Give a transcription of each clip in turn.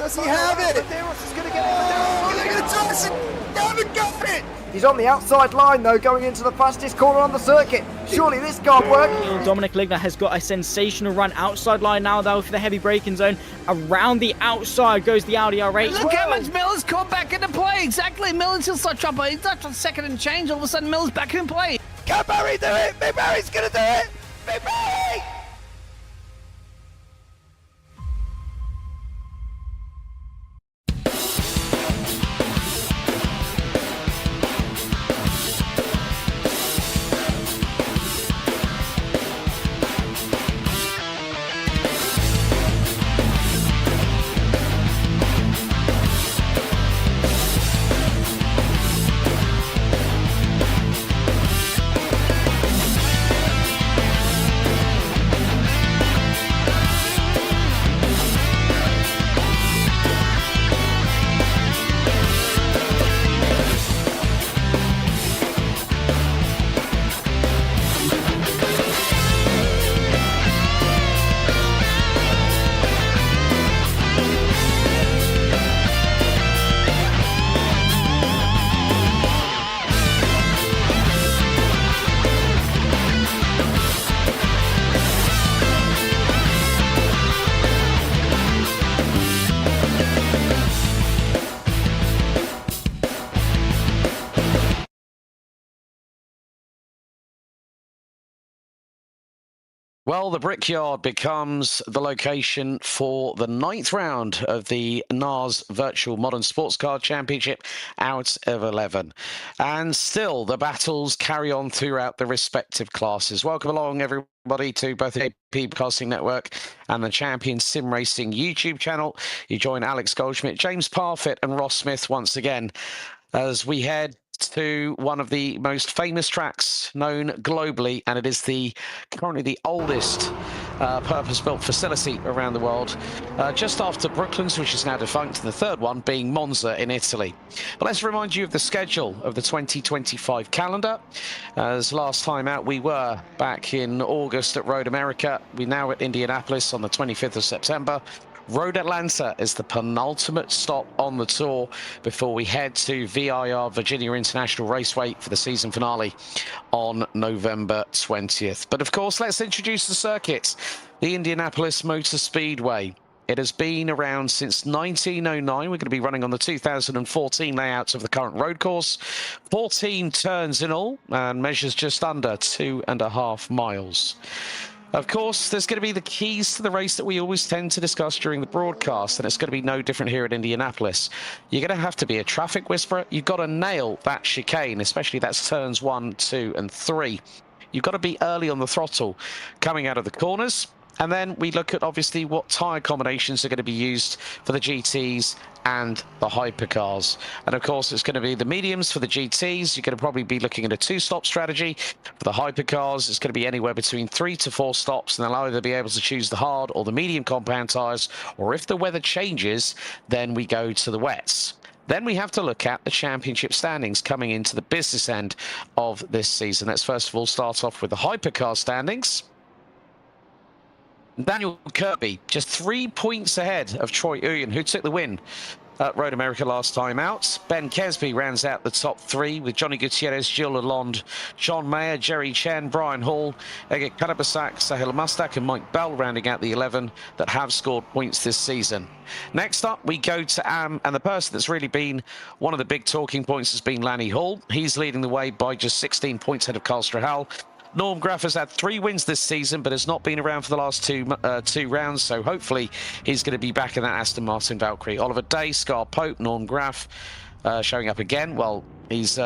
Does he have it? Medeiros is going to get it. They haven't got it! He's on the outside line though, going into the fastest corner on the circuit. Surely this can't work. Dominic Ligner has got a sensational run outside line now though for the heavy braking zone. Around the outside goes the Audi R8. Look how much Miller's caught back into play. Exactly, Miller's still such trouble. He's not on second and change. All of a sudden, Miller's back in play. Can Barry do it? Big Barry's gonna do it! Big Barry! Well, the Brickyard becomes the location for the 9th round of the NARS Virtual Modern Sports Car Championship out of 11. And still, the battles carry on throughout the respective classes. Welcome along, everybody, to both the AP Casting Network and the Champion Sim Racing YouTube channel. You join Alex Goldschmidt, James Parfitt and Ross Smith once again as we head to one of the most famous tracks known globally, and it is currently the oldest purpose-built facility around the world, just after Brooklands, which is now defunct, and the third one being Monza in Italy. But let's remind you of the schedule of the 2025 calendar. As last time out, we were back in August at Road America. We're now at Indianapolis on the 25th of September. Road Atlanta is the penultimate stop on the tour before we head to VIR, Virginia International Raceway, for the season finale on November 20th. But of course, let's introduce the circuit, the Indianapolis Motor Speedway. It has been around since 1909. We're going to be running on the 2014 layouts of the current road course. 14 turns in all and measures just under 2.5 miles. Of course, there's going to be the keys to the race that we always tend to discuss during the broadcast, and it's going to be no different here at Indianapolis. You're going to have to be a traffic whisperer. You've got to nail that chicane, especially that's turns 1, 2, and 3. You've got to be early on the throttle coming out of the corners. And then we look at, obviously, what tyre combinations are going to be used for the GTs and the hypercars. And, of course, it's going to be the mediums for the GTs. You're going to probably be looking at a 2-stop strategy. For the hypercars, it's going to be anywhere between 3 to 4 stops, and they'll either be able to choose the hard or the medium compound tyres, or if the weather changes, then we go to the wets. Then we have to look at the championship standings coming into the business end of this season. Let's first of all start off with the hypercar standings. Daniel Kirby, just 3 points ahead of Troy Uyen, who took the win at Road America last time out. Ben Kesby rounds out the top 3 with Johnny Gutierrez, Gilles Lalonde, John Mayer, Jerry Chen, Brian Hall, Egit Karabasak, Sahil Mustak and Mike Bell rounding out the 11 that have scored points this season. Next up, we go to AM, and the person that's really been one of the big talking points has been Lanny Hall. He's leading the way by just 16 points ahead of Carl Strahal. Norm Graff has had 3 wins this season, but has not been around for the last two rounds, so hopefully he's going to be back in that Aston Martin Valkyrie. Oliver Day, Scar Pope, Norm Graff showing up again. Well, he's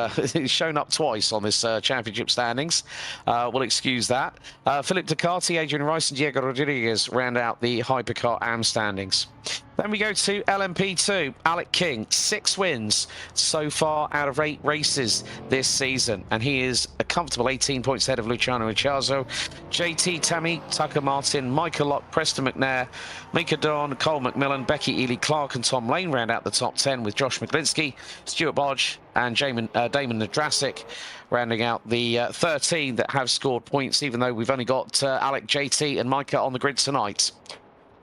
shown up twice on this championship standings. We'll excuse that. Philip Ducati, Adrian Rice and Diego Rodriguez round out the Hypercar AM standings. Then we go to LMP2. Alec King, 6 wins so far out of 8 races this season, and he is a comfortable 18 points ahead of Luciano Ichazo. JT Tammy, Tucker Martin, Michael Locke, Preston McNair, Mika Dawn, Cole McMillan, Becky Ely Clark and Tom Lane round out the top 10, with Josh McGlinskey, Stuart Bodge and Damon Nadrasic rounding out the 13 that have scored points, even though we've only got Alec, JT and Micah on the grid tonight.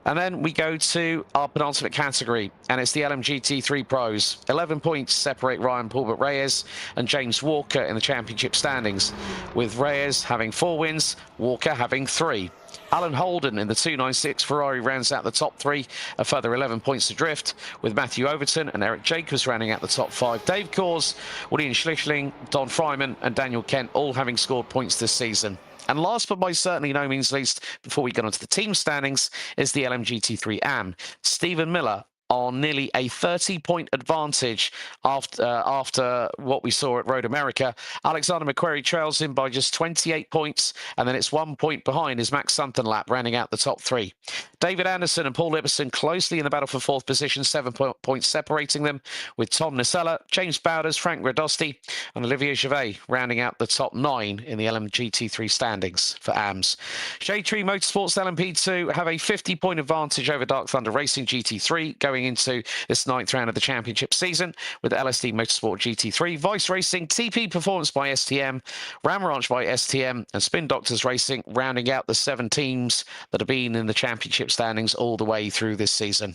And then we go to our penultimate category, and it's the LMGT3 Pros. 11 points separate Ryan Paulbert Reyes and James Walker in the championship standings, with Reyes having 4 wins, Walker having 3. Alan Holden in the 296 Ferrari rounds out the top 3, a further 11 points adrift, with Matthew Overton and Eric Jacobs rounding out the top 5. Dave Kors, William Schlichling, Don Fryman and Daniel Kent all having scored points this season. And last but by certainly no means least, before we get onto the team standings, is the LMGT3 AM. Stephen Miller on nearly a 30-point advantage after what we saw at Road America. Alexander McQuarrie trails him by just 28 points, and then it's 1 point behind is Max Sunkenlap rounding out the top 3. David Anderson and Paul Ibbotson closely in the battle for 4th position, 7 points separating them, with Tom Nisella, James Bowders, Frank Radosti, and Olivier Gervais rounding out the top 9 in the LMGT3 standings for AMS. Shade Tree Motorsports LMP2 have a 50-point advantage over Dark Thunder Racing GT3 going into this 9th round of the championship season, with LSD Motorsport GT3, Vice Racing, TP Performance by STM, Ram Ranch by STM, and Spin Doctors Racing rounding out the 7 teams that have been in the championship standings all the way through this season.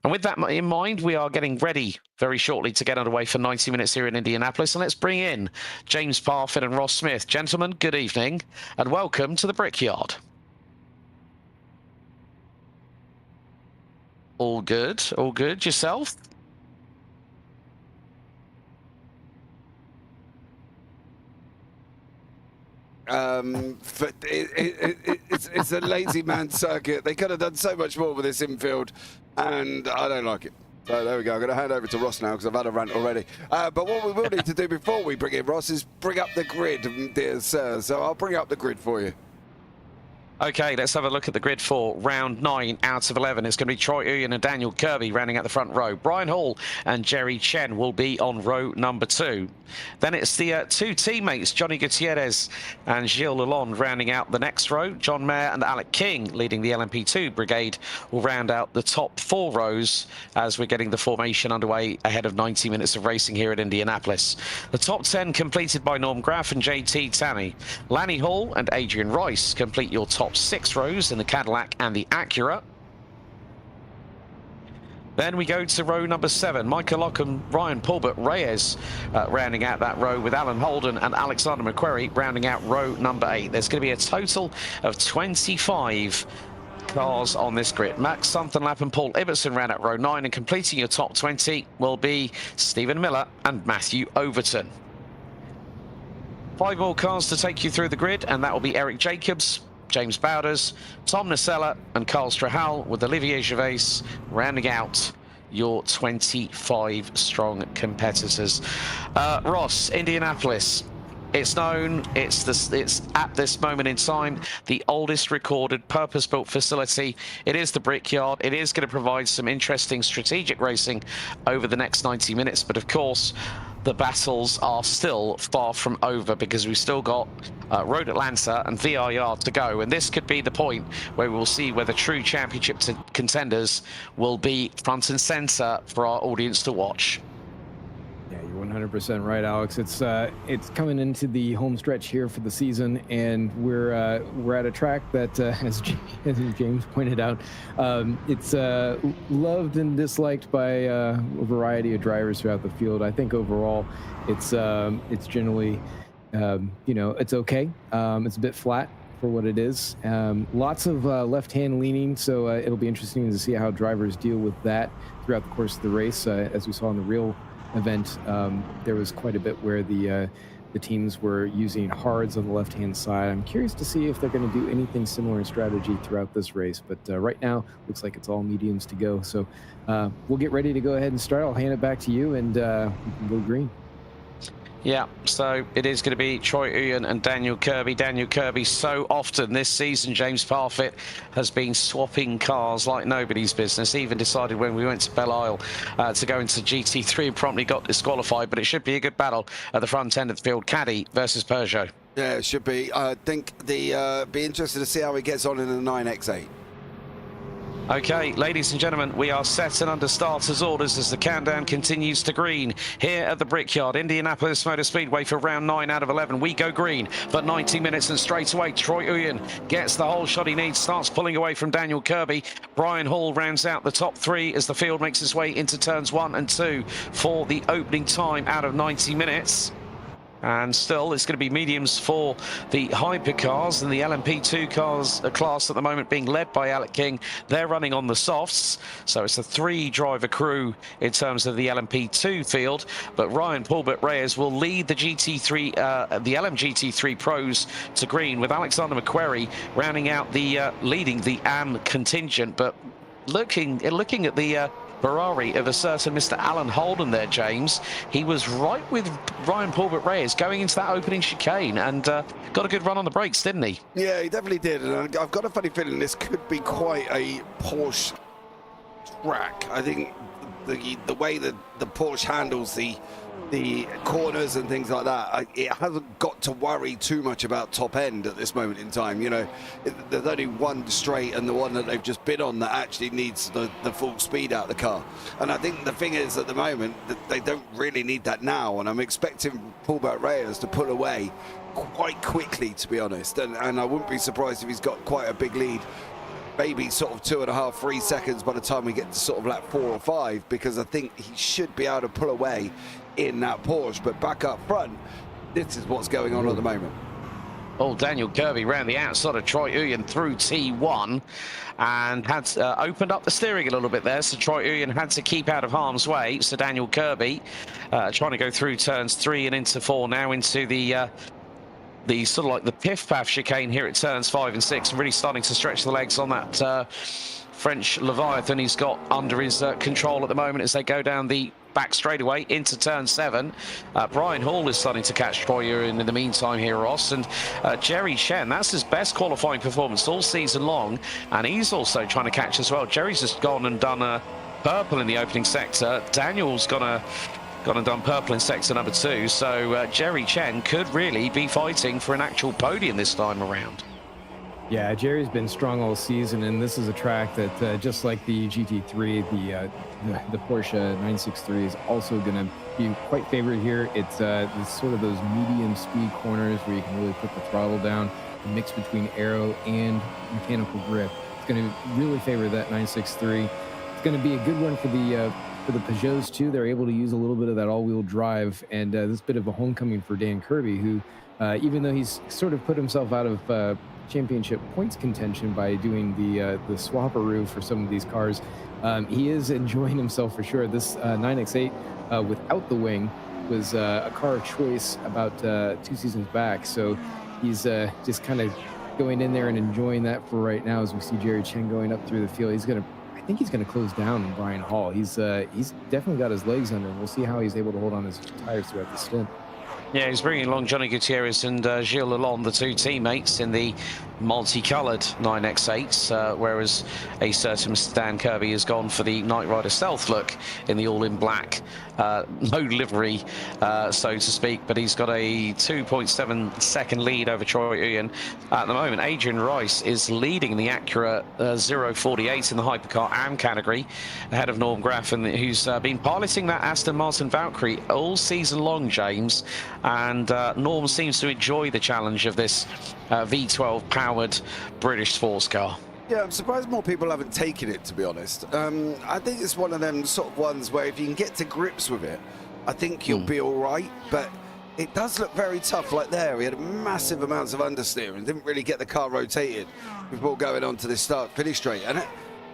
And with that in mind, we are getting ready very shortly to get underway for 90 minutes here in Indianapolis. And let's bring in James Parfit and Ross Smith. Gentlemen, good evening and welcome to the Brickyard. All good, all good. Yourself? It's a lazy man circuit. They could have done so much more with this infield, and I don't like it. So there we go. I'm going to hand over to Ross now because I've had a rant already. But what we will need to do before we bring in Ross is bring up the grid, dear sir. So I'll bring up the grid for you. Okay, let's have a look at the grid for round 9 out of 11. It's going to be Troy Uyen and Daniel Kirby rounding out the front row. Brian Hall and Jerry Chen will be on row number 2. Then it's the 2 teammates, Johnny Gutierrez and Gilles Lalonde, rounding out the next row. John Mayer and Alec King, leading the LMP2 brigade, will round out the top 4 rows as we're getting the formation underway ahead of 90 minutes of racing here at Indianapolis. The top 10 completed by Norm Graff and JT Tanny. Lanny Hall and Adrian Rice complete your top 6 rows in the Cadillac and the Acura. Then we go to row number 7. Michael Locke and Ryan Paulbert Reyes rounding out that row, with Alan Holden and Alexander McQuarrie rounding out row number 8. There's going to be a total of 25 cars on this grid. Max Sunkenlap and Paul Ibbotson round out row 9, and completing your top 20 will be Stephen Miller and Matthew Overton. 5 more cars to take you through the grid, and that will be Eric Jacobs, James Bowders, Tom Nisella and Carl Strahal, with Olivier Gervais rounding out your 25 strong competitors. Ross, Indianapolis. It's known, it's at this moment in time the oldest recorded purpose-built facility. It is the Brickyard. It is going to provide some interesting strategic racing over the next 90 minutes, but of course the battles are still far from over, because we've still got Road Atlanta and VIR to go, and this could be the point where we'll see whether true championship contenders will be front and center for our audience to watch. Yeah, you're 100% right, Alex. It's coming into the home stretch here for the season, and we're at a track that, as James pointed out, it's loved and disliked by a variety of drivers throughout the field. I think overall, it's generally, it's okay. It's a bit flat for what it is. Lots of left-hand leaning, so it'll be interesting to see how drivers deal with that throughout the course of the race. As we saw in the real event, there was quite a bit where the teams were using hards on the left-hand side. I'm curious to see if they're going to do anything similar in strategy throughout this race, but right now looks like it's all mediums to go. So we'll get ready to go ahead and start. I'll hand it back to you, and we can go green. Yeah, so it is going to be Troy Uyen and Daniel Kirby. Daniel Kirby, so often this season, James Parfit has been swapping cars like nobody's business. He even decided when we went to Belle Isle to go into GT3 and promptly got disqualified, but it should be a good battle at the front end of the field. Caddy versus Peugeot. Yeah, it should be. I think be interested to see how he gets on in the 9X8. Okay, ladies and gentlemen, we are set and under starters' orders as the countdown continues to green here at the Brickyard, Indianapolis Motor Speedway for round 9 out of 11. We go green for 90 minutes, and straight away, Troy Uyen gets the whole shot he needs, starts pulling away from Daniel Kirby. Brian Hall rounds out the top 3 as the field makes its way into turns 1 and 2 for the opening time out of 90 minutes. And still, it's going to be mediums for the Hypercars, and the LMP2 cars class at the moment being led by Alec King. They're running on the softs, so it's a 3-driver crew in terms of the LMP2 field. But Ryan Paulbert Reyes will lead the GT3, the LMGT3 pros to green, with Alexander McQuarrie rounding out the leading the AM contingent. But looking at the Ferrari of a certain Mr. Alan Holden there, James. He was right with Ryan Paulbert Reyes going into that opening chicane, and got a good run on the brakes, didn't he? Yeah, he definitely did. And I've got a funny feeling this could be quite a Porsche track. I think the way that the Porsche handles the corners and things like that, it hasn't got to worry too much about top end at this moment in time. You know, there's only one straight, and the one that they've just been on, that actually needs the full speed out of the car. And I think the thing is, at the moment, that they don't really need that now, and I'm expecting Paulbert Reyes to pull away quite quickly, to be honest, and I wouldn't be surprised if he's got quite a big lead, maybe sort of 2.5, 3 seconds by the time we get to sort of lap 4 or 5, because I think he should be able to pull away in that Porsche. But back up front, this is what's going on at the moment. Oh, Daniel Kirby ran the outside of Troy Uyen through T1 and had opened up the steering a little bit there, so Troy Uyen had to keep out of harm's way. So Daniel Kirby trying to go through turns 3 and into 4, now into the sort of like the piff-paff chicane here at turns 5 and 6, and really starting to stretch the legs on that French Leviathan he's got under his control at the moment as they go down the back straightaway into turn 7. Brian Hall is starting to catch Troy Uyen in the meantime here, Ross, and Jerry Chen, that's his best qualifying performance all season long, and he's also trying to catch as well. Jerry's just gone and done purple in the opening sector. Daniel's gone and done purple in sector number 2, so Jerry Chen could really be fighting for an actual podium this time around. Yeah, Jerry's been strong all season, and this is a track that, just like the GT3, the Porsche 963 is also going to be quite favored here. It's sort of those medium speed corners where you can really put the throttle down, the mix between aero and mechanical grip. It's going to really favor that 963. It's going to be a good one for the Peugeots too. They're able to use a little bit of that all-wheel drive, and this bit of a homecoming for Dan Kirby, who, even though he's sort of put himself out of championship points contention by doing the swapperoo for some of these cars, he is enjoying himself for sure. This 9X8 without the wing was a car of choice about 2 seasons back, so he's just kind of going in there and enjoying that for right now. As we see Jerry Chen going up through the field, I think he's going to close down Brian Hall. He's definitely got his legs under him. We'll see how he's able to hold on his tires throughout the stint. Yeah, he's bringing along Johnny Gutierrez and Gilles Lalonde, the 2 teammates, in the multicoloured 9X8s, whereas a certain Mr. Dan Kirby has gone for the Knight Rider stealth look in the all-in-black, no livery, so to speak, but he's got a 2.7 second lead over Troy Uyen. At the moment, Adrian Rice is leading the Acura 048 in the Hypercar AM category, ahead of Norm Graffen, who's been piloting that Aston Martin Valkyrie all season long, James, and Norm seems to enjoy the challenge of this V12 powered British sports car. Yeah, I'm surprised more people haven't taken it, to be honest. I think it's one of them sort of ones where if you can get to grips with it, I think you'll be all right, but it does look very tough. Like there, we had massive amounts of understeering, didn't really get the car rotated before going on to this start-finish straight, and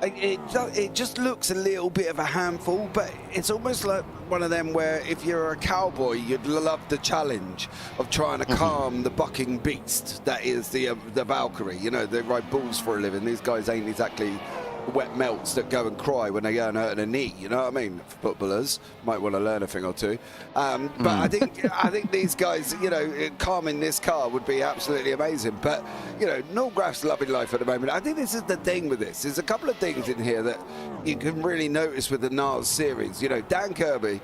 it just looks a little bit of a handful, but it's almost like one of them where if you're a cowboy, you'd love the challenge of trying to calm the bucking beast that is the Valkyrie. You know, they ride bulls for a living. These guys ain't exactly wet melts that go and cry when they go and hurt a knee. You know what I mean? Footballers might want to learn a thing or two. But I think these guys, you know, calming this car would be absolutely amazing. But you know, Noel Graff's loving life at the moment. I think this is the thing with this. There's a couple of things in here that you can really notice with the NARS series. You know, Dan Kirby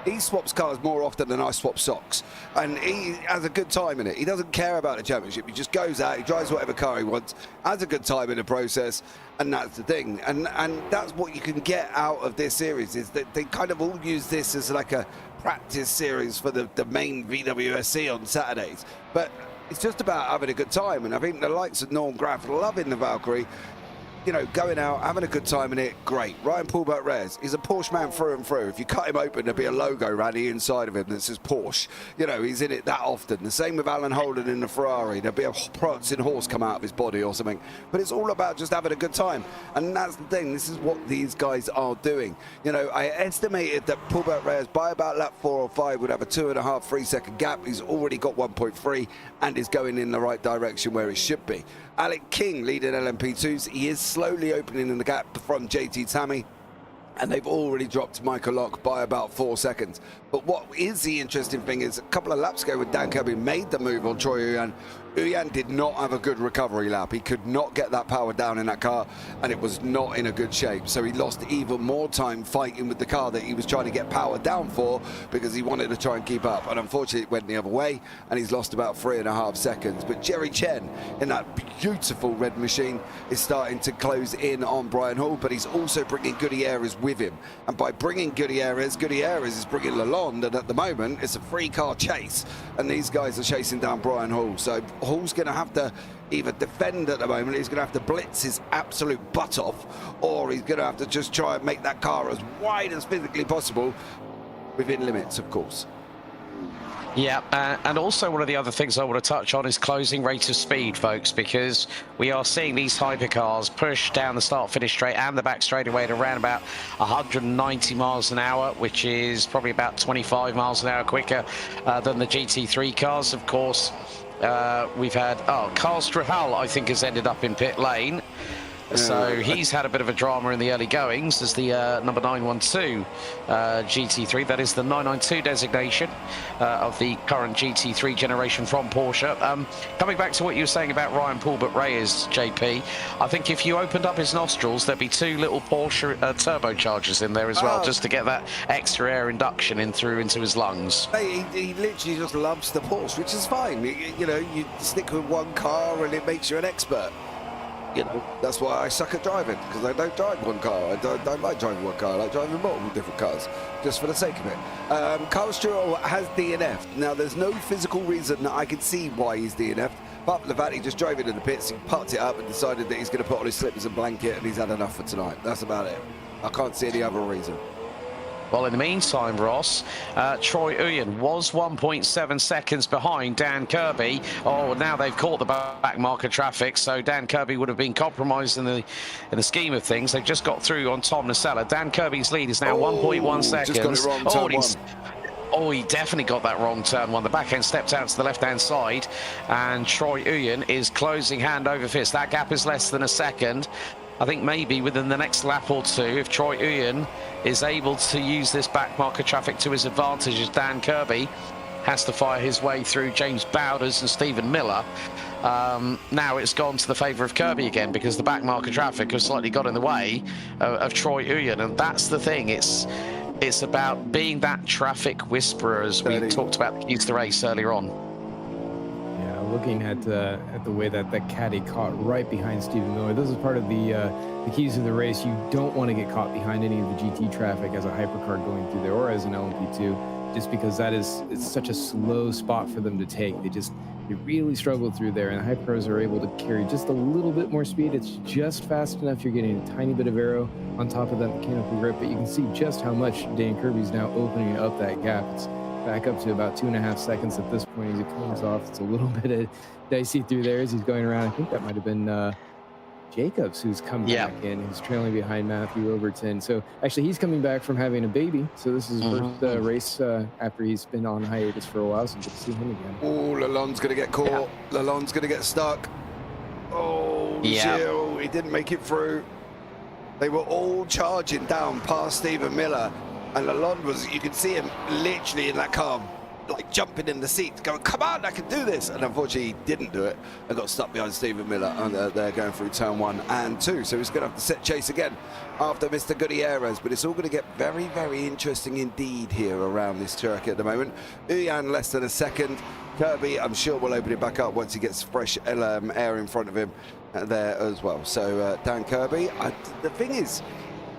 he swaps cars more often than I swap socks, and he has a good time in it. He doesn't care about the championship. He just goes out, he drives whatever car he wants, has a good time in the process, and that's the thing. And that's what you can get out of this series, is that they kind of all use this as like a practice series for the main VWSC on Saturdays. But it's just about having a good time, and I think the likes of Norm Graff loving the Valkyrie, you know, going out, having a good time in it, great. Ryan Paulbert Reyes, he's a Porsche man through and through. If you cut him open, there'll be a logo around the inside of him that says Porsche. You know, he's in it that often. The same with Alan Holden in the Ferrari. There'll be a prancing horse come out of his body or something. But it's all about just having a good time. And that's the thing. This is what these guys are doing. You know, I estimated that Paulbert Reyes, by about lap 4 or 5, would have a 2.5, 3 second gap. He's already got 1.3 and is going in the right direction where it should be. Alec King leading LMP2s. He is slowly opening in the gap from JT Tammy, and they've already dropped Michael Lock by about 4 seconds. But what is the interesting thing is a couple of laps ago when Dan Kirby made the move on Troy Uyan, Uyan did not have a good recovery lap. He could not get that power down in that car, and it was not in a good shape. So he lost even more time fighting with the car that he was trying to get power down for, because he wanted to try and keep up. And unfortunately, it went the other way, and he's lost about 3.5 seconds. But Jerry Chen, in that beautiful red machine, is starting to close in on Brian Hall, but he's also bringing Gutierrez with him. And by bringing Gutierrez is bringing Lalonde, and at the moment, it's a 3-car chase, and these guys are chasing down Brian Hall. So Hall's going to have to either defend at the moment, he's going to have to blitz his absolute butt off, or he's going to have to just try and make that car as wide as physically possible, within limits, of course. Yeah, and also one of the other things I want to touch on is closing rate of speed, folks, because we are seeing these hypercars push down the start-finish straight and the back straightaway at around about 190 miles an hour, which is probably about 25 miles an hour quicker than the GT3 cars. Of course, we've had, Carl Strahal, I think, has ended up in pit lane. So he's had a bit of a drama in the early goings as the number 912 GT3. That is the 992 designation of the current GT3 generation from Porsche. Coming back to what you were saying about Ryan Paulbert Reyes, JP, I think if you opened up his nostrils, there'd be 2 little Porsche turbochargers in there as well, just to get that extra air induction in through into his lungs. He literally just loves the Porsche, which is fine. You know, you stick with one car and it makes you an expert. You know, that's why I suck at driving, because I don't drive one car. I don't like driving one car. I like driving multiple different cars, just for the sake of it. Carl Sturrow has DNF'd. Now, there's no physical reason that I can see why he's DNF'd, but the fact he just drove into the pits, he parked it up and decided that he's going to put on his slippers and blanket, and he's had enough for tonight. That's about it. I can't see any other reason. Well, in the meantime, Ross, Troy Uyan was 1.7 seconds behind Dan Kirby. Oh, now they've caught the back marker traffic, so Dan Kirby would have been compromised in the scheme of things. They've just got through on Tom Nacella. Dan Kirby's lead is now 1.1 seconds. Just got it wrong, turn one. He definitely got that wrong turn one. The back end stepped out to the left-hand side, and Troy Uyan is closing hand over fist. That gap is less than a second. I think maybe within the next lap or two, if Troy Uyan is able to use this back marker traffic to his advantage, as Dan Kirby has to fire his way through James Bowders and Stephen Miller. Now it's gone to the favour of Kirby again, because the back marker traffic has slightly got in the way of Troy Uyan, and that's the thing. It's about being that traffic whisperer, as we talked about the keys to the race earlier on. Looking at the way that the caddy caught right behind Stephen Miller. This is part of the keys to the race. You don't want to get caught behind any of the GT traffic as a hypercar going through there, or as an LMP2, just because it's such a slow spot for them to take. They really struggle through there, and the hypercars are able to carry just a little bit more speed. It's just fast enough. You're getting a tiny bit of aero on top of that mechanical grip, but you can see just how much Dan Kirby's now opening up that gap. It's back up to about 2.5 seconds at this point as it comes off. It's a little bit dicey through there as he's going around. I think that might have been Jacobs who's come back in. He's trailing behind Matthew Overton. So actually he's coming back from having a baby. So this is his first race after he's been on hiatus for a while. So good to see him again. Oh, Lalonde's going to get caught. Yeah. Lalonde's going to get stuck. Oh, Gilles, he didn't make it through. They were all charging down past Stephen Miller. And Lalonde was, you could see him literally in that car like jumping in the seat, going, come on, I can do this. And unfortunately, he didn't do it and got stuck behind Stephen Miller. And they're going through turn 1 and 2. So he's going to have to set chase again after Mr. Gutierrez. But it's all going to get very, very interesting indeed here around this circuit at the moment. Uyan less than a second. Kirby, I'm sure, will open it back up once he gets fresh air in front of him there as well. So Dan Kirby, the thing is,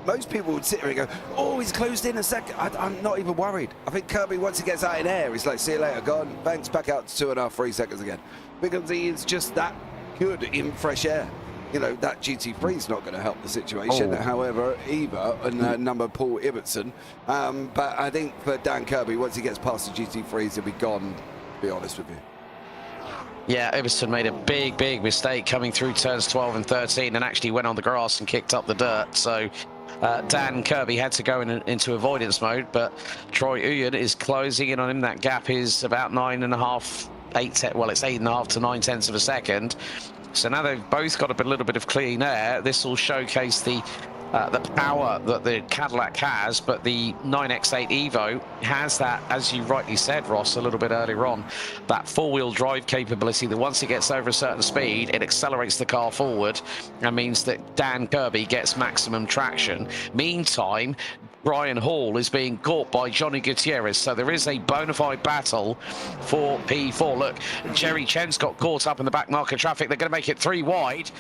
most people would sit here and go, oh, he's closed in a second. I'm not even worried. I think Kirby, once he gets out in air, he's like, see you later, gone. Thanks, back out to 2.5, 3 seconds again. Because he is just that good in fresh air. You know, that GT3 is not going to help the situation. However, either, and number Paul Ibbotson. But I think for Dan Kirby, once he gets past the GT3s, he'll be gone, to be honest with you. Yeah, Ibbotson made a big mistake coming through turns 12 and 13 and actually went on the grass and kicked up the dirt. So Dan Kirby had to go into avoidance mode, but Troy Uyan is closing in on him. That gap is about 9.5, well, it's 8.5 to 9 tenths of a second. So now they've both got a little bit of clean air. This will showcase the power that the Cadillac has, but the 9X8 Evo has that, as you rightly said, Ross, a little bit earlier on, that four-wheel drive capability that once it gets over a certain speed, it accelerates the car forward and means that Dan Kirby gets maximum traction. Meantime, Brian Hall is being caught by Johnny Gutierrez, so there is a bona fide battle for P4. Look, Jerry Chen's got caught up in the back marker traffic. They're going to make it 3 wide.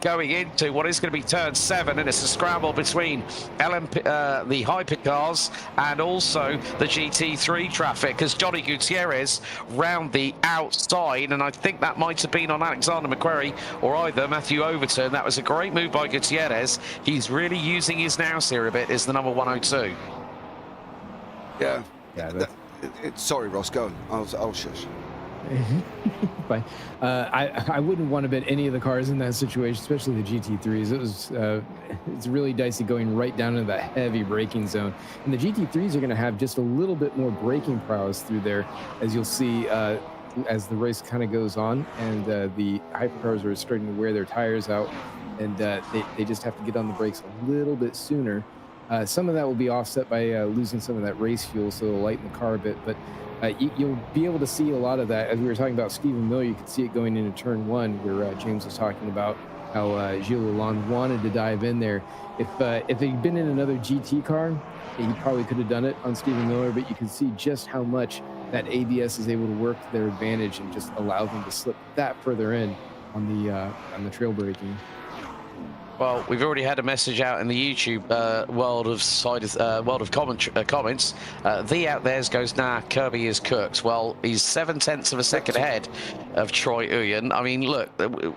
Going into what is going to be turn 7, and it's a scramble between the Hypercars and also the GT3 traffic, because Johnny Gutierrez round the outside, and I think that might have been on Alexander McQuarrie or either Matthew Overton. That was a great move by Gutierrez. He's really using his nous here a bit, is the number 102. Yeah. Yeah. Sorry, Ross, go on. I'll shush. But I wouldn't want to bet any of the cars in that situation, especially the GT3s. It's really dicey going right down into that heavy braking zone. And the GT3s are going to have just a little bit more braking prowess through there, as you'll see as the race kind of goes on. And the Hypercars are starting to wear their tires out, and they just have to get on the brakes a little bit sooner. Some of that will be offset by losing some of that race fuel, so it'll lighten the car a bit. But you'll be able to see a lot of that. As we were talking about Stephen Miller, you could see it going into turn 1, where James was talking about how Gilles Lalonde wanted to dive in there. If he'd been in another GT car, he probably could have done it on Stephen Miller, but you can see just how much that ABS is able to work to their advantage and just allow them to slip that further in on the trail braking. Well, we've already had a message out in the YouTube world of comments. The out theirs goes, nah, Kirby is cooked. Well, he's 7/10 of a second ahead of Troy Uyan. I mean, look,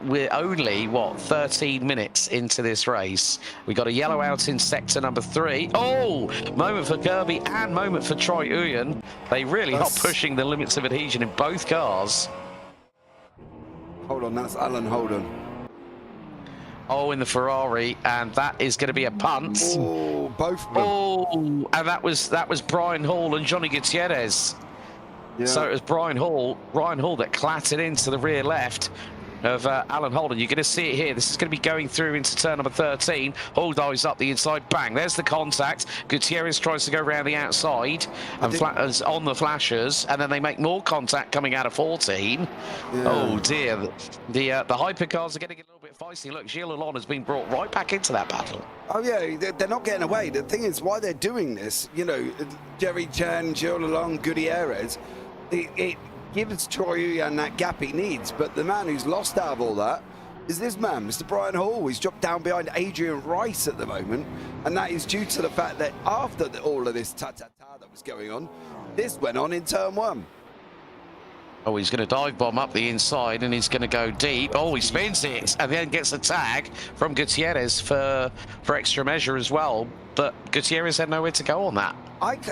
we're only, 13 minutes into this race. We got a yellow out in sector number 3. Oh, moment for Kirby and moment for Troy Uyan. They really are pushing the limits of adhesion in both cars. Hold on, that's Alan Holden. Oh, in the Ferrari, and that is going to be a punt. Oh, both of them. Oh, and that was Brian Hall and Johnny Gutierrez. Yeah. So it was Brian Hall that clattered into the rear left of Alan Holden. You're going to see it here. This is going to be going through into turn number 13. Hall dives up the inside. Bang. There's the contact. Gutierrez tries to go around the outside and flatters on the flashers, and then they make more contact coming out of 14. Yeah. Oh, dear. The Hypercars are getting a little bit feisty. Look, Gilles Lalonde has been brought right back into that battle. Oh, yeah. They're not getting away. The thing is, why they're doing this, you know, Jerry Chan, Gilles Lalonde, Gutierrez, it gives Troy Uyan that gap he needs, but the man who's lost out of all that is this man, Mr. Brian Hall. He's dropped down behind Adrian Rice at the moment, and that is due to the fact that after all of this ta-ta-ta that was going on, this went on in turn 1. Oh, he's going to dive bomb up the inside, and he's going to go deep. Oh, he spins it, and then gets a tag from Gutierrez for extra measure as well, but Gutierrez had nowhere to go on that.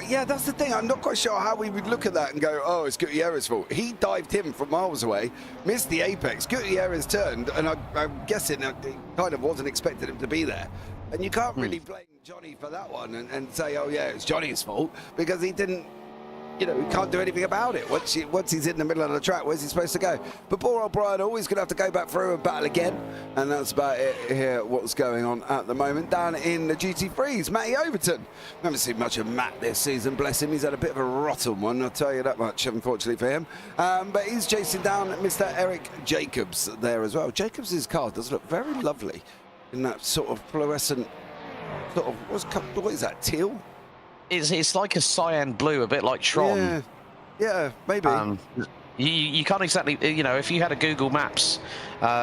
Yeah, that's the thing. I'm not quite sure how we would look at that and go, oh, it's Gutierrez's fault. He dived him from miles away, missed the apex. Gutierrez turned, and I'm guessing he kind of wasn't expecting him to be there. And you can't really blame Johnny for that one and say, oh, yeah, it's Johnny's fault, because he didn't you know, he can't do anything about it. Once he's in the middle of the track, where's he supposed to go? But poor old Brian always going to have to go back through and battle again. And that's about it here, what's going on at the moment. Down in the GT3s, Matty Overton. We haven't seen much of Matt this season, bless him. He's had a bit of a rotten one, I'll tell you that much, unfortunately for him. But he's chasing down Mr. Eric Jacobs there as well. Jacobs' car does look very lovely in that sort of fluorescent, sort of, what is that, teal? It's like a cyan blue, a bit like Tron. Yeah, maybe. You can't exactly, you know, if you had a Google Maps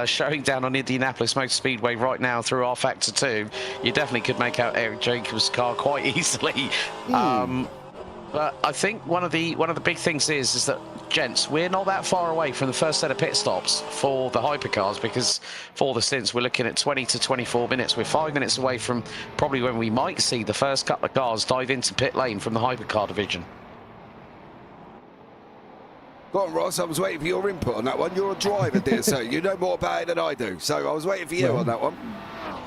showing down on Indianapolis Motor Speedway right now through R-Factor 2, you definitely could make out Eric Jacobs' car quite easily. But I think one of the big things is that, gents, we're not that far away from the first set of pit stops for the hypercars, because for the stints we're looking at 20 to 24 minutes. We're 5 minutes away from probably when we might see the first couple of cars dive into pit lane from the hypercar division. Go on, Ross, I was waiting for your input on that one. You're a driver, dear sir. You know more about it than I do, so I was waiting for you on that one.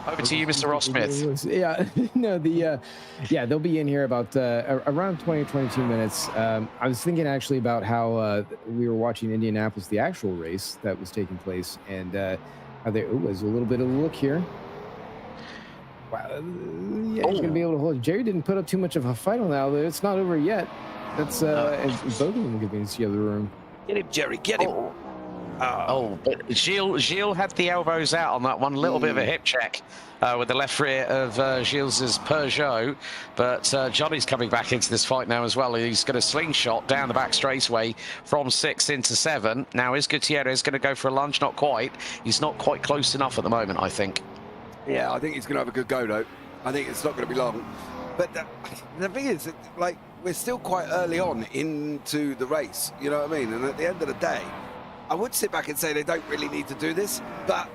Over to you, Mr. Ross Smith. Yeah, no, they'll be in here about around 20-22 minutes. I was thinking actually about how we were watching Indianapolis, the actual race that was taking place, and how there was a little bit of a look here. Wow, he's going to be able to hold. Jerry didn't put up too much of a fight on that, although it's not over yet. That's both of them could be in the other room. Get him, Jerry, get him. But Gilles had the elbows out on that one. A little bit of a hip check with the left rear of Gilles' Peugeot. But Johnny's coming back into this fight now as well. He's going to slingshot down the back straightaway from 6 into 7. Now, is Gutierrez going to go for a lunge? Not quite. He's not quite close enough at the moment, I think. Yeah, I think he's going to have a good go, though. I think it's not going to be long. But the thing is, like, we're still quite early on into the race. You know what I mean? And at the end of the day, I would sit back and say they don't really need to do this, but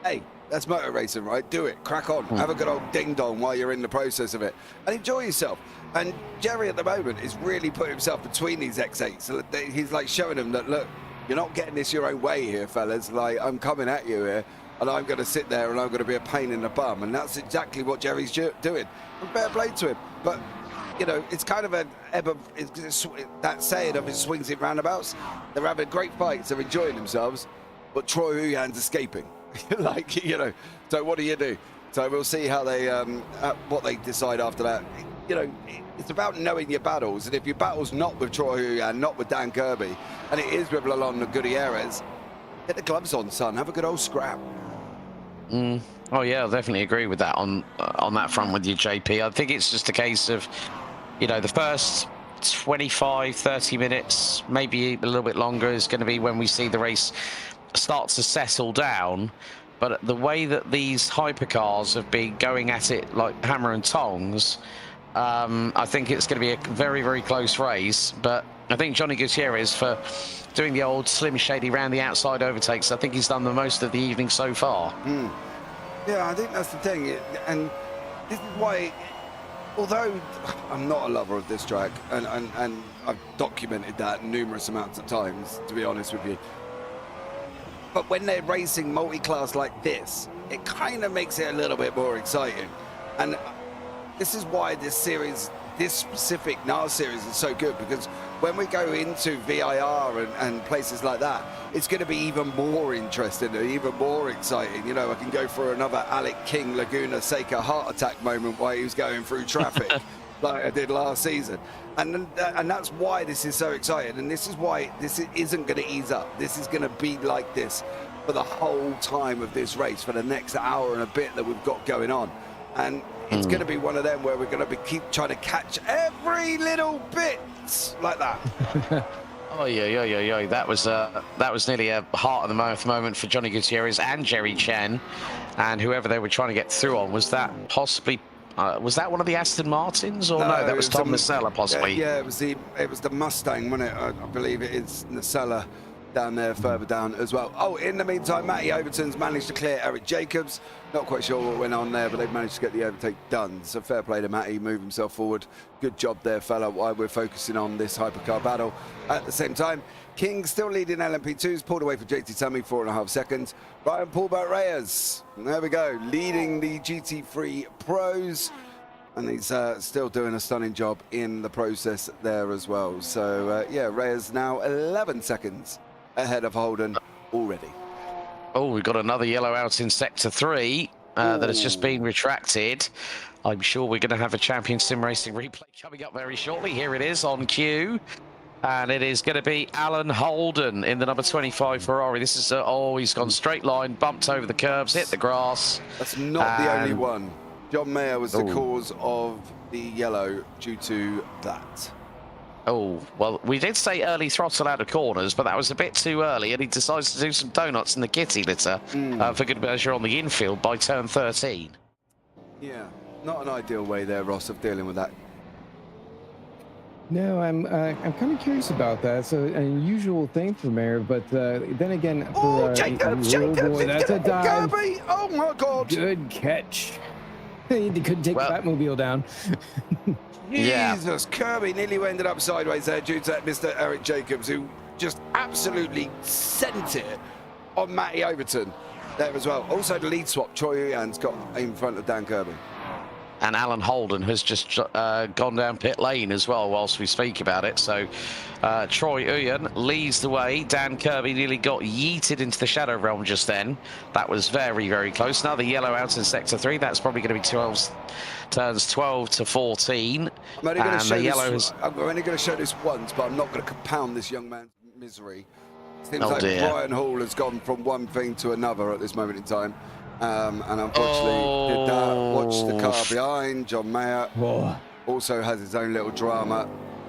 hey, that's motor racing, right? Do it, crack on, have a good old ding-dong while you're in the process of it, and enjoy yourself. And Jerry at the moment is really putting himself between these X8s. So he's like showing them that, look, you're not getting this your own way here, fellas. Like, I'm coming at you here, and I'm going to sit there and I'm going to be a pain in the bum. And that's exactly what Jerry's doing. And fair play to him. But you know, it's kind of that saying of his swings in roundabouts. They're having great fights, they're enjoying themselves, but Troy Huyan's escaping. Like, you know, so what do you do? So we'll see how they, what they decide after that. You know, it's about knowing your battles, and if your battle's not with Troy Huyan, not with Dan Kirby, and it is with Lalonde Gutierrez, get the gloves on, son. Have a good old scrap. Oh yeah, I'll definitely agree with that on that front with you, JP. I think it's just a case of, you know, the first 25, 30 minutes, maybe a little bit longer, is going to be when we see the race start to settle down. But the way that these hypercars have been going at it like hammer and tongs, I think it's going to be a very, very close race. But I think Johnny Gutierrez, for doing the old slim shady round the outside overtakes, I think he's done the most of the evening so far. Yeah, I think that's the thing. And this is why, although I'm not a lover of this track, and I've documented that numerous amounts of times, to be honest with you, but when they're racing multi-class like this, it kind of makes it a little bit more exciting. And this is why this series, this specific NARS series, is so good, because when we go into VIR and places like that, it's going to be even more interesting and even more exciting. You know, I can go for another Alec King Laguna Seca heart attack moment while he was going through traffic like I did last season. And that's why this is so exciting, and this is why this isn't going to ease up. This is going to be like this for the whole time of this race, for the next hour and a bit that we've got going on. And it's going to be one of them where we're going to keep trying to catch every little bit like that. Oh yeah. That was nearly a heart of the mouth moment for Johnny Gutierrez and Jerry Chen, and whoever they were trying to get through on. Was that possibly? Was that one of the Aston Martins, or no? That was Tom Nacella, possibly. Yeah, it was the Mustang, wasn't it? I believe it is Nacella down there, further down as well. Oh, in the meantime, Matty Overton's managed to clear Eric Jacobs. Not quite sure what went on there, but they've managed to get the overtake done. So fair play to Matty, move himself forward. Good job there, fella, while we're focusing on this hypercar battle. At the same time, King still leading LMP2s, pulled away for JT Tummy, 4.5 seconds. Brian Paulbert Reyes, there we go, leading the GT3 Pros. And he's still doing a stunning job in the process there as well. So, yeah, Reyes now 11 seconds ahead of Holden already. Oh, we've got another yellow out in Sector 3 that has just been retracted. I'm sure we're going to have a Champion Sim Racing replay coming up very shortly. Here it is on cue. And it is going to be Alan Holden in the number 25 Ferrari. This is, oh, he's gone straight line, bumped over the curbs, hit the grass. That's not the only one. John Mayer was the cause of the yellow due to that. Oh, well, we did say early throttle out of corners, but that was a bit too early, and he decides to do some donuts in the kitty litter for good measure on the infield by turn 13. Yeah, not an ideal way there, Ross, of dealing with that. No, I'm kind of curious about that. It's an unusual thing for Mayer, but then again, for Jacobs, boy, that's a dive. Kirby. Oh my God! Good catch. He couldn't take the Batmobile down. Jesus, Kirby nearly ended up sideways there due to Mr. Eric Jacobs, who just absolutely sent it on Matty Overton there as well. Also, the lead swap, Troy Ian's got in front of Dan Kirby. And Alan Holden has just gone down pit lane as well whilst we speak about it. So Troy Uyen leads the way. Dan Kirby nearly got yeeted into the shadow realm just then. That was very, very close. Another yellow out in Sector 3. That's probably going to be turns 12 to 14. I'm only going to show this once, but I'm not going to compound this young man's misery. Seems like Brian Hall has gone from one thing to another at this moment in time. And unfortunately, did that. Watch the car behind. John Mayer also has his own little drama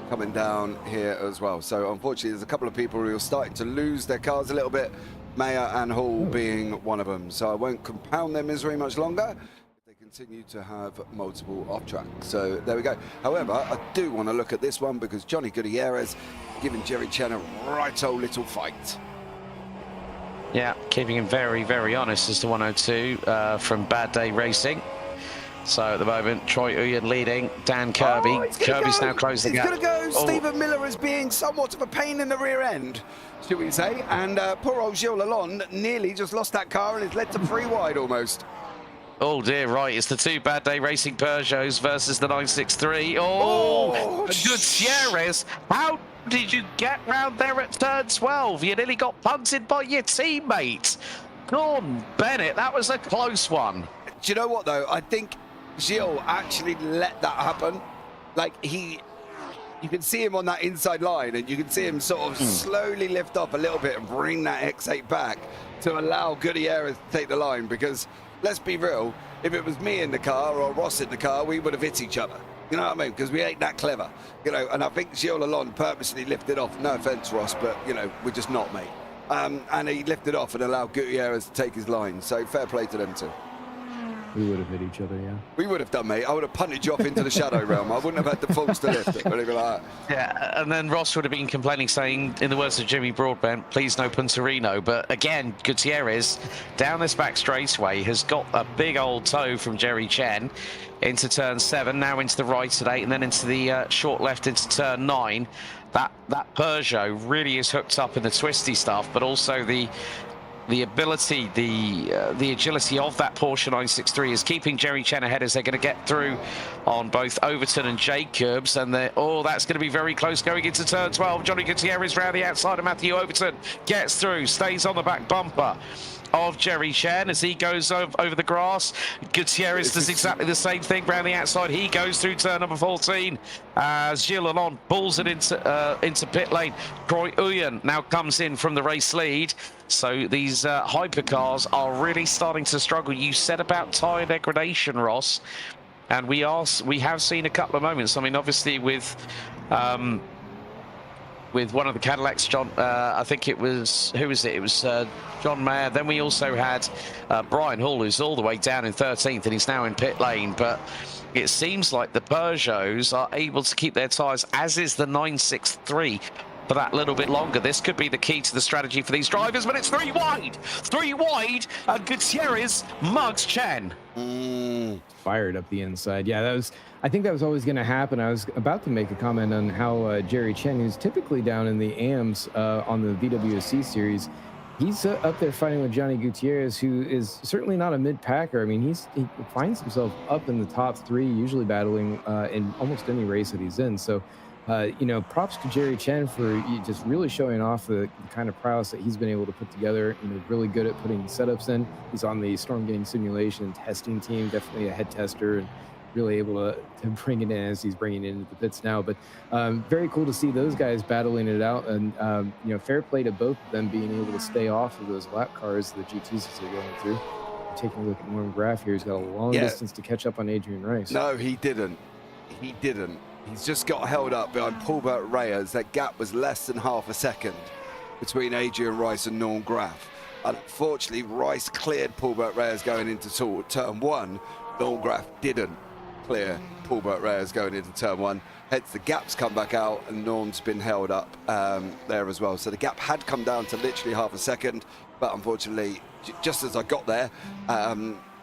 coming down here as well. So unfortunately, there's a couple of people who are starting to lose their cars a little bit, Mayer and Hall being one of them. So I won't compound their misery much longer. They continue to have multiple off track. So there we go. However, I do want to look at this one because Johnny Gutierrez giving Jerry Chen a right old little fight. Yeah, keeping him very, very honest as the 102 from Bad Day Racing. So at the moment, Troy Uyen leading, Dan Kirby. Kirby's now closed the gap. He's going to go. Stephen Miller is being somewhat of a pain in the rear end, should we say. And poor old Gilles Lalonde nearly just lost that car and is led to 3 wide almost. Oh dear, right, it's the 2 Bad Day Racing Peugeots versus the 963. Oh, Gutierrez, how did you get round there at turn 12? You nearly got punted by your teammate. Gordon Bennett, that was a close one. Do you know what, though? I think Gilles actually let that happen. Like, you can see him on that inside line, and you can see him sort of slowly lift up a little bit and bring that X8 back to allow Gutierrez to take the line, because, let's be real, if it was me in the car or Ross in the car, we would have hit each other. You know what I mean? Because we ain't that clever, you know. And I think Gilles Lalonde purposely lifted off. No offence, Ross, but you know we're just not, mate. And he lifted off and allowed Gutierrez to take his line. So fair play to them too. We would have hit each other, yeah. We would have done, mate. I would have punted you off into the shadow realm. I wouldn't have had the force to lift it or anything like that. Yeah, and then Ross would have been complaining, saying, in the words of Jimmy Broadbent, please no Punterino. But again, Gutierrez, down this back straightaway, has got a big old toe from Jerry Chen into turn 7, now into the right at 8, and then into the short left into turn 9. That Peugeot really is hooked up in the twisty stuff, but also the ability, the agility of that Porsche 963 is keeping Jerry Chen ahead as they're going to get through on both Overton and Jacobs. And that's going to be very close going into turn 12. Johnny Gutierrez round the outside of Matthew Overton, gets through, stays on the back bumper of Jerry Chen as he goes over the grass. Gutierrez does exactly the same thing round the outside. He goes through turn number 14 as Gilles Lalonde pulls it into pit lane. Troy Uyen now comes in from the race lead. So these hypercars are really starting to struggle. You said about tyre degradation, Ross, and we have seen a couple of moments. I mean, obviously with one of the Cadillacs, John, I think it was, who was it? It was John Mayer. Then we also had Brian Hall, who's all the way down in 13th, and he's now in pit lane. But it seems like the Peugeots are able to keep their tyres, as is the 963, for that little bit longer. This could be the key to the strategy for these drivers, but it's 3 wide, and Gutierrez mugs Chen. Fired up the inside. Yeah, I think that was always going to happen. I was about to make a comment on how Jerry Chen, who's typically down in the AMs on the VWSC series, he's up there fighting with Johnny Gutierrez, who is certainly not a mid-packer. I mean, he finds himself up in the top 3, usually battling in almost any race that he's in. So, you know, props to Jerry Chen for just really showing off the kind of prowess that he's been able to put together. You know, really good at putting setups in. He's on the Storm Getting Simulation testing team, definitely a head tester, and really able to bring it in as he's bringing it into the pits now. But very cool to see those guys battling it out, and you know, fair play to both of them being able to stay off of those lap cars, the GTs as they're going through. Taking a look at Norm Graff here, he's got a long distance to catch up on Adrian Rice. No, he didn't. He didn't. He's just got held up behind Paulbert Reyes. That gap was less than half a second between Adrian Rice and Norm Graff. Unfortunately, Rice cleared Paulbert Reyes going into turn 1. Norm Graff didn't clear Paulbert Reyes going into turn 1. Hence the gap's come back out, and Norm's been held up there as well. So the gap had come down to literally half a second, but unfortunately, just as I got there,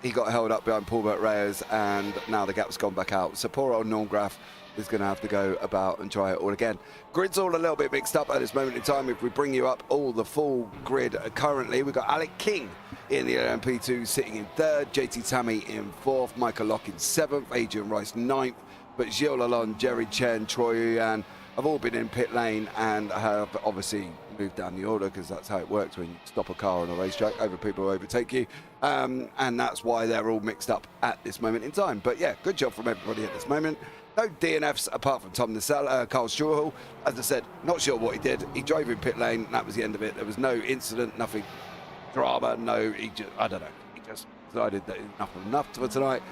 he got held up behind Paulbert Reyes, and now the gap's gone back out. So poor old Norm Graff is going to have to go about and try it all again. Grid's all a little bit mixed up at this moment in time. If we bring you up all the full grid currently, we've got Alec King in the LMP2 sitting in 3rd, JT Tammy in 4th, Michael Locke in 7th, Adrian Rice 9th, but Gilles Lalonde, Jerry Chen, Troy Yuan have all been in pit lane and have obviously moved down the order, because that's how it works when you stop a car on a racetrack. People who overtake you, and that's why they're all mixed up at this moment in time. But yeah, good job from everybody at this moment. No DNFs apart from Tom Nacella, Carl Strawhall. As I said, not sure what he did. He drove in pit lane, and that was the end of it. There was no incident, nothing drama, no, I don't know. He just decided that enough for tonight.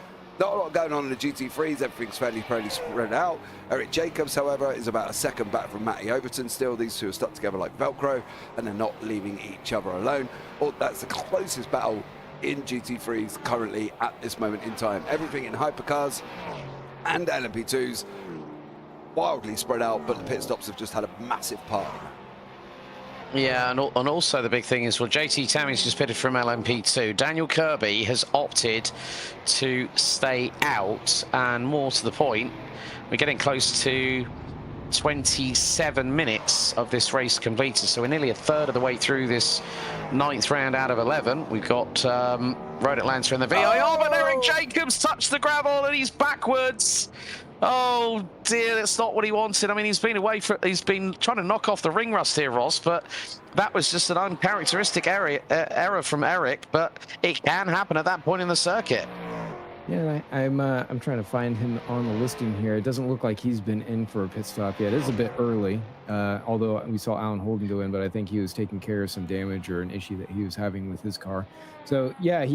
Not a lot going on in the GT3s. Everything's fairly spread out. Eric Jacobs, however, is about a second back from Matty Overton still. These two are stuck together like Velcro, and they're not leaving each other alone. That's the closest battle in GT3s currently at this moment in time. Everything in hypercars and LMP2s wildly spread out, but the pit stops have just had a massive part in that. Yeah, and also the big thing is, well, JT Tammy's just pitted from LMP2. Daniel Kirby has opted to stay out, and more to the point, we're getting close to 27 minutes of this race completed, so we're nearly a third of the way through this 9th round out of 11. We've got Road Atlanta in the VIR, but Eric Jacobs touched the gravel and he's backwards. Oh dear, that's not what he wanted. I mean, he's been trying to knock off the ring rust here, Ross, but that was just an uncharacteristic error from Eric, but it can happen at that point in the circuit. Yeah, I'm trying to find him on the listing here. It doesn't look like he's been in for a pit stop yet. It is a bit early, although we saw Alan Holden go in, but I think he was taking care of some damage or an issue that he was having with his car. So yeah, I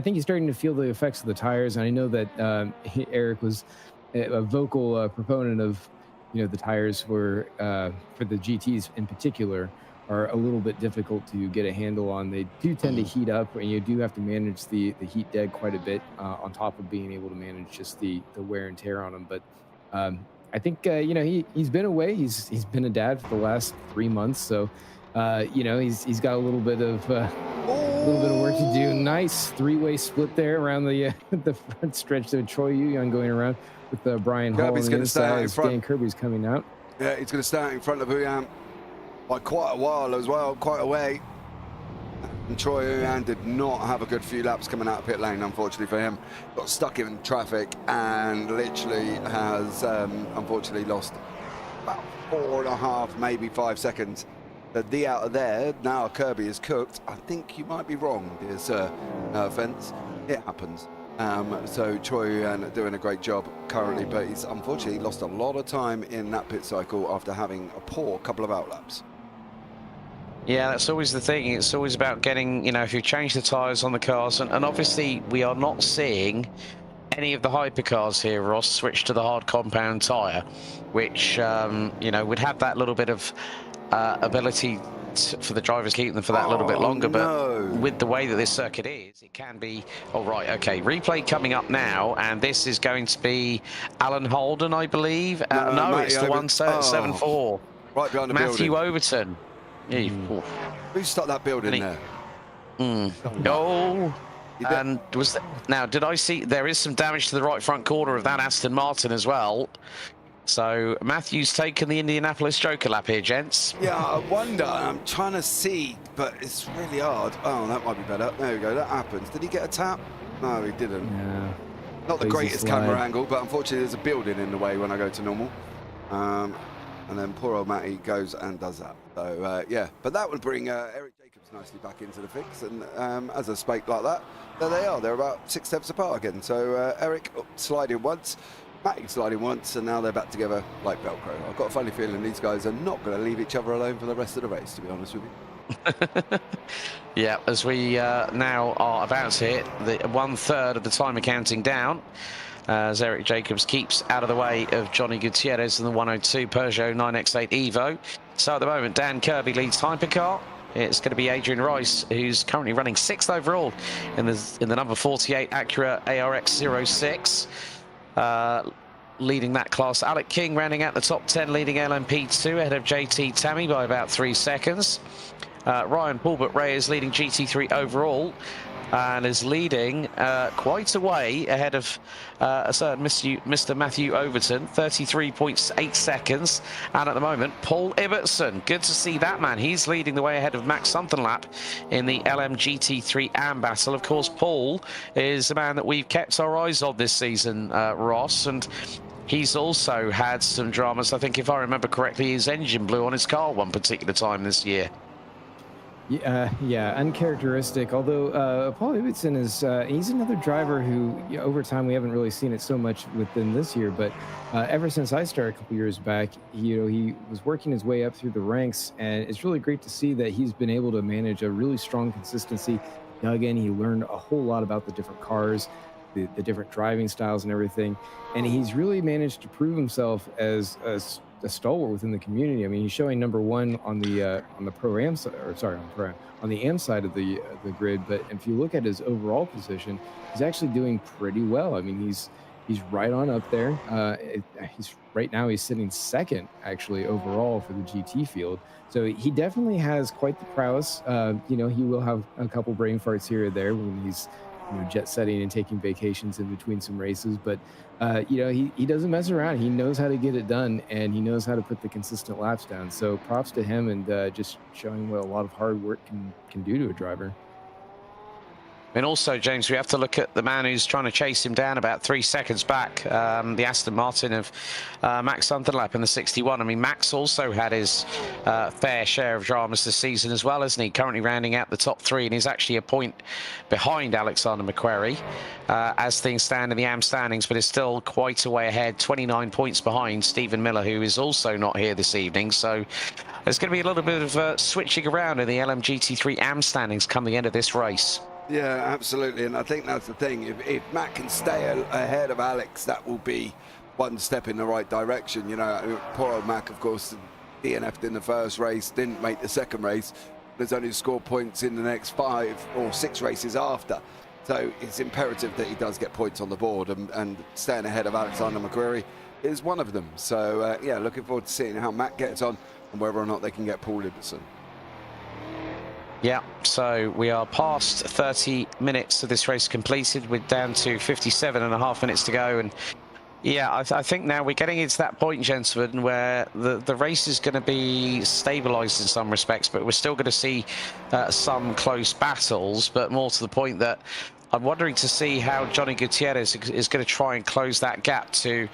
think he's starting to feel the effects of the tires, and I know that Eric was a vocal proponent of, you know, the tires were for the GTs in particular are a little bit difficult to get a handle on. They do tend to heat up, and you do have to manage the heat dead quite a bit on top of being able to manage just the wear and tear on them. But I think you know, he's been away. He's been a dad for the last 3 months, so you know, he's got a little bit of work to do. Nice 3-way split there around the the front stretch of Troy Yuan going around with Brian Hall on the inside as Dan Kirby's coming out. Yeah, he's going to start in front of Yuan by quite a while as well, quite a way. And Troy Yuan did not have a good few laps coming out of pit lane, unfortunately for him. Got stuck in traffic and literally has unfortunately lost about 4.5, maybe 5 seconds. The out of there, now Kirby is cooked. I think you might be wrong, dear sir. No offence, it happens. So Troy Yuan doing a great job currently, but he's unfortunately lost a lot of time in that pit cycle after having a poor couple of outlaps. Yeah, that's always the thing. It's always about getting, you know, if you change the tyres on the cars, and obviously we are not seeing any of the hypercars here, Ross, switch to the hard compound tyre, which, you know, would have that little bit of ability for the drivers to keep them for that little bit longer. No. But with the way that this circuit is, it can be. Oh, right, okay. Replay coming up now, and this is going to be Alan Holden, I believe. No, it's the 174. Right behind the Matthew building. Overton. Who stopped that building there? Oh, and was that, now? Did I see there is some damage to the right front corner of that Aston Martin as well? So Matthew's taken the Indianapolis Joker lap here, gents. Yeah, I wonder. I'm trying to see, but it's really hard. Oh, that might be better. There we go. That happens. Did he get a tap? No, he didn't. Yeah. Not the Lazy greatest slide. camera angle, but unfortunately there's a building in the way when I go to normal. And then poor old Matty goes and does that. So, yeah. But that would bring Eric Jacobs nicely back into the fix. And as a spake like that, there they are. They're about 6 steps apart again. So Eric sliding once, Matty sliding once, and now they're back together like Velcro. I've got a funny feeling these guys are not going to leave each other alone for the rest of the race, to be honest with you. Yeah, as we now are about to hit the 1/3 of the timer counting down, as Eric Jacobs keeps out of the way of Johnny Gutierrez in the 102 Peugeot 9X8 Evo. So at the moment, Dan Kirby leads Hypercar. It's going to be Adrian Rice, who's currently running 6th overall in the number 48 Acura ARX-06. Leading that class. Alec King rounding out the top 10, leading LMP2 ahead of JT Tammy by about 3 seconds. Ryan Paulbert Ray is leading GT3 overall and is leading quite a way ahead of a certain Mr. Matthew Overton, 33.8 seconds. And at the moment, Paul Ibbotson, good to see that man. He's leading the way ahead of Max Sunderlap in the LMGT3 AM battle. Of course, Paul is a man that we've kept our eyes on this season, Ross, and he's also had some dramas. I think, if I remember correctly, his engine blew on his car one particular time this year. Yeah, uncharacteristic. Although Paul Ibbotson is, he's another driver who, over time, we haven't really seen it so much within this year. But ever since I started a couple years back, he was working his way up through the ranks, and it's really great to see that he's been able to manage a really strong consistency. Dug in, he learned a whole lot about the different cars, the different driving styles, and everything. And he's really managed to prove himself as a stalwart within the community. I mean, he's showing #1 on the Pro-Am side, or sorry, on the Am side of the grid. But if you look at his overall position, he's actually doing pretty well. I mean, he's right on up there. Right now he's sitting 2nd actually overall for the GT field. So he definitely has quite the prowess. He will have a couple brain farts here or there when he's jet setting and taking vacations in between some races, but he doesn't mess around. He knows how to get it done, and he knows how to put the consistent laps down. So props to him, and just showing what a lot of hard work can do to a driver. And also, James, we have to look at the man who's trying to chase him down about 3 seconds back, the Aston Martin of Max Sunderlap in the 61. I mean, Max also had his fair share of dramas this season as well, isn't he? Currently rounding out the top 3, and he's actually a point behind Alexander McQuarrie as things stand in the AM standings, but is still quite a way ahead, 29 points behind Stephen Miller, who is also not here this evening. So there's going to be a little bit of switching around in the LMGT3 AM standings come the end of this race. Yeah, absolutely, and I think that's the thing. If Matt can stay ahead of Alex, that will be one step in the right direction. Poor old Mac, of course, DNF'd in the first race, didn't make the second race. There's only scored points in the next 5 or 6 races after. So it's imperative that he does get points on the board, and staying ahead of Alexander McQuarrie is one of them. So, yeah, looking forward to seeing how Matt gets on and whether or not they can get Paul Ibbotson. Yeah, so we are past 30 minutes of this race completed. We're down to 57.5 minutes to go. And yeah, I think now we're getting into that point, gentlemen, where the race is going to be stabilised in some respects, but we're still going to see some close battles, but more to the point that I'm wondering to see how Johnny Gutierrez is going to try and close that gap to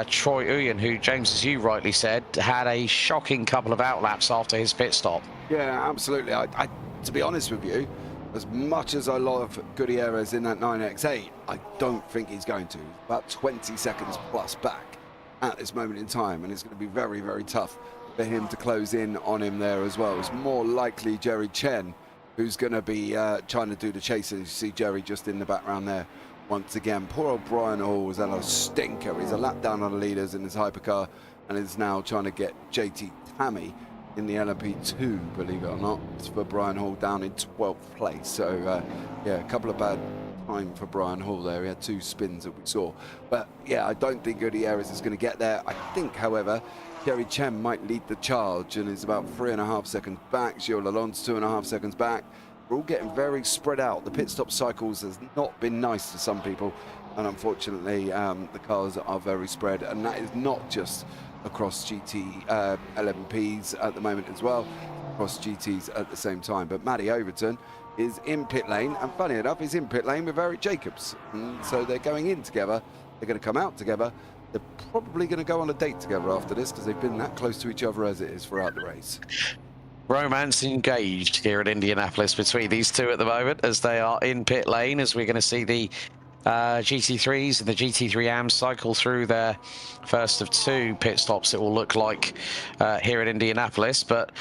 Troy Uyen, who, James, as you rightly said, had a shocking couple of outlaps after his pit stop. Yeah, absolutely. I to be honest with you, as much as I love Gutierrez in that 9X8, I don't think he's going to. About 20 seconds plus back at this moment in time, and it's going to be very, very tough for him to close in on him there as well. It's more likely Jerry Chen who's going to be trying to do the chasing. You see Jerry just in the background there once again. Poor old Brian Hall was at a stinker. He's a lap down on the leaders in his hypercar and is now trying to get JT Tammy in the LMP2, believe it or not. It's for Brian Hall down in 12th place. So, yeah, a couple of bad time for Brian Hall there. He had 2 spins that we saw. But, yeah, I don't think Gutierrez is going to get there. I think, however, Jerry Chen might lead the charge and is about 3.5 seconds back. Gilles Lalonde's 2.5 seconds back. We're all getting very spread out. The pit stop cycles has not been nice to some people, and unfortunately the cars are very spread, and that is not just across GT 11Ps at the moment as well, across GTs at the same time. But Matty Overton is in pit lane, and funny enough, he's in pit lane with Eric Jacobs. And so they're going in together, they're going to come out together, they're probably going to go on a date together after this, because they've been that close to each other as it is throughout the race. Romance engaged here at Indianapolis between these two at the moment, as they are in pit lane, as we're going to see the GT3s and the GT3 AMs cycle through their first of 2 pit stops, it will look like, here at Indianapolis. But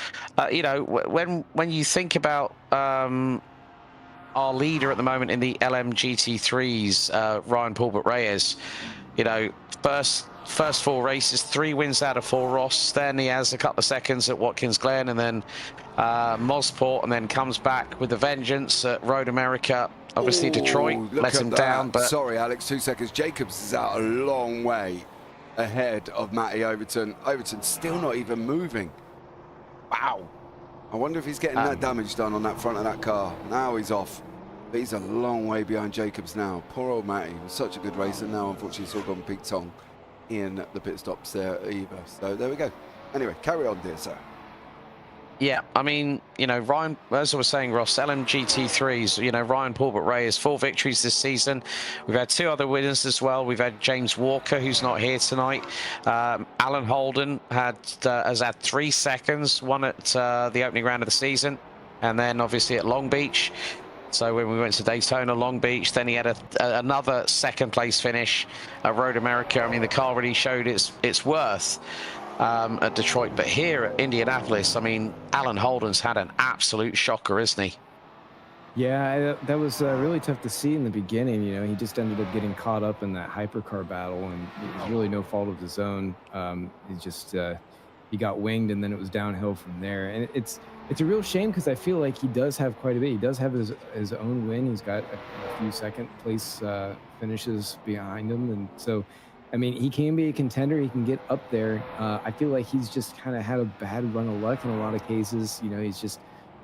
you know, when you think about our leader at the moment in the LM GT3s, Ryan Paulbert Reyes, you know, first 4 races, 3 wins out of 4 Ross. Then he has a couple of seconds at Watkins Glen, and then Mosport, and then comes back with a vengeance at Road America. Obviously, Ooh, Detroit let him down. But sorry, Alex, 2 seconds. Jacobs is out a long way ahead of Matty Overton. Overton's still not even moving. Wow. I wonder if he's getting that damage done on that front of that car. Now he's off. But he's a long way behind Jacobs now. Poor old Matty. It was such a good race, and now, unfortunately, it's all gone Pete Tong in the pit stops there either. So there we go. Anyway, carry on, dear sir. yeah, I mean, you know, Ryan, as I was saying, Ross, LMGT3s, you know, Ryan Paulbert Reyes, 4 victories this season. We've had 2 other winners as well. We've had James Walker, who's not here tonight. Alan Holden has had 3 seconds, one at the opening round of the season, and then obviously at Long Beach. So when we went to Daytona, Long Beach, then he had another 2nd place finish at Road America. I mean, the car really showed its worth at Detroit. But here at Indianapolis, I mean, Alan Holden's had an absolute shocker, isn't he? Yeah, that was really tough to see in the beginning. You know, he just ended up getting caught up in that hypercar battle, and it was really no fault of his own. He just he got winged, and then it was downhill from there. And it's a real shame, because I feel like he does have quite a bit. He does have his own win. He's got a few 2nd place finishes behind him, and so, I mean, he can be a contender. He can get up there. I feel like he's just kind of had a bad run of luck in a lot of cases. You know, he's just,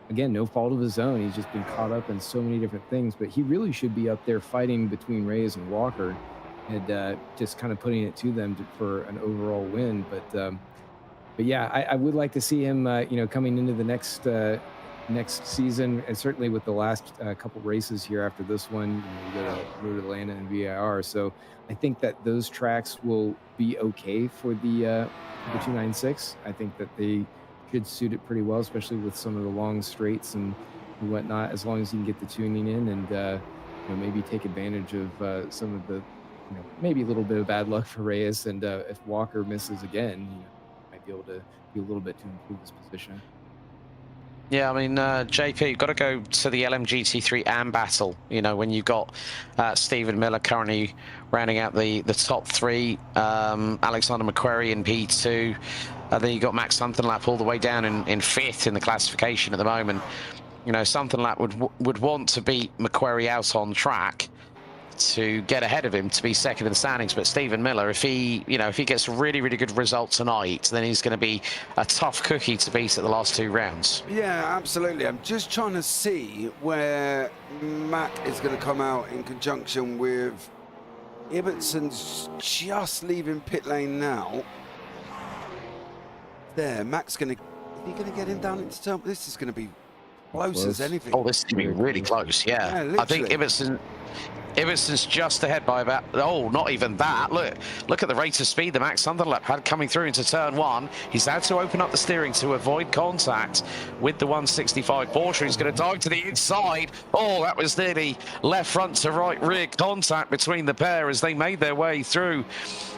again, no fault of his own. He's just been caught up in so many different things. But he really should be up there fighting between Reyes and Walker, and just kind of putting it to them for an overall win. But yeah, I would like to see him, you know, coming into the next season, and certainly with the last couple races here after this one, you know, we go to Road Atlanta and VIR. So I think that those tracks will be okay for the 296. I think that they should suit it pretty well, especially with some of the long straights and whatnot, as long as you can get the tuning in and, you know, maybe take advantage of some of the, you know, maybe a little bit of bad luck for Reyes. And if Walker misses again, you know, be able to do a little bit to improve his position. Yeah, I mean, JP, you've got to go to the LMGT3 AM battle. You know, when you've got Stephen Miller currently rounding out the top 3, Alexander McQuarrie in P2, then you've got Max Sunderlap all the way down in 5th in the classification at the moment. You know, Sunderlap would want to beat McQuarrie out on track to get ahead of him to be 2nd in the standings. But Stephen Miller, if he gets a really, really good result tonight, then he's going to be a tough cookie to beat at the last 2 rounds. Yeah, absolutely. I'm just trying to see where Mac is going to come out in conjunction with Ibbetson's just leaving pit lane now. There, Mac's going to... Is he going to get him down into turn? This is going to be close as anything. Oh, this is going to be really close, yeah. I think Ibbetson's just ahead by about, oh, not even that. Look at the rate of speed that Max Sunderlap had coming through into turn 1. He's had to open up the steering to avoid contact with the 165 Porsche. He's going to dive to the inside. Oh, that was nearly left front to right rear contact between the pair as they made their way through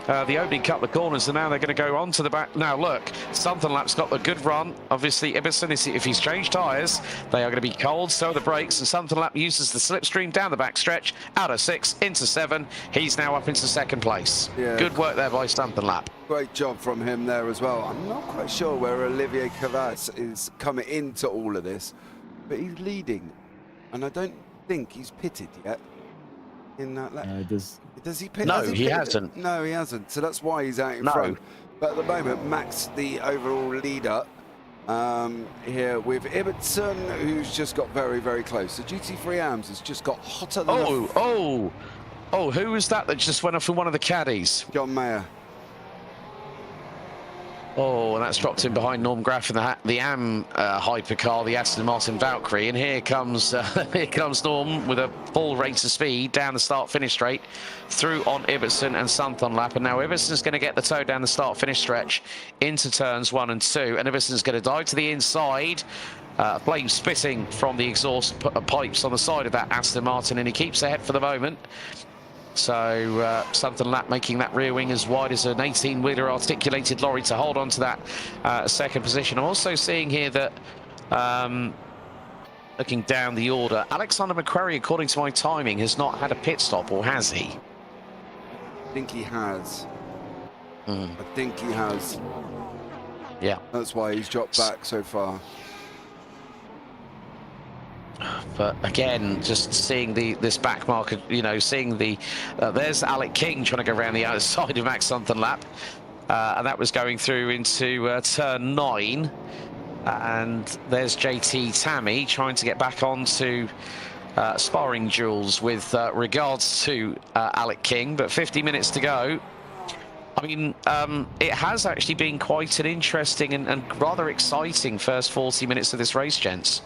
the opening couple of corners, and now they're going to go on to the back. Now look, Sunderlap's got a good run. Obviously, Ibbetson, if he's changed tyres, they are going to be cold, so are the brakes, and Sunderlap uses the slipstream down the backstretch, out of 6 into 7. He's now up into 2nd place. Yeah. Good work there by Sunderlap. Great job from him there as well. I'm not quite sure where Olivier Cavaz is coming into all of this, but he's leading, and I don't think he's pitted yet. In that does he pit? No, he hasn't. No, he hasn't. So that's why he's out in front. But at the moment, Max, the overall leader, here with Ibbotson, who's just got very, very close. The GT3 AMS has just got hotter than who was that just went off in one of the caddies? John Mayer. Oh, and that's dropped in behind Norm Graff in the AM hypercar, the Aston Martin Valkyrie. And here comes Norm with a full rate of speed down the start-finish straight, through on Ibbotson and Sunthornlap. And now Ibbotson's going to get the toe down the start-finish stretch into turns 1 and 2. And Ibbotson's going to dive to the inside. Flame spitting from the exhaust pipes on the side of that Aston Martin, and he keeps ahead for the moment. So Sunthornlap making that rear wing as wide as an 18-wheeler articulated lorry to hold on to that second position. I'm also seeing here that, looking down the order, Alexander McQuarrie, according to my timing, has not had a pit stop, or has he? I think he has. I think he has. Yeah. That's why he's dropped back so far. But again, just seeing this back marker, you know, seeing there's Alec King trying to go around the outside of Max Sunthornlap, and that was going through into turn 9. And there's JT Tammy trying to get back onto sparring duels with regards to Alec King, but 50 minutes to go. I mean, it has actually been quite an interesting and rather exciting first 40 minutes of this race, gents.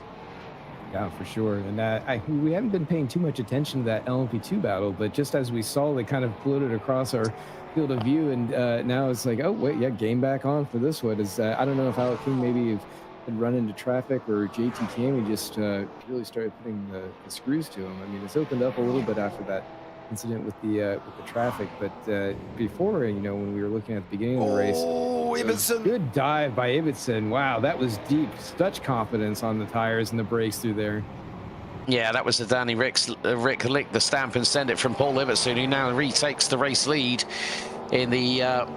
Yeah, for sure. And we haven't been paying too much attention to that LMP2 battle, but just as we saw, they kind of floated across our field of view, and now it's like, oh, wait, yeah, game back on for this one. I don't know if Alec King maybe had run into traffic, or JT Cammy just really started putting the screws to him. I mean, it's opened up a little bit after that incident with the traffic, but before, you know, when we were looking at the beginning of the race, Ibbotson. Good dive by Ibbotson. Wow, that was deep. Such confidence on the tires and the brakes through there. Yeah, that was the Danny Rick lick the stamp and send it from Paul Ibbotson, who now retakes the race lead in the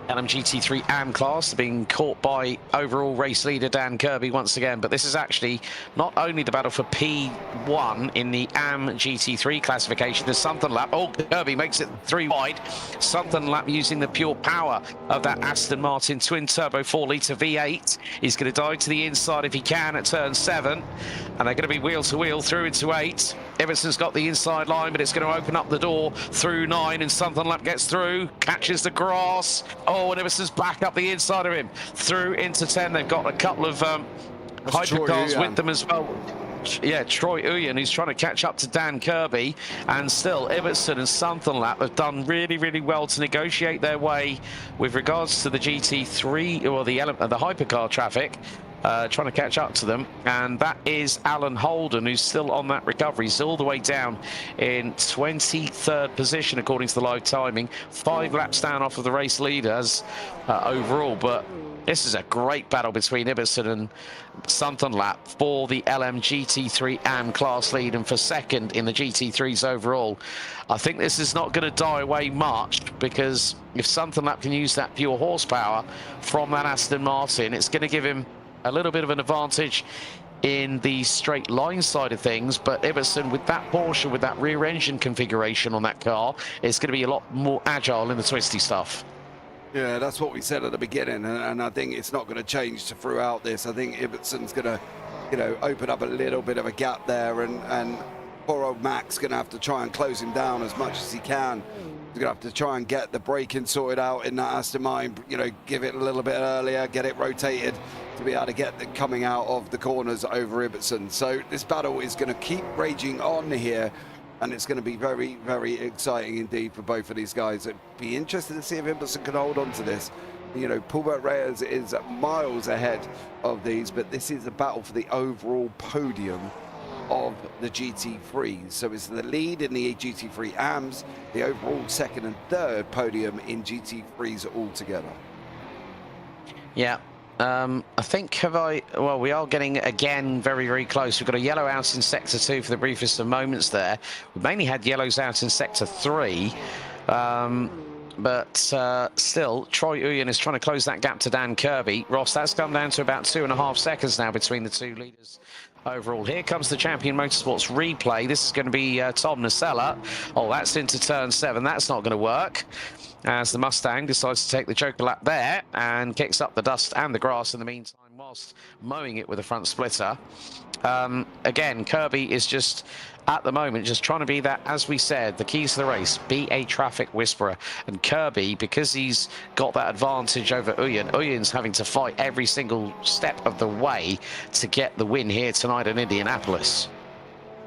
LMGT3 AM class, being caught by overall race leader Dan Kirby once again. But this is actually not only the battle for P1 in the AM GT3 classification. There's Sunthornlap. Oh, Kirby makes it 3 wide. Sunthornlap using the pure power of that Aston Martin twin-turbo 4-litre V8. He's going to dive to the inside if he can at turn 7. And they're going to be wheel-to-wheel through into 8. Ibboson's got the inside line, but it's going to open up the door through 9, and Sunthornlap gets through, catches the grass. Oh, and Ibboson's back up the inside of him, through into 10. They've got a couple of hypercars with them as well. Yeah, Troy Uyen, who's trying to catch up to Dan Kirby, and still Ibbotson and Sunthornlap have done really, really well to negotiate their way with regards to the GT3 or the hypercar traffic. Trying to catch up to them, and that is Alan Holden, who's still on that recovery. He's all the way down in 23rd position according to the live timing, 5 laps down off of the race leaders overall. But this is a great battle between Ibbotson and Sunthornlap for the LMGT3 AM class lead and for second in the GT3s overall. I think this is not going to die away much, because if Sunthornlap can use that pure horsepower from that Aston Martin, it's going to give him a little bit of an advantage in the straight line side of things. But Ibbotson, with that Porsche, with that rear engine configuration on that car, is going to be a lot more agile in the twisty stuff. Yeah, that's what we said at the beginning, and I think it's not going to change throughout this. I think Ibbotson's going to, you know, open up a little bit of a gap there, and poor old Max going to have to try and close him down as much as he can. He's going to have to try and get the braking sorted out in that Aston Martin, you know, give it a little bit earlier, get it rotated to be able to get the coming out of the corners over Ibbotson. So this battle is going to keep raging on here, and it's going to be very, very exciting indeed for both of these guys. It'd be interesting to see if Ibbotson can hold on to this. You know, Paul Reyes is miles ahead of these, but this is a battle for the overall podium of the GT3s. So it's the lead in the GT3 AMS, the overall second and third podium in GT3s altogether. Yeah. I think, well, we are getting, again, very, very close. We've got a yellow out in Sector 2 for the briefest of moments there. We've mainly had yellows out in Sector 3. But still, Troy Uyen is trying to close that gap to Dan Kirby. Ross, that's come down to about 2.5 seconds now between the two leaders overall. Here comes the Champion Motorsports replay. This is going to be Tom Nacella. Oh, that's into turn 7. That's not going to work, as the Mustang decides to take the joker lap there and kicks up the dust and the grass in the meantime. whilst mowing it with a front splitter. Again, Kirby is just, at the moment, just trying to be that, as we said, the keys to the race, be a traffic whisperer. And Kirby, because he's got that advantage over Uyen, Uyen's having to fight every single step of the way to get the win here tonight in Indianapolis.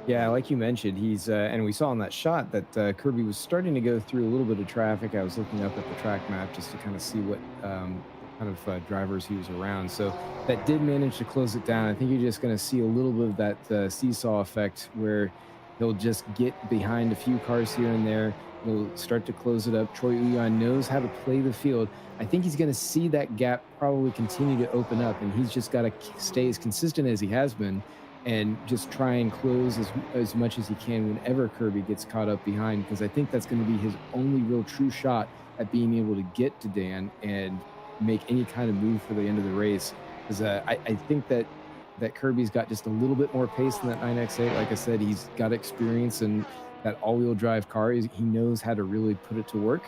Yeah, like you mentioned, he's and we saw in that shot that Kirby was starting to go through a little bit of traffic. I was looking up at the track map just to kind of see what kind of drivers he was around. So that did manage to close it down. I think you're just going to see a little bit of that seesaw effect where he'll just get behind a few cars here and there. He'll start to close it up. Troy Uyan knows how to play the field. I think he's going to see that gap probably continue to open up, and he's just got to stay as consistent as he has been and just try and close as much as he can whenever Kirby gets caught up behind, because I think that's going to be his only real true shot at being able to get to Dan and make any kind of move for the end of the race. Because I think that Kirby's got just a little bit more pace than that 9X8. Like I said, he's got experience in that all-wheel drive car. He knows how to really put it to work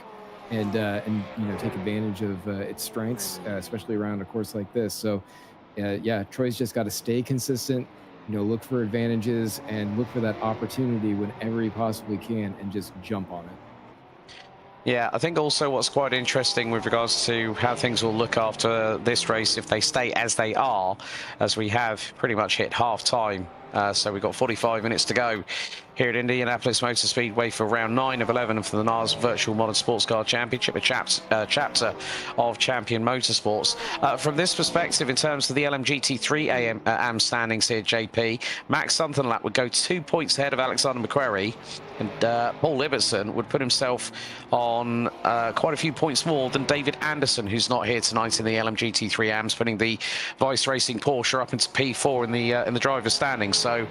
and you know, take advantage of its strengths, especially around a course like this. So yeah, Troy's just got to stay consistent, you know, look for advantages and look for that opportunity whenever he possibly can and just jump on it. Yeah, I think also what's quite interesting with regards to how things will look after this race, if they stay as they are, as we have pretty much hit half time. So we've got 45 minutes to go here at Indianapolis Motor Speedway for round 9 of 11 for the NARS Virtual Modern Sports Car Championship, a chapter of Champion Motorsports. From this perspective, in terms of the LMGT3 AM standings here, JP, Max Sunderland would go 2 points ahead of Alexander McQuarrie, and Paul Ibbotson would put himself on quite a few points more than David Anderson, who's not here tonight in the LMGT3 AMs, putting the Vice Racing Porsche up into P4 in the driver's standings. So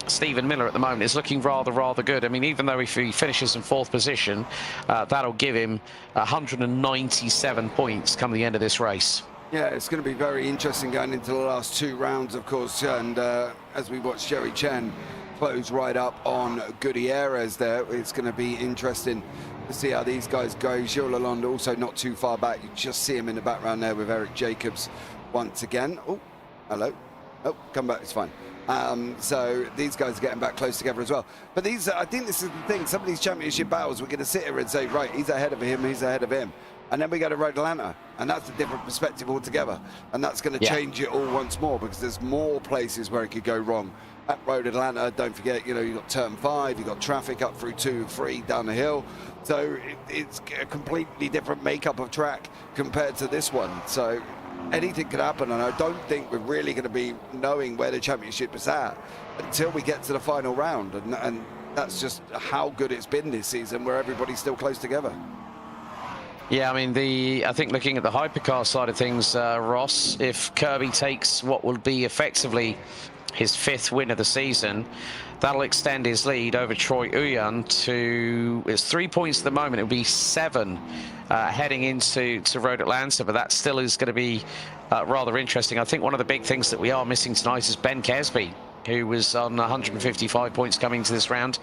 Stephen Miller at the moment is looking rather good. I mean, even though if he finishes in 4th position, that'll give him 197 points come the end of this race. Yeah, it's going to be very interesting going into the last 2 rounds, of course, and as we watch Jerry Chen close right up on Gutierrez there, it's going to be interesting to see how these guys go. Gilles Lalonde also not too far back. You just see him in the background there with Eric Jacobs once again. Oh, hello. Oh, come back, it's fine. So these guys are getting back close together as well. But these, I think this is the thing, some of these championship battles, we're going to sit here and say, right, he's ahead of him, he's ahead of him. And then we go to Road Atlanta, and that's a different perspective altogether. And that's going to change it all once more, because there's more places where it could go wrong. At Road Atlanta, don't forget, you know, you've got turn 5, you've got traffic up through 2, 3, down the hill. So it's a completely different makeup of track compared to this one. So anything could happen, and I don't think we're really going to be knowing where the championship is at until we get to the final round, and that's just how good it's been this season, where everybody's still close together. Yeah, I mean, I think looking at the hypercar side of things, Ross, if Kirby takes what will be effectively his 5th win of the season, that'll extend his lead over Troy Uyan to, it's 3 points at the moment, it'll be 7 heading into Road Atlanta, but that still is going to be rather interesting. I think one of the big things that we are missing tonight is Ben Kesby, who was on 155 points coming to this round.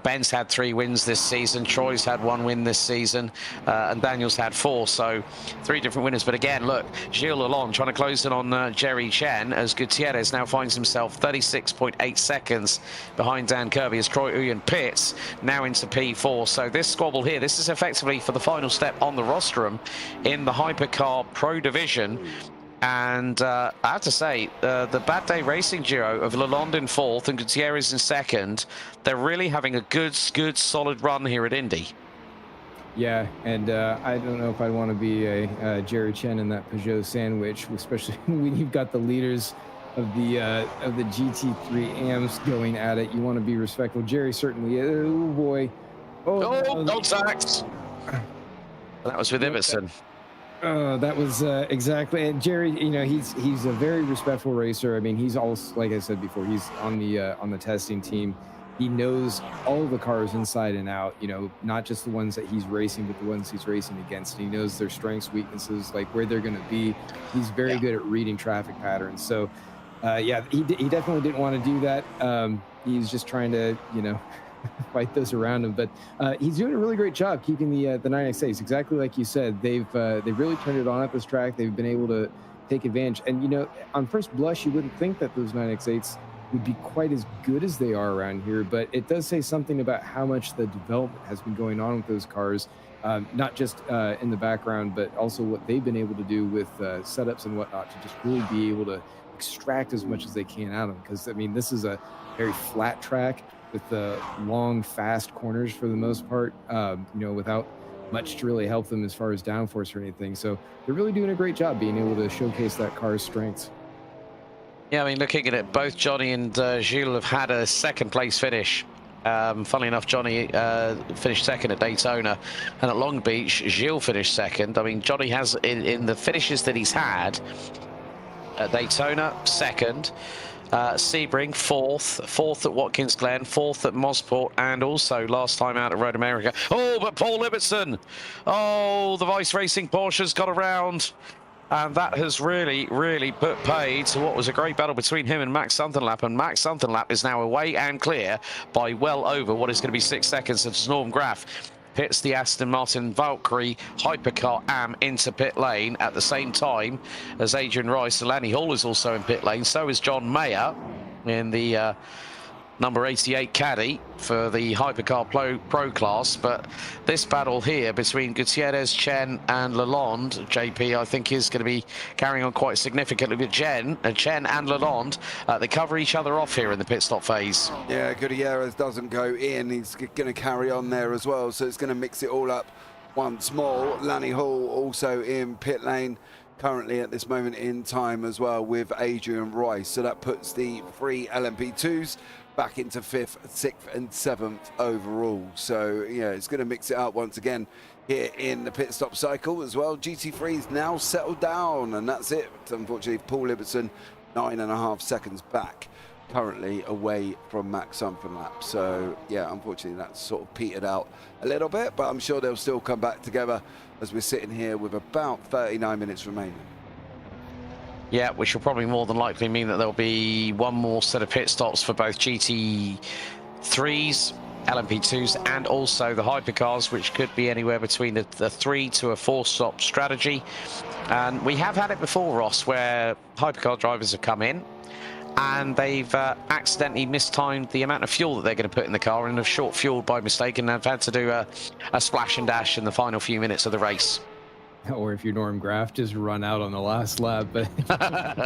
Ben's had 3 wins this season, Troy's had 1 win this season, and Daniel's had 4, so 3 different winners. But again, look, Gilles Lalonde trying to close in on Jerry Chen, as Gutierrez now finds himself 36.8 seconds behind Dan Kirby, as Troy Uyan pits now into P4. So this squabble here, this is effectively for the final step on the rostrum in the Hypercar Pro Division. And I have to say, the Bad Day Racing duo of Lalonde in 4th and Gutierrez in 2nd, they're really having a good, solid run here at Indy. Yeah, and I don't know if I'd want to be a Jerry Chen in that Peugeot sandwich, especially when you've got the leaders of the GT3 AMs going at it. You want to be respectful. Jerry certainly is. Oh, boy. Oh, contact! That was with Ibbotson. That was exactly. And Jerry, you know, he's a very respectful racer. I mean, he's also, like I said before, he's on the testing team. He knows all the cars inside and out, you know, not just the ones that he's racing, but the ones he's racing against. He knows their strengths, weaknesses, like where they're going to be. He's very good at reading traffic patterns. So, yeah, he definitely didn't want to do that. He's just trying to, you know, fight those around him. But he's doing a really great job keeping the 9X8s. Exactly like you said, they've really turned it on at this track. They've been able to take advantage. And, you know, on first blush, you wouldn't think that those 9X8s would be quite as good as they are around here, but it does say something about how much the development has been going on with those cars, not just in the background, but also what they've been able to do with setups and whatnot to just really be able to extract as much as they can out of them. Because, I mean, this is a very flat track with the long, fast corners for the most part, you know, without much to really help them as far as downforce or anything. So they're really doing a great job being able to showcase that car's strengths. Yeah, I mean, looking at it, both Johnny and Gilles have had a second place finish. Funnily enough, Johnny finished second at Daytona, and at Long Beach, Gilles finished second. I mean, Johnny has, in the finishes that he's had, at Daytona, second, Sebring, fourth at Watkins Glen, fourth at Mosport, and also last time out at Road America. Oh, but Paul Ibbotson! Oh, the Vice Racing Porsche's got around. And that has really, really put paid to what was a great battle between him and Max Sunderlap. And Max Sunderlap is now away and clear by well over what is going to be 6 seconds as Norm Graff hits the Aston Martin Valkyrie Hypercar AM into pit lane at the same time as Adrian Rice. Lanny Hall is also in pit lane. So is John Mayer in the number 88 caddy for the Hypercar Pro class. But this battle here between Gutierrez, Chen and Lalonde, JP, I think is going to be carrying on quite significantly with Chen and Lalonde. They cover each other off here in the pit stop phase. Yeah, Gutierrez doesn't go in. He's going to carry on there as well. So it's going to mix it all up once more. Lanny Hall also in pit lane currently at this moment in time as well with Adrian Rice. So that puts the 3 LMP2s back into 5th, 6th and 7th overall. So, yeah, it's going to mix it up once again here in the pit stop cycle as well. GT3's now settled down, and that's it. Unfortunately, Paul Ibbotson, 9.5 seconds back, currently away from Max Sunderlap. So, yeah, unfortunately, that's sort of petered out a little bit, but I'm sure they'll still come back together as we're sitting here with about 39 minutes remaining. Yeah, which will probably more than likely mean that there'll be one more set of pit stops for both GT3s, LMP2s, and also the Hypercars, which could be anywhere between the 3 to a 4 stop strategy. And we have had it before, Ross, where Hypercar drivers have come in and they've accidentally mistimed the amount of fuel that they're going to put in the car and have short fueled by mistake, and have had to do a splash and dash in the final few minutes of the race. Or if you're Norm Graff, just run out on the last lap. But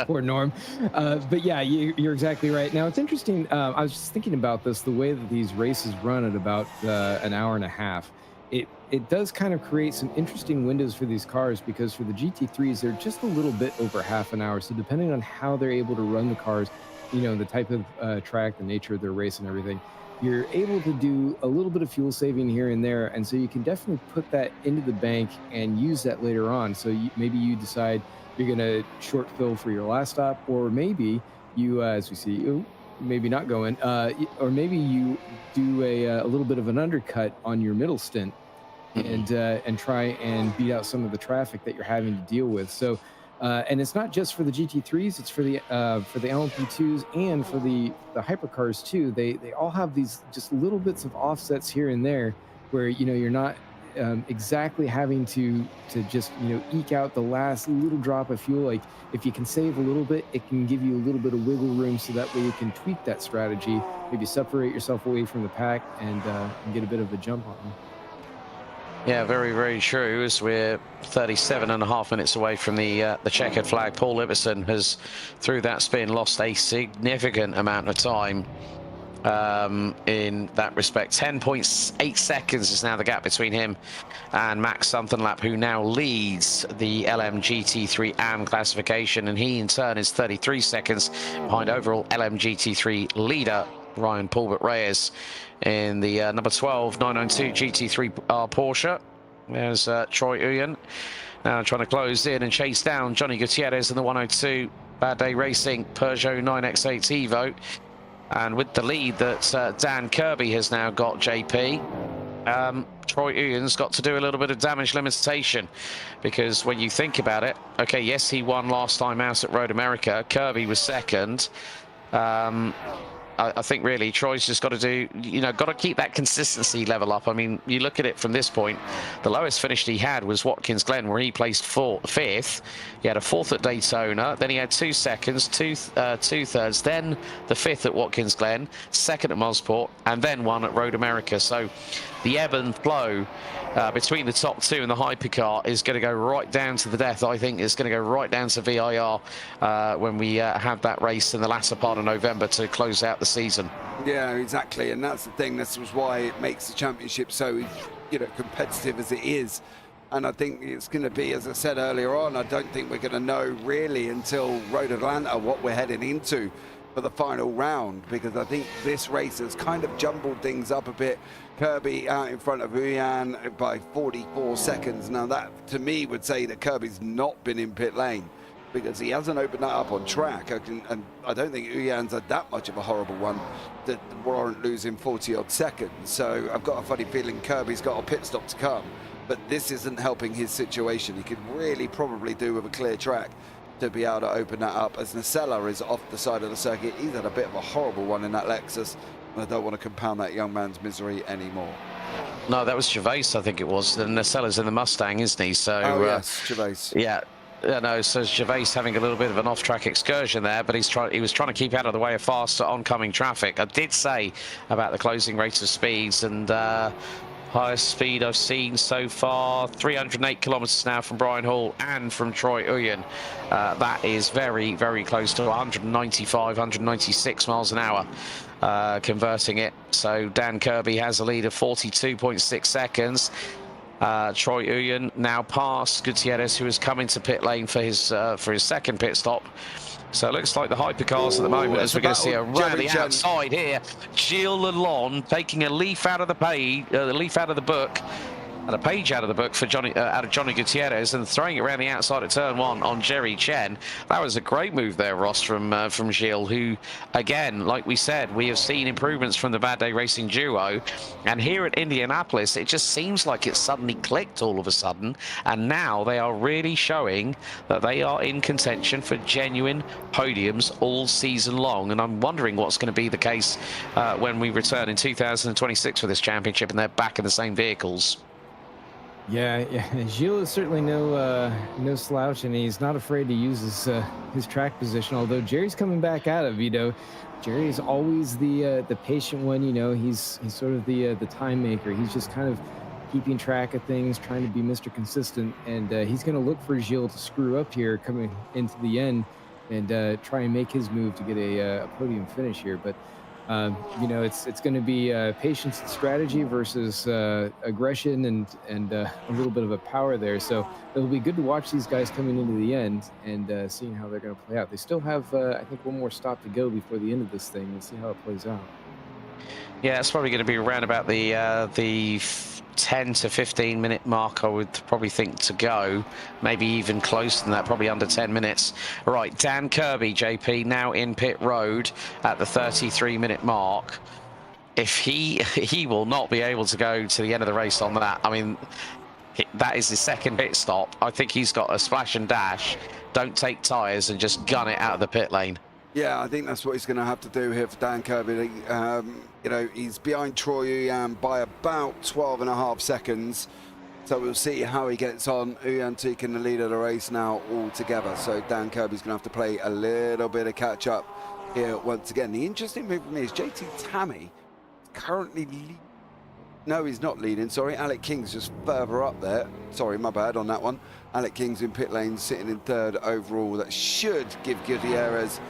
poor Norm. But yeah, you're exactly right. Now, it's interesting. I was just thinking about this, the way that these races run at about an hour and a half. It does kind of create some interesting windows for these cars, because for the GT3s, they're just a little bit over half an hour. So depending on how they're able to run the cars, you know, the type of track, the nature of their race and everything, you're able to do a little bit of fuel saving here and there. And so you can definitely put that into the bank and use that later on. So maybe you decide you're going to short fill for your last stop, or maybe you, as we see, maybe not going, or maybe you do a little bit of an undercut on your middle stint and try and beat out some of the traffic that you're having to deal with. So and it's not just for the GT3s, it's for the LMP2s and for the Hypercars too. They all have these just little bits of offsets here and there where, you know, you're not exactly having to just, you know, eke out the last little drop of fuel. Like, if you can save a little bit, it can give you a little bit of wiggle room, so that way you can tweak that strategy, maybe separate yourself away from the pack and get a bit of a jump on them. Yeah, very, very true. As we're 37.5 minutes away from the checkered flag, Paul Ibbotson has, through that spin, lost a significant amount of time in that respect. 10.8 seconds is now the gap between him and Max Sunderlap, who now leads the LMGT3 AM classification, and he in turn is 33 seconds behind overall LMGT3 leader Ryan Pulbert Reyes in the number 12 992 GT3 Porsche. There's Troy Uyen now trying to close in and chase down Johnny Gutierrez in the 102 Bad Day Racing Peugeot 9X8 Evo. And with the lead that Dan Kirby has now got, JP, Troy Uyen's got to do a little bit of damage limitation, because when you think about it, okay, yes, he won last time out at Road America. Kirby was second. I think really Troy's just got to do, got to keep that consistency level up. I mean, you look at it from this point, the lowest finish he had was Watkins Glen, where he placed fifth. He had a fourth at Daytona, then he had 2 seconds, two thirds, then the fifth at Watkins Glen, second at Mosport, and then one at Road America. So the ebb and flow between the top two and the hypercar is going to go right down to the death. I think it's going to go right down to VIR when we have that race in the latter part of November to close out the season. Yeah, exactly, and that's the thing. This was why it makes the championship so competitive as it is. And I think it's going to be, as I said earlier on, I don't think we're going to know really until Road Atlanta what we're heading into for the final round, because I think this race has kind of jumbled things up a bit. Kirby out in front of Uyan by 44 seconds. Now that to me would say that Kirby's not been in pit lane, because he hasn't opened that up on track. And I don't think Uyan's had that much of a horrible one that warrant losing 40 odd seconds. So I've got a funny feeling Kirby's got a pit stop to come, but this isn't helping his situation. He could really probably do with a clear track to be able to open that up, as Nacella is off the side of the circuit. He's had a bit of a horrible one in that Lexus, and I don't want to compound that young man's misery anymore. No, that was Gervais, I think it was. The Nacella's in the Mustang, isn't he? So, yes, Gervais. Yeah. No, so Gervais having a little bit of an off-track excursion there, but he was trying to keep out of the way of fast oncoming traffic. I did say about the closing rate of speeds, and highest speed I've seen so far, 308 kilometers an hour from Brian Hall and from Troy Uyan. That is very, very close to 195, 196 miles an hour, converting it. So Dan Kirby has a lead of 42.6 seconds. Troy Uyan now past Gutierrez, who is coming to pit lane for his second pit stop. So it looks like the hypercars at the moment, as we're going to see around the outside here. Gilles Lalonde taking a leaf out of the page, the book, and a page out of the book for Johnny Gutierrez, and throwing it around the outside at turn one on Jerry Chen. That was a great move there, Ross, from Gilles, who, again, like we said, we have seen improvements from the Bad Day Racing duo, and here at Indianapolis, it just seems like it suddenly clicked all of a sudden, and now they are really showing that they are in contention for genuine podiums all season long, and I'm wondering what's going to be the case when we return in 2026 for this championship and they're back in the same vehicles. Yeah, Gilles is certainly no slouch, and he's not afraid to use his track position. Although Jerry's coming back out of, Jerry is always the patient one. He's sort of the time maker. He's just kind of keeping track of things, trying to be Mr. Consistent, and he's going to look for Gilles to screw up here coming into the end and try and make his move to get a podium finish here. But it's going to be patience and strategy versus aggression and a little bit of a power there. So it'll be good to watch these guys coming into the end and seeing how they're going to play out. They still have, I think, one more stop to go before the end of this thing. We'll see how it plays out. Yeah, it's probably going to be around about the 10 to 15 minute mark, I would probably think, to go. Maybe even closer than that, probably under 10 minutes. Right, Dan Kirby, JP, now in pit road at the 33-minute mark. If he will not be able to go to the end of the race on that. I mean, that is his second pit stop. I think he's got a splash and dash. Don't take tyres and just gun it out of the pit lane. Yeah, I think that's what he's going to have to do here for Dan Kirby. He's behind Troy Uyan by about 12.5 seconds. So we'll see how he gets on. Uyan taking the lead of the race now altogether. So Dan Kirby's going to have to play a little bit of catch up here once again. The interesting thing for me is JT Tammy currently no, he's not leading. Sorry, Alec King's just further up there. Sorry, my bad on that one. Alec King's in pit lane, sitting in third overall. That should give Gutierrez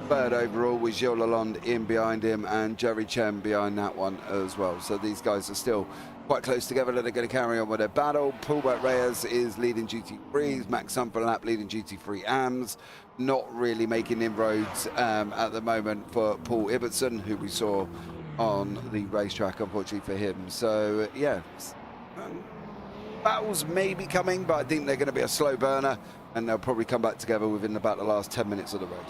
third overall, with Gilles Lalonde in behind him and Jerry Chen behind that one as well. So these guys are still quite close together. They're going to carry on with their battle. Paulbert Reyes is leading GT3s. Max Sunferlap leading GT3 AMS. Not really making inroads at the moment for Paul Ibbotson, who we saw on the racetrack, unfortunately for him. So yeah, battles may be coming, but I think they're going to be a slow burner, and they'll probably come back together within about the last 10 minutes of the race.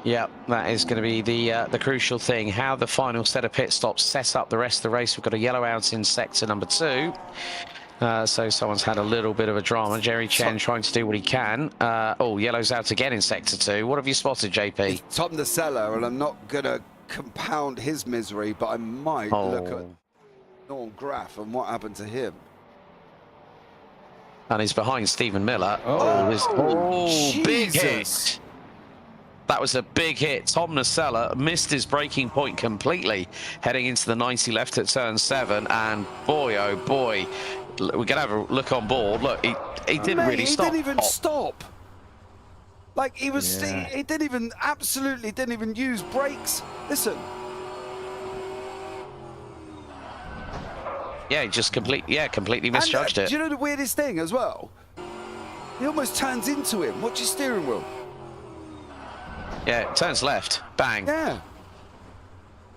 Yeah, that is going to be the crucial thing, how the final set of pit stops set up the rest of the race. We've got a yellow out in sector number 2. So someone's had a little bit of a drama. Jerry Chen trying to do what he can. Oh, yellow's out again in Sector 2. What have you spotted, JP? It's Tom the Seller, and I'm not going to compound his misery, but I might look at Norm Graff and what happened to him. And he's behind Stephen Miller. Big hit. That was a big hit. Tom Nacella missed his braking point completely, heading into the 90 left at turn 7. And boy, oh boy, we're going to have a look on board. Look, he didn't really stop. He didn't even stop. Like, he was, he didn't even, absolutely didn't even use brakes. Listen. Yeah, he just completely misjudged it. Do you know the weirdest thing as well? He almost turns into him. Watch his steering wheel. Yeah, it turns left. Bang. Yeah.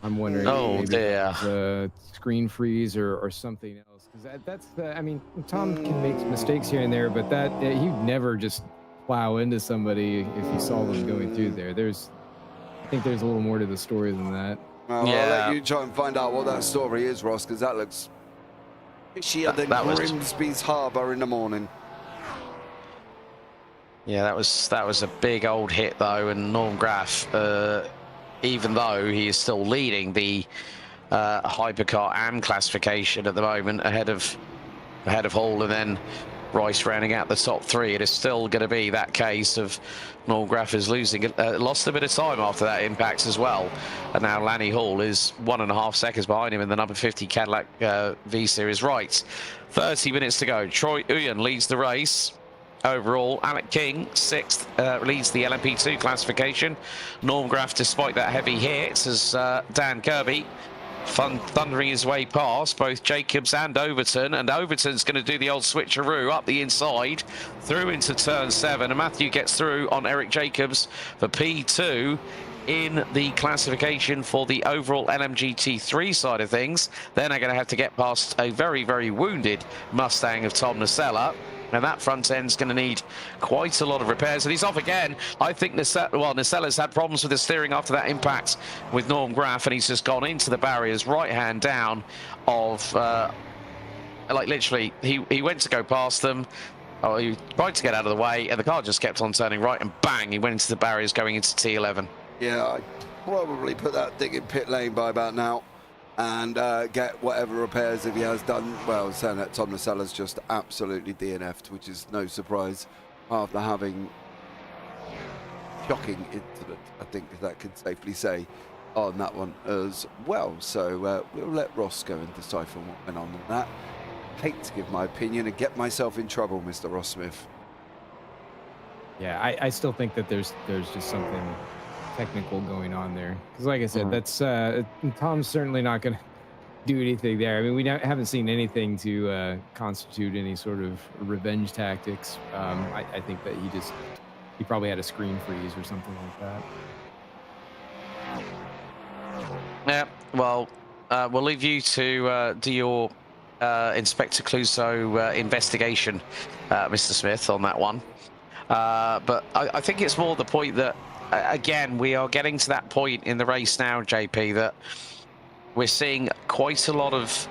I'm wondering maybe the screen freeze or something else. Because that's the, I mean, Tom can make mistakes here and there, but that he'd never just plow into somebody if you saw them going through there. I think there's a little more to the story than that. Well, I'll let you try and find out what that story is, Ross, because that looks fishier than Grimsby's Harbour in the morning. Yeah, that was a big old hit though, and Norm Graff, even though he is still leading the Hypercar AM classification at the moment, ahead of Hall and then Rice rounding out the top 3, it is still going to be that case of Norm Graff is losing, lost a bit of time after that impact as well, and now Lanny Hall is 1.5 seconds behind him in the number 50 Cadillac V Series. Right, 30 minutes to go. Troy Uyen leads the race. Overall, Alec King, 6th, leads the LMP2 classification. Norm Graff, despite that heavy hit, as Dan Kirby thundering his way past both Jacobs and Overton. And Overton's going to do the old switcheroo up the inside, through into turn 7. And Matthew gets through on Eric Jacobs for P2 in the classification for the overall LMGT3 side of things. Then they're going to have to get past a very, very wounded Mustang of Tom Nacella. And that front end's going to need quite a lot of repairs. And he's off again. I think Nacella's had problems with the steering after that impact with Norm Graff, and he's just gone into the barriers right hand down of, like literally, he went to go past them. Oh, he tried to get out of the way, and the car just kept on turning right, and bang, he went into the barriers going into T11. Yeah, I'd probably put that thing in pit lane by about now. And get whatever repairs if he has done. Well, saying that Tom Nacella's just absolutely DNF'd, which is no surprise after having shocking incident, I think that can safely say, on that one as well. So we'll let Ross go and decipher what went on that. Hate to give my opinion and get myself in trouble, Mr. Ross Smith. Yeah, I still think that there's just something technical going on there, because like I said, that's Tom's certainly not going to do anything there. I mean, we haven't seen anything to constitute any sort of revenge tactics. I think that he probably had a screen freeze or something like that. Yeah, well, we'll leave you to do your Inspector Clouseau investigation, Mr. Smith, on that one. But I think it's more the point that, again, we are getting to that point in the race now, JP, that we're seeing quite a lot of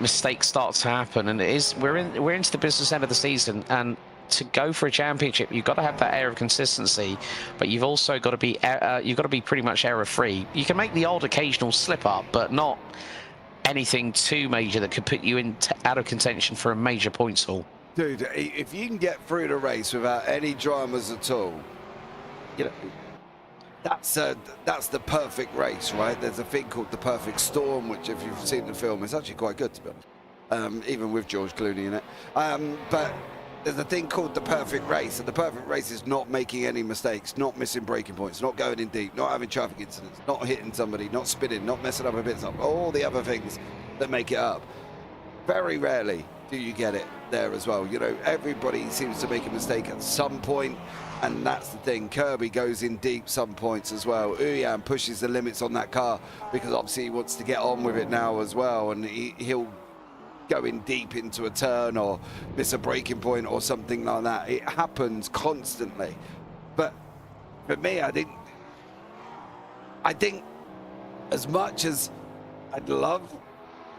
mistakes start to happen, and we're into the business end of the season, and to go for a championship, you've got to have that air of consistency, but you've also got to be pretty much error-free. You can make the odd occasional slip up, but not anything too major that could put you out of contention for a major points haul. Dude, if you can get through the race without any dramas at all, you know, that's the perfect race, right? There's a thing called the perfect storm, which if you've seen the film, it's actually quite good, to be honest, even with George Clooney in it. But there's a thing called the perfect race, and the perfect race is not making any mistakes, not missing braking points, not going in deep, not having traffic incidents, not hitting somebody, not spinning, not messing up a bit, all the other things that make it up. Very rarely do you get it there as well. You know, everybody seems to make a mistake at some point, and that's the thing. Kirby goes in deep some points as well. Uyan pushes the limits on that car because obviously he wants to get on with it now as well, and he'll go in deep into a turn or miss a braking point or something like that. It happens constantly. But for me, I think as much as I'd love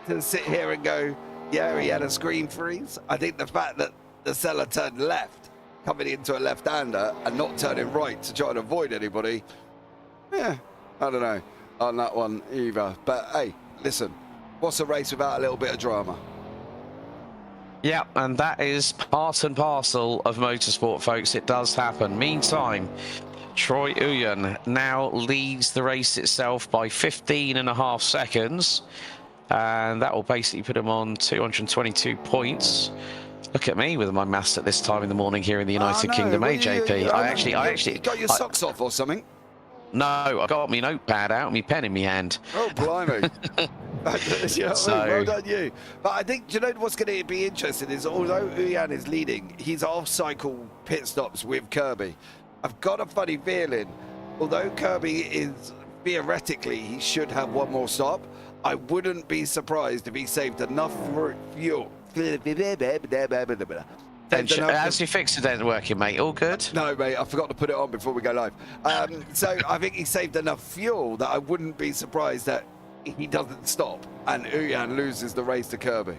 to sit here and go, Yeah, he had a screen freeze. I think the fact that the seller turned left, coming into a left-hander, and not turning right to try and avoid anybody, yeah, I don't know on that one either. But hey, listen, what's a race without a little bit of drama? Yeah, and that is part and parcel of motorsport, folks. It does happen. Meantime, Troy Uyen now leads the race itself by 15.5 seconds. And that will basically put him on 222 points. Look at me with my maths at this time in the morning here in the United Kingdom, JP? I actually got your socks off or something. No, I got my notepad out, my pen in my hand. Oh, blimey. Well done you. But I think, you know what's going to be interesting is, although Uyan is leading, he's off-cycle pit stops with Kirby. I've got a funny feeling, although Kirby is, theoretically, he should have one more stop, I wouldn't be surprised if he saved enough fuel. How's your fixer then working, mate? All good? No, mate, I forgot to put it on before we go live. So I think he saved enough fuel that I wouldn't be surprised that he doesn't stop and Uyan loses the race to Kirby.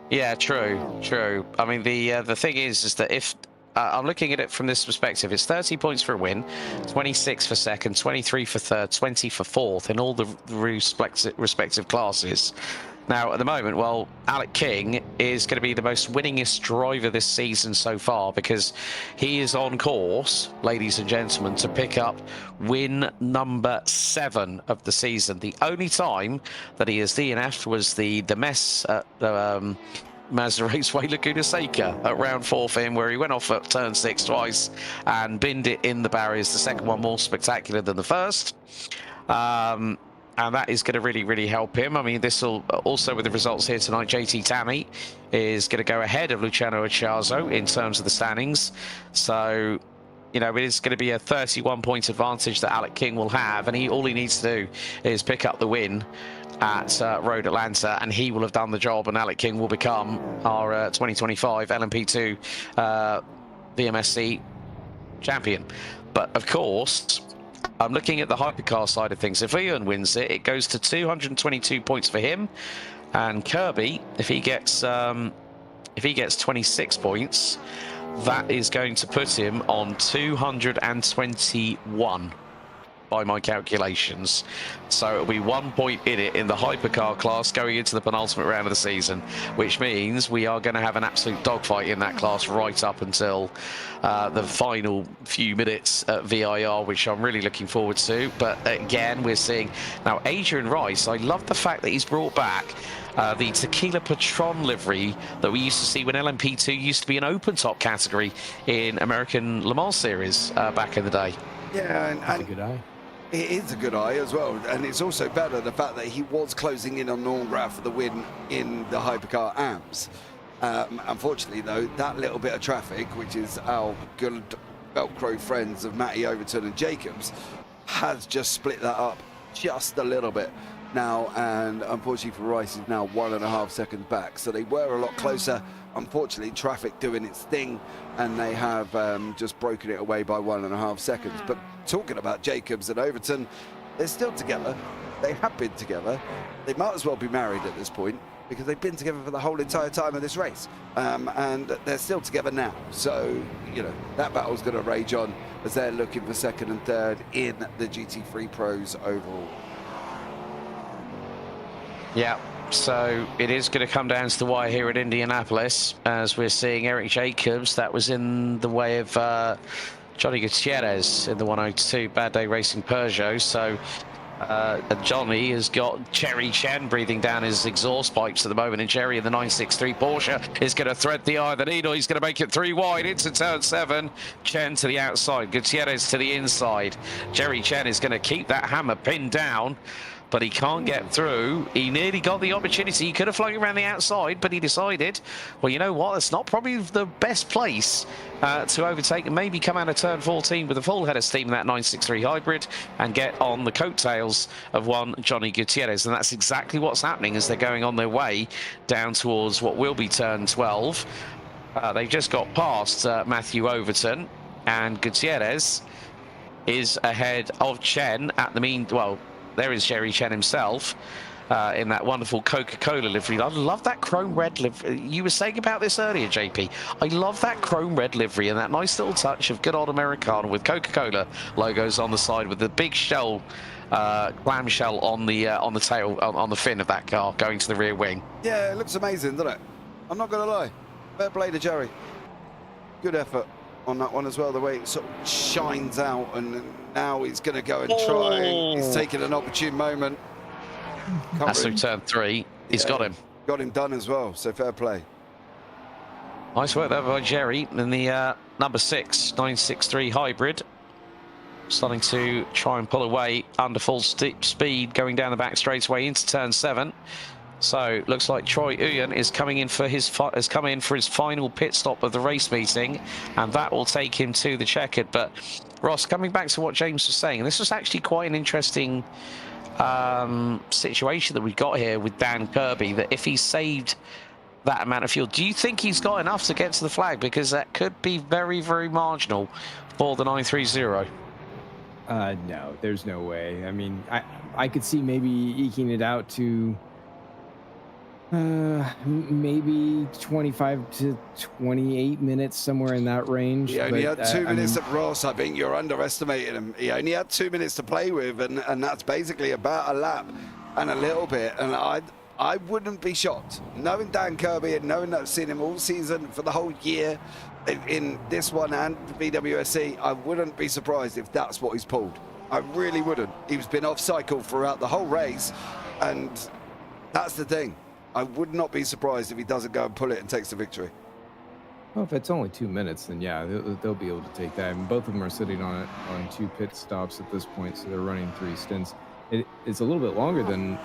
Yeah, true. I mean, the thing is that if I'm looking at it from this perspective, it's 30 points for a win, 26 for second, 23 for third, 20 for fourth in all the respective classes. Now, at the moment, well, Alec King is going to be the most winningest driver this season so far because he is on course, ladies and gentlemen, to pick up win number 7 of the season. The only time that he has DNF'd was the mess at Mazda Raceway Laguna Seca at round 4 for him, where he went off at turn 6 twice and binned it in the barriers. The second one more spectacular than the first. And that is going to really help him. I mean, this will also, with the results here tonight, JT Tammy is going to go ahead of Luciano Acciazzo in terms of the standings. So, you know, it is going to be a 31-point advantage that Alec King will have, and all he needs to do is pick up the win at Road Atlanta, and he will have done the job, and Alec King will become our 2025 LMP2 VMSC champion. But of course, I'm looking at the hypercar side of things. If Ian wins it, it goes to 222 points for him, and Kirby, if he gets 26 points, that is going to put him on 221 by my calculations. So it'll be 1 point in it in the hypercar class going into the penultimate round of the season, which means we are going to have an absolute dogfight in that class right up until the final few minutes at VIR, which I'm really looking forward to. But again, we're seeing now Adrian Rice. I love the fact that he's brought back the Tequila Patron livery that we used to see when LMP2 used to be an open top category in American Le Mans series back in the day. Yeah, That's a good eye. It is a good eye as well, and it's also better the fact that he was closing in on Norm Graf for the win in the Hypercar AMS. Unfortunately, though, that little bit of traffic, which is our good Velcro friends of Matty Overton and Jacobs, has just split that up just a little bit now, and unfortunately for Rice is now 1.5 seconds back. So they were a lot closer. Unfortunately, traffic doing its thing, and they have just broken it away by 1.5 seconds. But talking about Jacobs and Overton, they're still together. They have been together. They might as well be married at this point because they've been together for the whole entire time of this race. And they're still together now. So, you know, that battle's going to rage on as they're looking for second and third in the GT3 Pros overall. Yeah. So it is going to come down to the wire here at Indianapolis, as we're seeing Eric Jacobs. That was in the way of Johnny Gutierrez in the 102 Bad Day Racing Peugeot. So Johnny has got Cherry Chen breathing down his exhaust pipes at the moment, and Cherry in the 963 Porsche is going to thread the eye of the needle. He's going to make it 3 wide into turn 7. Chen to the outside, Gutierrez to the inside. Cherry Chen is going to keep that hammer pinned down, but he can't get through. He nearly got the opportunity. He could have flown around the outside, but he decided, well, you know what? That's not probably the best place to overtake and maybe come out of turn 14 with a full head of steam in that 963 hybrid and get on the coattails of one Johnny Gutierrez. And that's exactly what's happening as they're going on their way down towards what will be turn 12. They've just got past Matthew Overton, and Gutierrez is ahead of Chen at the well, there is Jerry Chen himself, in that wonderful Coca-Cola livery. I love that chrome red livery. You were saying about this earlier, JP. I love that chrome red livery and that nice little touch of good old Americana with Coca-Cola logos on the side with the big shell, clamshell on the tail, on the fin of that car going to the rear wing. Yeah, it looks amazing, doesn't it? I'm not going to lie. Fair play to Jerry. Good effort on that one as well, the way it sort of shines out, and now he's going to go and try. He's taking an opportune moment. That's through turn 3. He's got him. Got him done as well, so fair play. Nice work there by Jerry in the number 6, 963 hybrid. Starting to try and pull away under full speed, going down the back straightaway into turn 7. So looks like Troy Uyen is coming in for his final pit stop of the race meeting, and that will take him to the checkered. But Ross, coming back to what James was saying, this was actually quite an interesting situation that we've got here with Dan Kirby, that if he saved that amount of fuel, do you think he's got enough to get to the flag? Because that could be very, very marginal for the 930. No, there's no way. I mean, I could see maybe eking it out to maybe 25 to 28 minutes, somewhere in that range. He only had 2 minutes at Ross. I think you're underestimating him. He only had 2 minutes to play with, and that's basically about a lap and a little bit. And I wouldn't be shocked, knowing Dan Kirby and knowing that I've seen him all season for the whole year in this one and VWSC. I wouldn't be surprised if that's what he's pulled. I really wouldn't. He's been off cycle throughout the whole race, and that's the thing. I would not be surprised if he doesn't go and pull it and takes the victory. Well, if it's only 2 minutes, then yeah, they'll be able to take that. And both of them are sitting on 2 pit stops at this point, so they're running 3 stints. It's a little bit longer than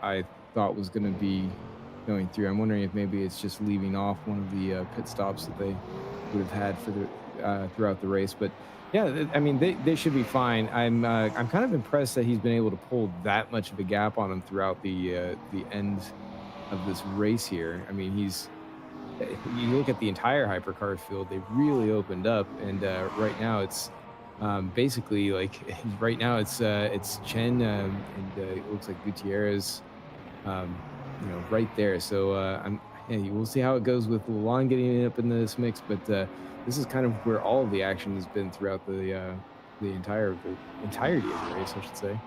I thought was going to be going through. I'm wondering if maybe it's just leaving off one of the pit stops that they would have had for the throughout the race. But yeah, I mean, they should be fine. I'm kind of impressed that he's been able to pull that much of a gap on them throughout the end of this race here. I mean, you look at the entire hypercar field, they've really opened up, and right now it's basically like right now it's Chen and it looks like Gutierrez, right there. So we'll see how it goes with Lalonde getting up in this mix, but this is kind of where all of the action has been throughout the entirety of the race, I should say.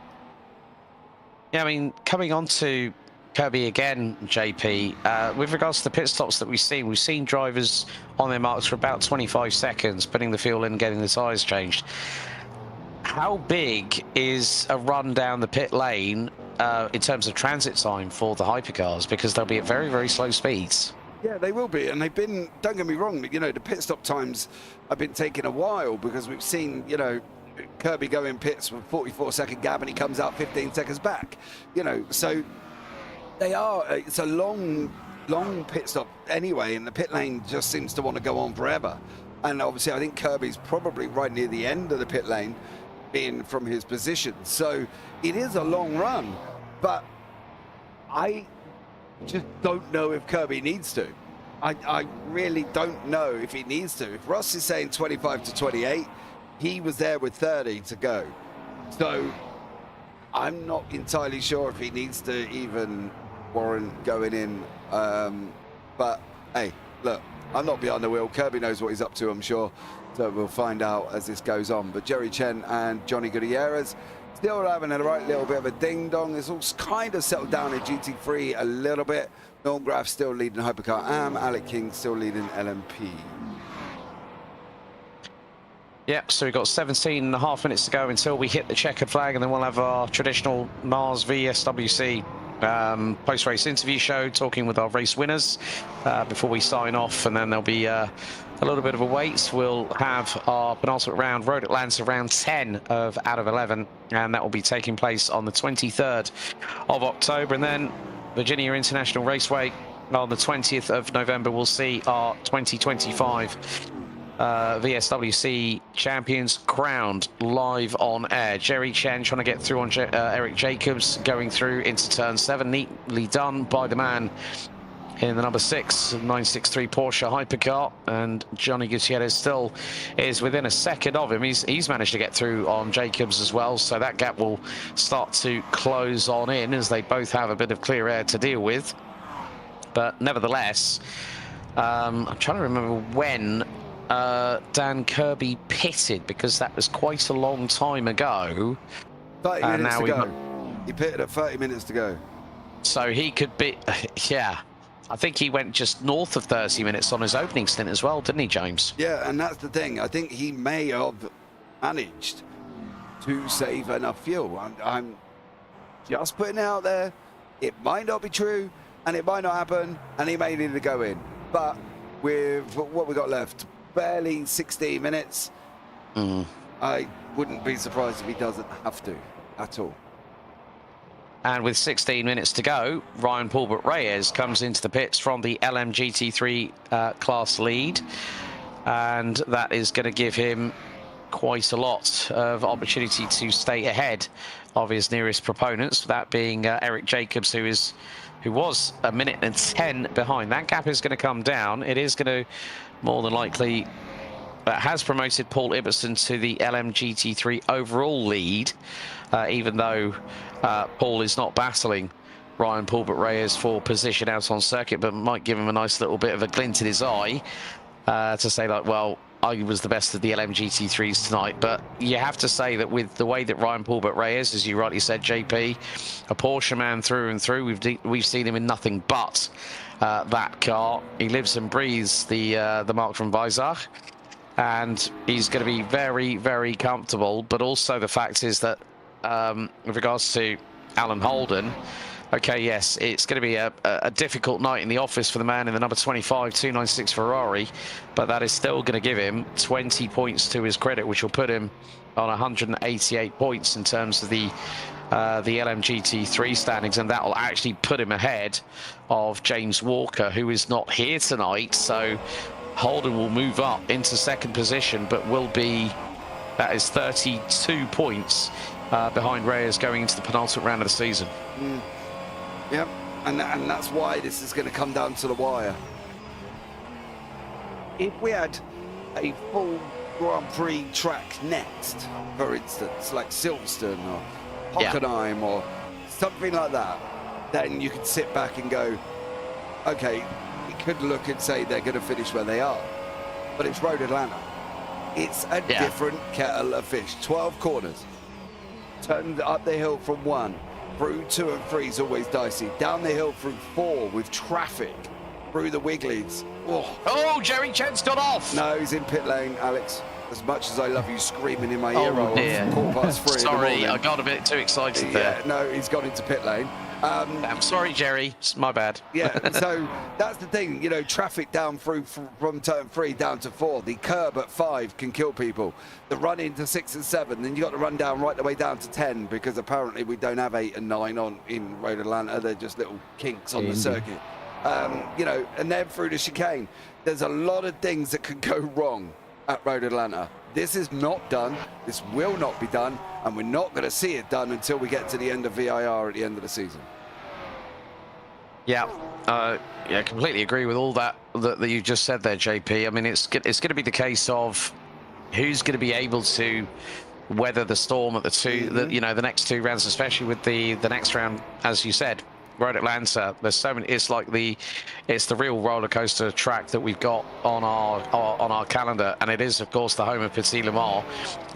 Yeah, I mean, coming on to Kirby again, JP, with regards to the pit stops that we've seen drivers on their marks for about 25 seconds, putting the fuel in, getting the tyres changed. How big is a run down the pit lane in terms of transit time for the hypercars? Because they'll be at very, very slow speeds. Yeah, they will be, and they've been, don't get me wrong, the pit stop times have been taking a while, because we've seen, Kirby go in pits with 44-second gap and he comes out 15 seconds back, so it's a long pit stop anyway, and the pit lane just seems to want to go on forever. And obviously I think Kirby's probably right near the end of the pit lane, being from his position, so it is a long run, but I just don't know if Kirby needs to. I really don't know if he needs to. If Ross is saying 25 to 28, he was there with 30 to go, so I'm not entirely sure if he needs to even warrant going in, but hey, look, I'm not behind the wheel. Kirby knows what he's up to, I'm sure, so we'll find out as this goes on. But Jerry Chen and Johnny Gutierrez still having a right little bit of a ding-dong. It's all kind of settled down in GT3 a little bit. Norm Graf still leading Hypercar AM, Alec King still leading LMP. Yep, so we've got 17.5 minutes to go until we hit the checkered flag, and then we'll have our traditional NARS VSWC post-race interview show, talking with our race winners before we sign off, and then there'll be a little bit of a wait. We'll have our penultimate round, Road Atlanta, round 10 out of 11, and that will be taking place on the 23rd of October, and then Virginia International Raceway on the 20th of November. We'll see our 2025 VSWC champions crowned live on air. Jerry Chen trying to get through on Eric Jacobs, going through into turn 7, neatly done by the man in the number 6, 963 Porsche Hypercar, and Johnny Gutierrez still is within a second of him. He's managed to get through on Jacobs as well, so that gap will start to close on in as they both have a bit of clear air to deal with. But nevertheless, I'm trying to remember when Dan Kirby pitted, because that was quite a long time ago. 30 minutes to go. He pitted at 30 minutes to go. So he could be, yeah. I think he went just north of 30 minutes on his opening stint as well, didn't he, James? Yeah, and that's the thing. I think he may have managed to save enough fuel. I'm just putting it out there. It might not be true, and it might not happen, and he may need to go in. But with what we got left, barely 16 minutes, I wouldn't be surprised if he doesn't have to at all. And with 16 minutes to go, Ryan Paulbert Reyes comes into the pits from the LMGT3 class lead. And that is going to give him quite a lot of opportunity to stay ahead of his nearest proponents, that being Eric Jacobs, who was a minute and 10 behind. That gap is going to come down. It is going to more than likely has promoted Paul Ibbotson to the LMGT3 overall lead, even though Paul is not battling Ryan Paulbert Reyes for position out on circuit, but might give him a nice little bit of a glint in his eye to say, like, well, I was the best of the LMGT3s tonight. But you have to say that with the way that Ryan Paulbert Reyes, as you rightly said, JP, a Porsche man through and through, we've seen him in nothing but that car. He lives and breathes the Mark from Weissach, and he's going to be very, very comfortable. But also the fact is that with regards to Alan Holden, okay, yes, it's going to be a difficult night in the office for the man in the number 25 296 Ferrari, but that is still going to give him 20 points to his credit, which will put him on 188 points in terms of the LMGT3 standings, and that will actually put him ahead of James Walker, who is not here tonight. So Holden will move up into second position, but will be, that is 32 points behind Reyes going into the penultimate round of the season. Yep, and that's why this is going to come down to the wire. If we had a full Grand Prix track next, for instance, like Silverstone or Hockenheim or something like that, then you could sit back and go, okay, we could look and say they're going to finish where they are. But it's Road Atlanta. It's a different kettle of fish. 12 corners. Turned up the hill from 1. Through 2 and 3 is always dicey. Down the hill through 4 with traffic. Through the Wigglies. Oh, Jerry Chen's got off. No, he's in pit lane, Alex. As much as I love you screaming in my ear roll, 3:15. Sorry, I got a bit too excited there. No, he's gone into pit lane. I'm sorry, Jerry. It's my bad. Yeah, so that's the thing, you know, traffic down through from turn 3 down to 4. The curb at 5 can kill people. The run into 6 and 7, then you got to run down right the way down to 10, because apparently we don't have 8 and 9 in Road Atlanta. They're just little kinks on the circuit. You know, and then through the chicane. There's a lot of things that can go wrong at Road Atlanta. This is not done. This will not be done, and we're not going to see it done until we get to the end of VIR at the end of the season. Yeah, completely agree with all that you just said there, JP. I mean, it's going to be the case of who's going to be able to weather the storm at the next 2 rounds, especially with the next round, as you said, Road Atlanta. There's so many. It's like it's the real roller coaster track that we've got on our calendar, and it is, of course, the home of Petit Le Mans.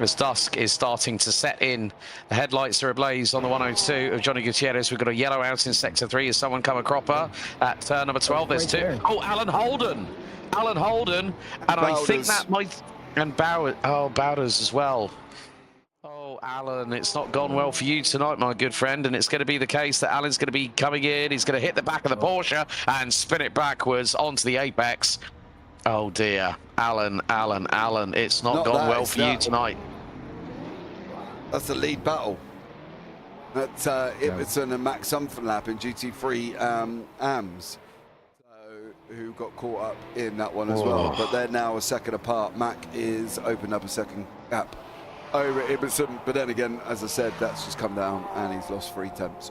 As dusk is starting to set in, the headlights are ablaze on the 102 of Johnny Gutierrez. We've got a yellow out in sector 3 as someone come a cropper at turn number 12. There's 2. Oh, Alan Holden, and I think that might, and Bowders as well. Oh, Alan, it's not gone well for you tonight, my good friend, and it's going to be the case that Alan's going to be coming in. He's going to hit the back of the Porsche and spin it backwards onto the apex. Oh, dear. Alan, it's not gone well for you tonight. That's the lead battle. That's Ibbotson and Max Umfenlap in GT3 AMS, who got caught up in that one as well. But they're now a second apart. Mac is opened up a second gap over Ibbotson, but then again, as I said, that's just come down and he's lost 3 tenths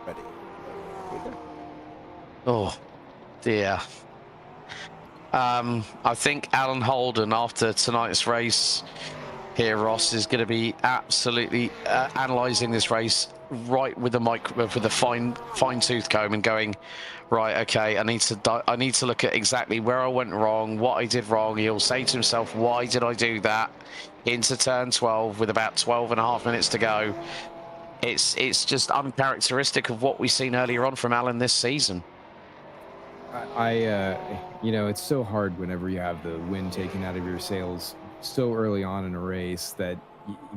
already. Oh, dear. I think Alan Holden, after tonight's race here, Ross, is going to be absolutely analysing this race right with the fine tooth comb and going, right, okay, I need to look at exactly where I went wrong, what I did wrong. He'll say to himself, why did I do that? Into turn 12 with about 12.5 minutes to go. It's just uncharacteristic of what we've seen earlier on from Alan this season. You know, it's so hard whenever you have the wind taken out of your sails so early on in a race that,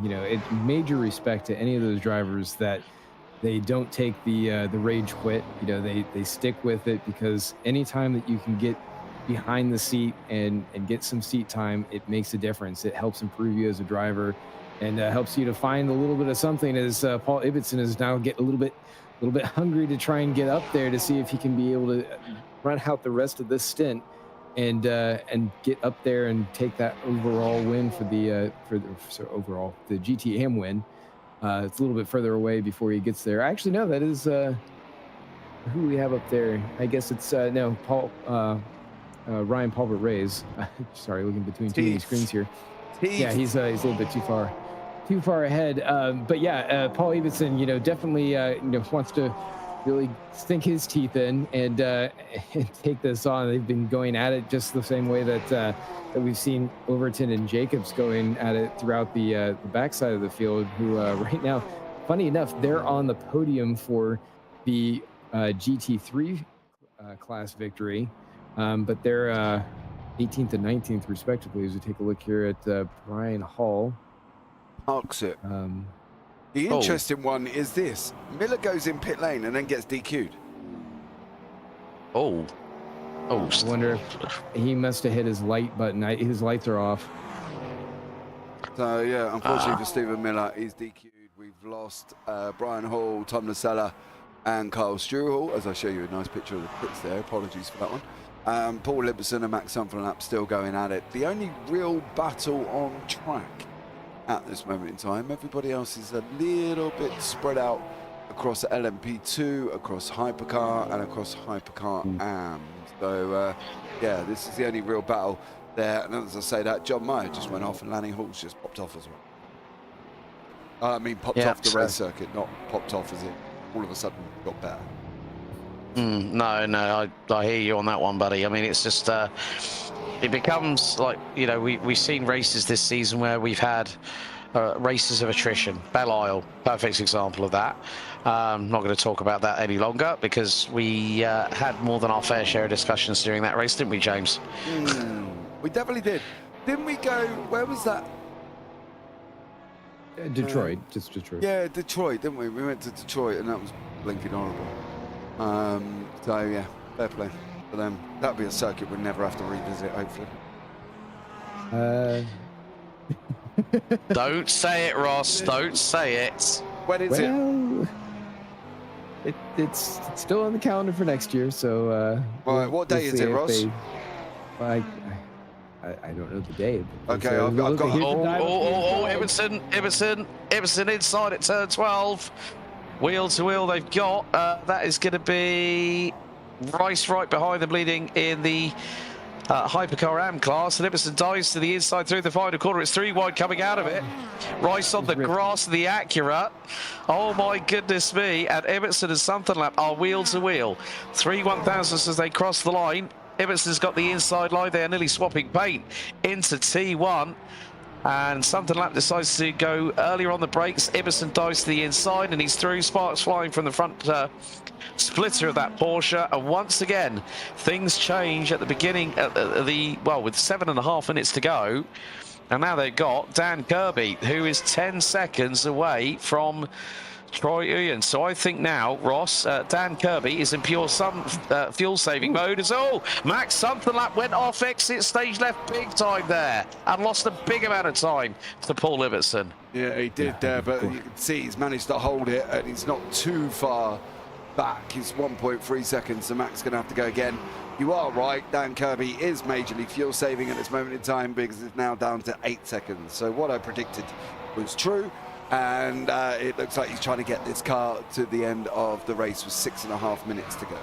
you know, it major respect to any of those drivers that they don't take the rage quit. You know, they stick with it, because anytime that you can get behind the seat and get some seat time, it makes a difference. It helps improve you as a driver, and helps you to find a little bit of something, as Paul Ibbotson is now getting a little bit hungry to try and get up there to see if he can be able to run out the rest of this stint and get up there and take that overall win for the GTM win. It's a little bit further away before he gets there. Actually, no, that is who we have up there. I guess it's Paul Ryan Palbert Reyes. Sorry, looking between too many screens here. Yeah, he's a little bit too far ahead. But yeah, Paul Ibbotson, you know, definitely wants to really sink his teeth in and take this on. They've been going at it just the same way that we've seen Overton and Jacobs going at it throughout the backside of the field, who right now, funny enough, they're on the podium for the GT3 class victory, but they're 18th and 19th respectively. As we take a look here at Brian Hall. Parks it. The interesting one is this. Miller goes in pit lane and then gets DQ'd. Oh. I wonder if he must have hit his light button. His lights are off. So, yeah, unfortunately for Stephen Miller, he's DQ'd. We've lost Brian Hall, Tom Lasella, and Carl Struhal, as I show you a nice picture of the pits there. Apologies for that one. Paul Ibbotson and Max Sunderland still going at it. The only real battle on track at this moment in time. Everybody else is a little bit spread out across LMP2, across Hypercar, and across Hypercar AM. So, yeah, this is the only real battle there. And as I say that, John Meyer just went off and Lanning Hall's just popped off as well. I mean, popped off the race circuit, not popped off as it all of a sudden got better. No, I hear you on that one, buddy. I mean, it's just... it becomes like, you know, we've seen races this season where we've had races of attrition. Belle Isle, perfect example of that. I'm not going to talk about that any longer because we had more than our fair share of discussions during that race, didn't we, James? We definitely did. Didn't we go, where was that? Detroit, just Detroit. Yeah, Detroit, didn't we? We went to Detroit and that was blinking horrible. So, yeah, fair play for them. That'll be a circuit we'll never have to revisit, hopefully. Don't say it, Ross. Don't say it. When is it? It's still on the calendar for next year, so... right, what day is it, Ross? I don't know the day. Okay, I've got... Ibbotson inside at turn 12. Wheel to wheel they've got. That is going to be Rice right behind them, leading in the Hypercar AM class, and Ibbotson dives to the inside through the final corner. It's 3 wide coming out of it. Rice on the grass of the Acura. Oh my goodness me. And Ibbotson and Sunderland are wheel to wheel. 3 1,000s as they cross the line. Ibbotson's got the inside line. They are nearly swapping paint into T1. And Sunderland decides to go earlier on the brakes. Ibbotson dives to the inside and he's through. Sparks flying from the front splitter of that Porsche. And once again, things change at the beginning, with 7.5 minutes to go. And now they've got Dan Kirby, who is 10 seconds away from Troy Uyen. So I think now, Ross, Dan Kirby is in pure fuel-saving mode. Max Sunderland went off exit stage left big time there and lost a big amount of time to Paul Ibbotson. Yeah, he did there, but you can see he's managed to hold it and he's not too far back. He's 1.3 seconds, so Max is going to have to go again. You are right, Dan Kirby is majorly fuel-saving at this moment in time because it's now down to 8 seconds. So what I predicted was true. And it looks like he's trying to get this car to the end of the race with 6.5 minutes to go.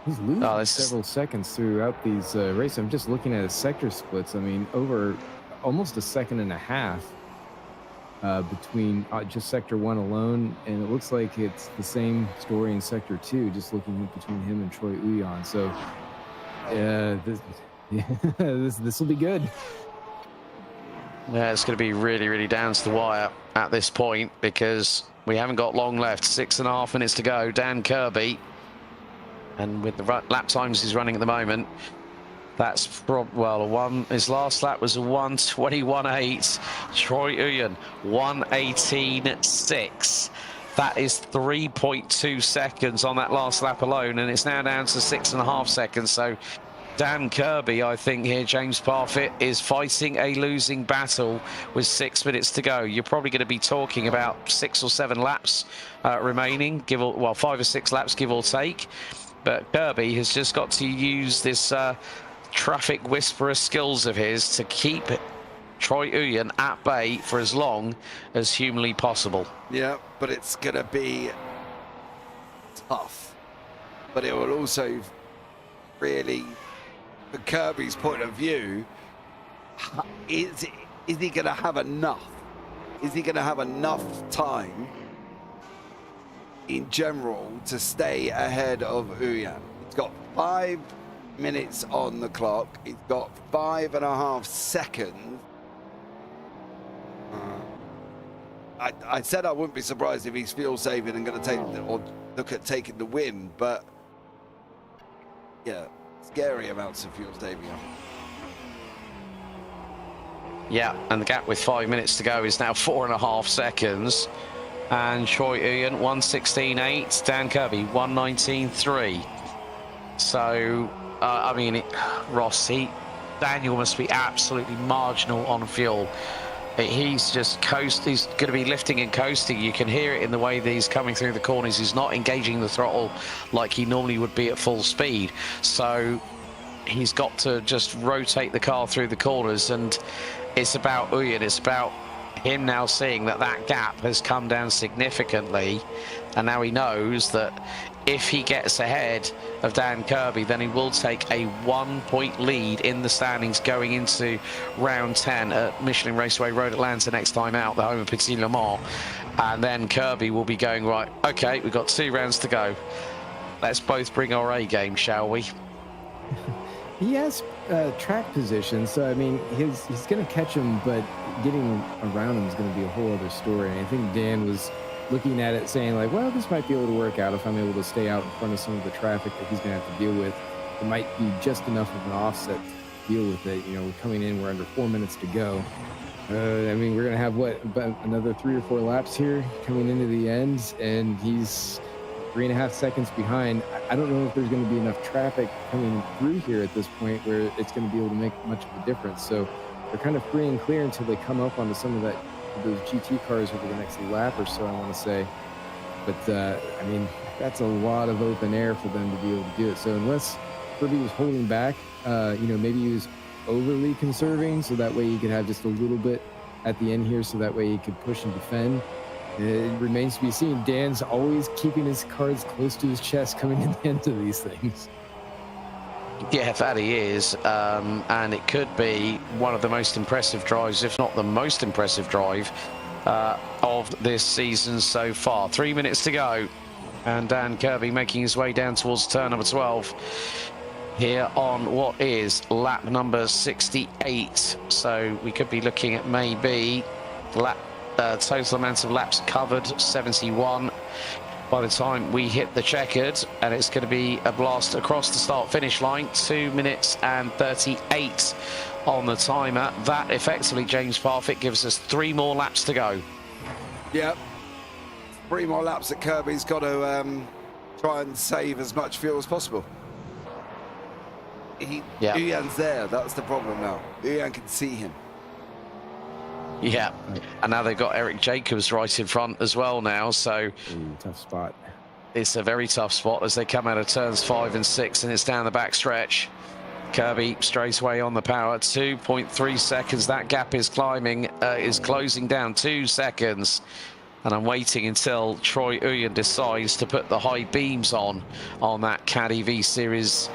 He's losing Oh, this is- several seconds throughout these races. I'm just looking at his sector splits. I mean, over almost a second and a half between just sector 1 alone, and it looks like it's the same story in sector 2, just looking between him and Troy Uyan. So this will be good. Yeah, it's going to be really, really down to the wire at this point because we haven't got long left. 6.5 minutes to go. Dan Kirby, and with the lap times he's running at the moment, that's his last lap was a 1:21.8. Troy Uyan 1:18.6. That is 3.2 seconds on that last lap alone, and it's now down to 6.5 seconds. So Dan Kirby, I think here, James Parfitt, is fighting a losing battle with 6 minutes to go. You're probably going to be talking about 6 or 7 laps remaining, 5 or 6 laps, give or take. But Kirby has just got to use this traffic whisperer skills of his to keep Troy Uyan at bay for as long as humanly possible. Yeah, but it's going to be tough. But it will also really, from Kirby's point of view, is he going to have enough? Is he going to have enough time in general to stay ahead of Uyan? He's got 5 minutes on the clock. He's got 5.5 seconds. I said I wouldn't be surprised if he's fuel saving and going to take or look at taking the win, but yeah, scary amounts of fuel saving. Yeah, and the gap with 5 minutes to go is now 4.5 seconds. And Troy Uyan 1:16.8, Dan Kirby 1:19.3. So I mean, Daniel must be absolutely marginal on fuel. He's just he's going to be lifting and coasting. You can hear it in the way that he's coming through the corners. He's not engaging the throttle like he normally would be at full speed. So he's got to just rotate the car through the corners, and it's about Uyan. It's about him now seeing that gap has come down significantly, and now he knows that if he gets ahead of Dan Kirby, then he will take a 1-point lead in the standings going into round 10 at Michelin Raceway Road Atlanta next time out, the home of Petit Le Mans. And then Kirby will be going, right, okay, we've got 2 rounds to go. Let's both bring our A game, shall we? He has track position, so I mean, he's going to catch him, but getting around him is going to be a whole other story. And I think Dan was looking at it saying like, well, this might be able to work out if I'm able to stay out in front of some of the traffic that he's going to have to deal with. It might be just enough of an offset to deal with it. You know, we're coming in, we're under 4 minutes to go. I mean, we're going to have about another 3 or 4 laps here coming into the end, and he's 3.5 seconds behind. I don't know if there's going to be enough traffic coming through here at this point where it's going to be able to make much of a difference. So they're kind of free and clear until they come up onto some of those GT cars over the next lap or so, I want to say. But I mean, that's a lot of open air for them to be able to do it. So unless Kirby was holding back, maybe he was overly conserving, so that way he could have just a little bit at the end here, so that way he could push and defend. It remains to be seen. Dan's always keeping his cards close to his chest coming in the end of these things. Yeah, that he is, and it could be one of the most impressive drives, if not the most impressive drive of this season so far. 3 minutes to go, and Dan Kirby making his way down towards turn number 12 here on what is lap number 68. So we could be looking at maybe total amount of laps covered, 71. By the time we hit the checkered, and it's going to be a blast across the start-finish line, 2 minutes and 38 on the timer. That effectively, James Parfitt, gives us 3 more laps to go. Yep, 3 more laps that Kirby's got to try and save as much fuel as possible. Uyan's there, that's the problem now. Uyan can see him. Yeah, and now they've got Eric Jacobs right in front as well now, so tough spot. It's a very tough spot as they come out of turns 5 and 6, and it's down the back stretch. Kirby straight away on the power, 2.3 seconds. That gap is closing down 2 seconds. And I'm waiting until Troy Uyen decides to put the high beams on that Caddy V Series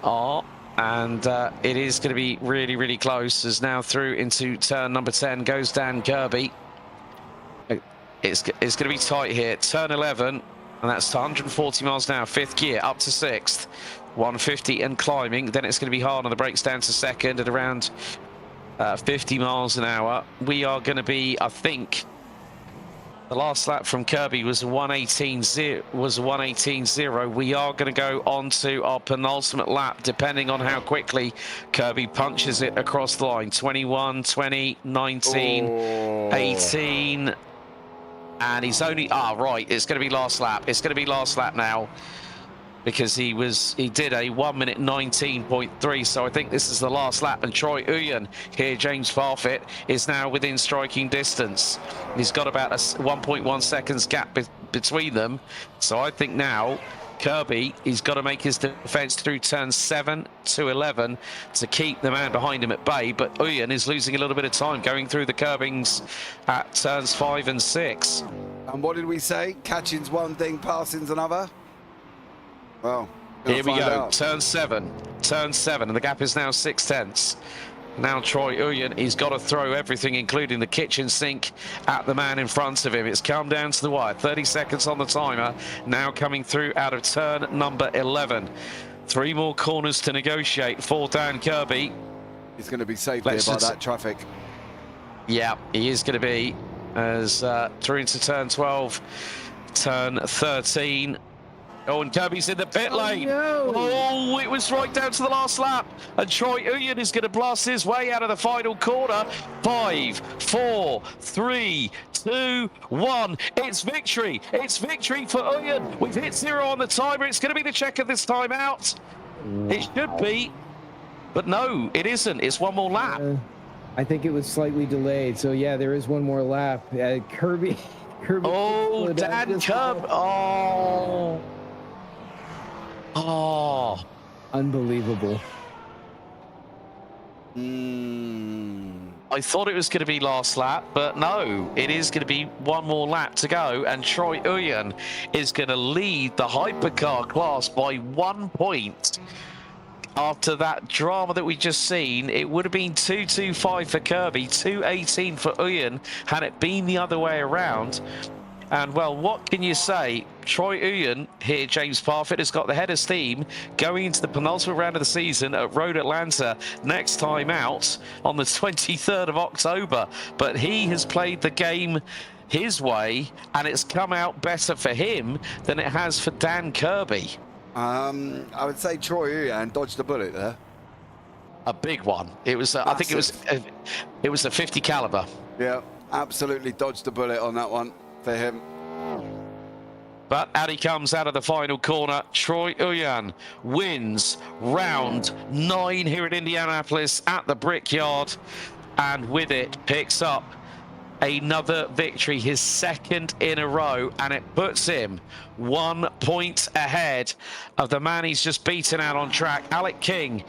R. And it is going to be really, really close. As now through into turn number 10 goes Dan Kirby. It's going to be tight here. Turn 11, and that's 140 miles an hour, 5th gear, up to 6th. 150 and climbing. Then it's going to be hard on the brakes down to 2nd at around 50 miles an hour. We are going to be, I think, the last lap from Kirby was 118.0. We are going to go on to our penultimate lap, depending on how quickly Kirby punches it across the line. 21, 20, 19, 18. And he's only, right, it's going to be last lap. It's going to be last lap now, because he did a 1 minute 19.3. So I think this is the last lap. And Troy Uyen here, James Parfitt, is now within striking distance. He's got about a 1.1 seconds gap between them. So I think now Kirby, he's got to make his defense through turns 7 to 11 to keep the man behind him at bay. But Uyen is losing a little bit of time going through the curbings at turns 5 and 6. And what did we say? Catching's one thing, passing's another? Well, here we go. Turn 7, and the gap is now 6/10. Now Troy Uyen, he's got to throw everything, including the kitchen sink, at the man in front of him. It's come down to the wire. 30 seconds on the timer. Now coming through out of turn number 11. 3 more corners to negotiate for Dan Kirby. He's going to be saved here by that traffic. Yeah, he is going to be, as through into turn 12, turn 13. Oh, and Kirby's in the pit lane. No. Oh, it was right down to the last lap. And Troy Uyen is going to blast his way out of the final corner. 5, 4, 3, 2, 1. It's victory. It's victory for Uyen. We've hit 0 on the timer. It's going to be the check of this time out. It should be. But no, it isn't. It's one more lap. I think it was slightly delayed. So, yeah, there is one more lap. Kirby. Oh, Dan Kirby. Oh, unbelievable. I thought it was going to be last lap, but no, it is going to be one more lap to go, and Troy Uyen is going to lead the hypercar class by 1 point. After that drama that we just seen, it would have been 2.25 for Kirby, 2.18 for Uyen, had it been the other way around. And, well, what can you say? Troy Uyen here, James Parfitt, has got the head of steam going into the penultimate round of the season at Road Atlanta next time out on the 23rd of October. But he has played the game his way, and it's come out better for him than it has for Dan Kirby. I would say Troy Uyen dodged a bullet there. A big one. It was, I think it was a 50 caliber. Yeah, absolutely dodged a bullet on that one for him. But out he comes out of the final corner. Troy Uyen wins round 9 here at Indianapolis at the Brickyard, and with it picks up another victory, his 2nd in a row, and it puts him 1 point ahead of the man he's just beaten out on track. Alec King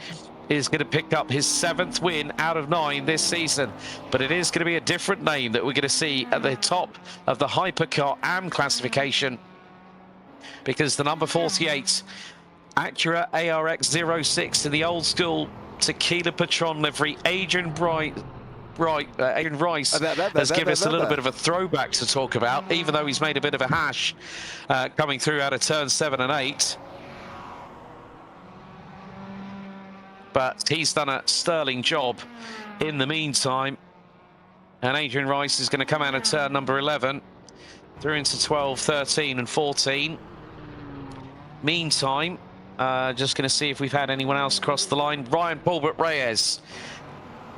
is going to pick up his 7th win out of 9 this season, but it is going to be a different name that we're going to see at the top of the Hypercar AM classification, because the number 48 Acura ARX 06 in the old school Tequila Patron livery, Adrian Rice has given us a little bit of a throwback to talk about, even though he's made a bit of a hash coming through out of turn 7 and 8. But he's done a sterling job in the meantime. And Adrian Rice is going to come out of turn number 11 through into 12, 13 and 14. Meantime, just going to see if we've had anyone else cross the line. Ryan Paulbert Reyes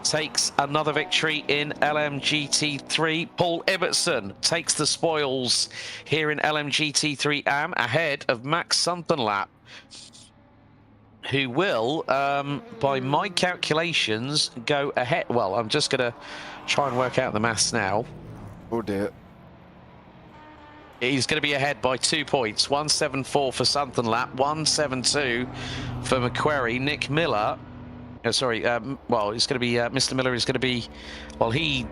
takes another victory in LMGT3. Paul Ibbotson takes the spoils here in LMGT3 AM ahead of Max Sunderlap, who will, by my calculations, go ahead. Well, I'm just going to try and work out the maths now. Oh, dear. He's going to be ahead by 2 points. 174 for Sunderlap, 172 for Macquarie. Nick Miller sorry. Well, it's going to be Mr. Miller is going to be. Well, he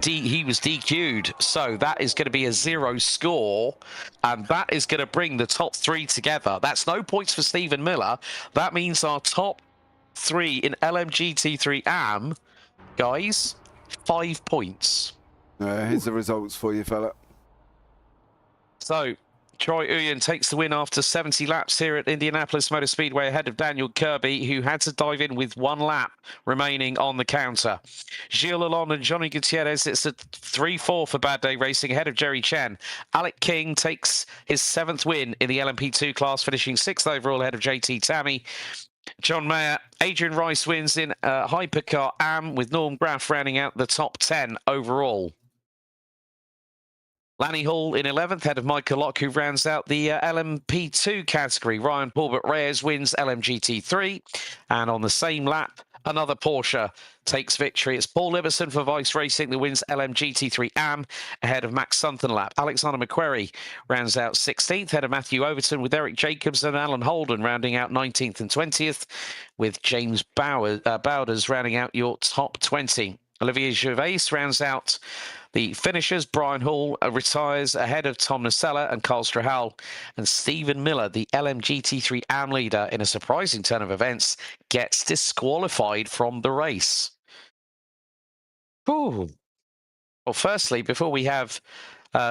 was DQ'd, so that is going to be a 0 score, and that is going to bring the top 3 together. That's no points for Stephen Miller. That means our top 3 in LMGT3 AM, guys, 5 points. Here's the results for you, fella. So, Troy Uyen takes the win after 70 laps here at Indianapolis Motor Speedway ahead of Daniel Kirby, who had to dive in with 1 lap remaining on the counter. Gilles Lalonde and Johnny Gutierrez, it's a 3-4 for Bad Day Racing ahead of Jerry Chen. Alec King takes his 7th win in the LMP2 class, finishing 6th overall ahead of JT Tammy. John Mayer, Adrian Rice wins in Hypercar AM with Norm Graff rounding out the top 10 overall. Lanny Hall in 11th, head of Michael Locke, who rounds out the LMP2 category. Ryan Talbot Reyes wins LMGT3. And on the same lap, another Porsche takes victory. It's Paul Liberson for Vice Racing that wins LMGT3 AM ahead of Max Sunkenlap. Alexander McQuarrie rounds out 16th, head of Matthew Overton, with Eric Jacobs and Alan Holden rounding out 19th and 20th, with James Bowders rounding out your top 20. Olivier Gervais rounds out the finishers. Brian Hall retires ahead of Tom Nacella and Carl Strahal. And Stephen Miller, the LMGT3 AM leader in a surprising turn of events, gets disqualified from the race. Ooh. Well, firstly, before we have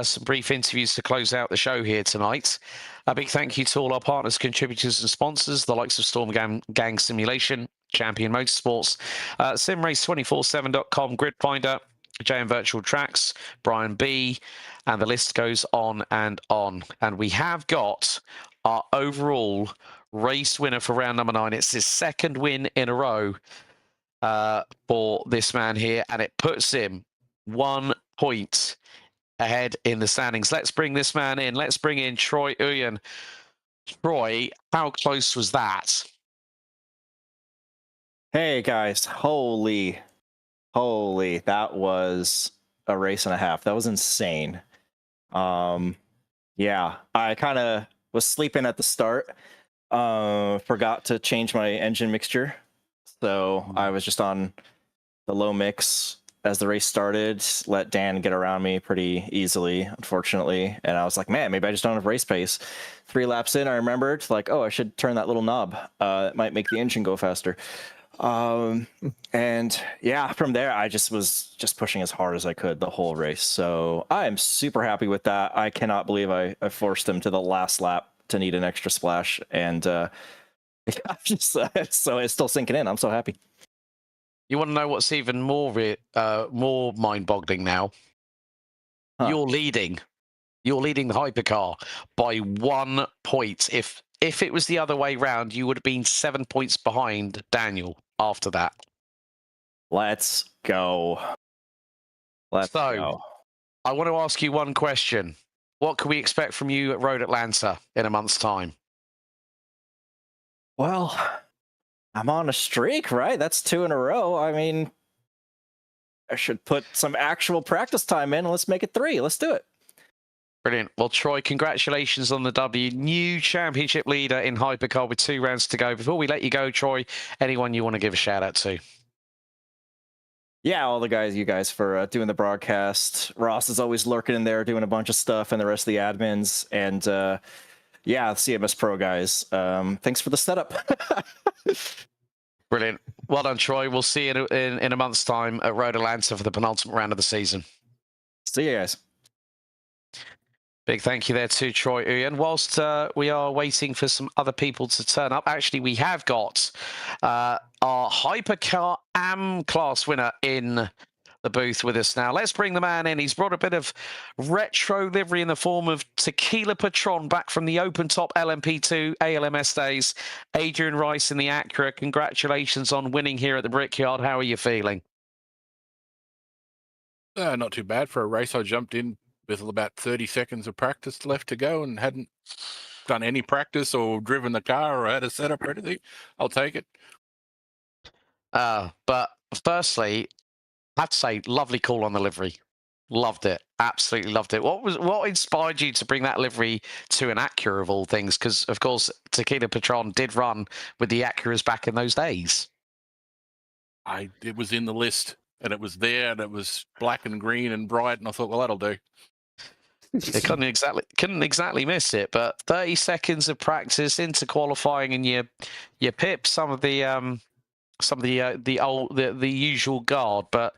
some brief interviews to close out the show here tonight, a big thank you to all our partners, contributors and sponsors, the likes of Storm Gang Simulation, Champion Motorsports, simrace247.com, Grid Finder, JM Virtual Tracks, Brian B, and the list goes on and on. And we have got our overall race winner for round number 9. It's his 2nd win in a row for this man here, and it puts him 1 point ahead in the standings. Let's bring this man in. Let's bring in Troy Uyen. Troy, how close was that? Hey guys, holy, that was a race and a half. That was insane. Yeah, I kind of was sleeping at the start. Forgot to change my engine mixture. So I was just on the low mix as the race started, let Dan get around me pretty easily, unfortunately. And I was like, man, maybe I just don't have race pace. 3 laps in, I remembered, like, oh, I should turn that little knob. It might make the engine go faster. And yeah, from there, I was just pushing as hard as I could the whole race. So I am super happy with that. I cannot believe I forced him to the last lap to need an extra splash. And so it's still sinking in. I'm so happy. You want to know what's even more mind-boggling now? Huh. You're leading the hypercar by 1 point. If it was the other way round, you would have been 7 points behind Daniel after that. Let's go. Let's go. I want to ask you one question. What can we expect from you at Road Atlanta in a month's time? Well, I'm on a streak, right? That's 2 in a row. I mean, I should put some actual practice time in. Let's make it 3. Let's do it. Brilliant. Well, Troy, congratulations on the W. New championship leader in Hypercar with 2 rounds to go. Before we let you go, Troy, anyone you want to give a shout out to? Yeah, all the guys, you guys for doing the broadcast. Ross is always lurking in there doing a bunch of stuff, and the rest of the admins. And yeah, CMS Pro guys. Thanks for the setup. Brilliant. Well done, Troy. We'll see you in a month's time at Road Atlanta for the penultimate round of the season. See you guys. Big thank you there to Troy Uyen. Whilst we are waiting for some other people to turn up, actually, we have got our Hypercar AM class winner in the booth with us now. Let's bring the man in. He's brought a bit of retro livery in the form of Tequila Patron back from the open top LMP2 ALMS days. Adrian Rice in the Acura. Congratulations on winning here at the Brickyard. How are you feeling? Not too bad for a race. I jumped in with about 30 seconds of practice left to go and hadn't done any practice or driven the car or had a setup or anything. I'll take it. But firstly, I have to say, lovely call on the livery. Loved it. Absolutely loved it. What inspired you to bring that livery to an Acura of all things? Because, of course, Tequila Patron did run with the Acuras back in those days. it was in the list, and it was there, and it was black and green and bright, and I thought, well, that'll do. They couldn't exactly miss it, but 30 seconds of practice into qualifying, and you pip some of the usual guard. But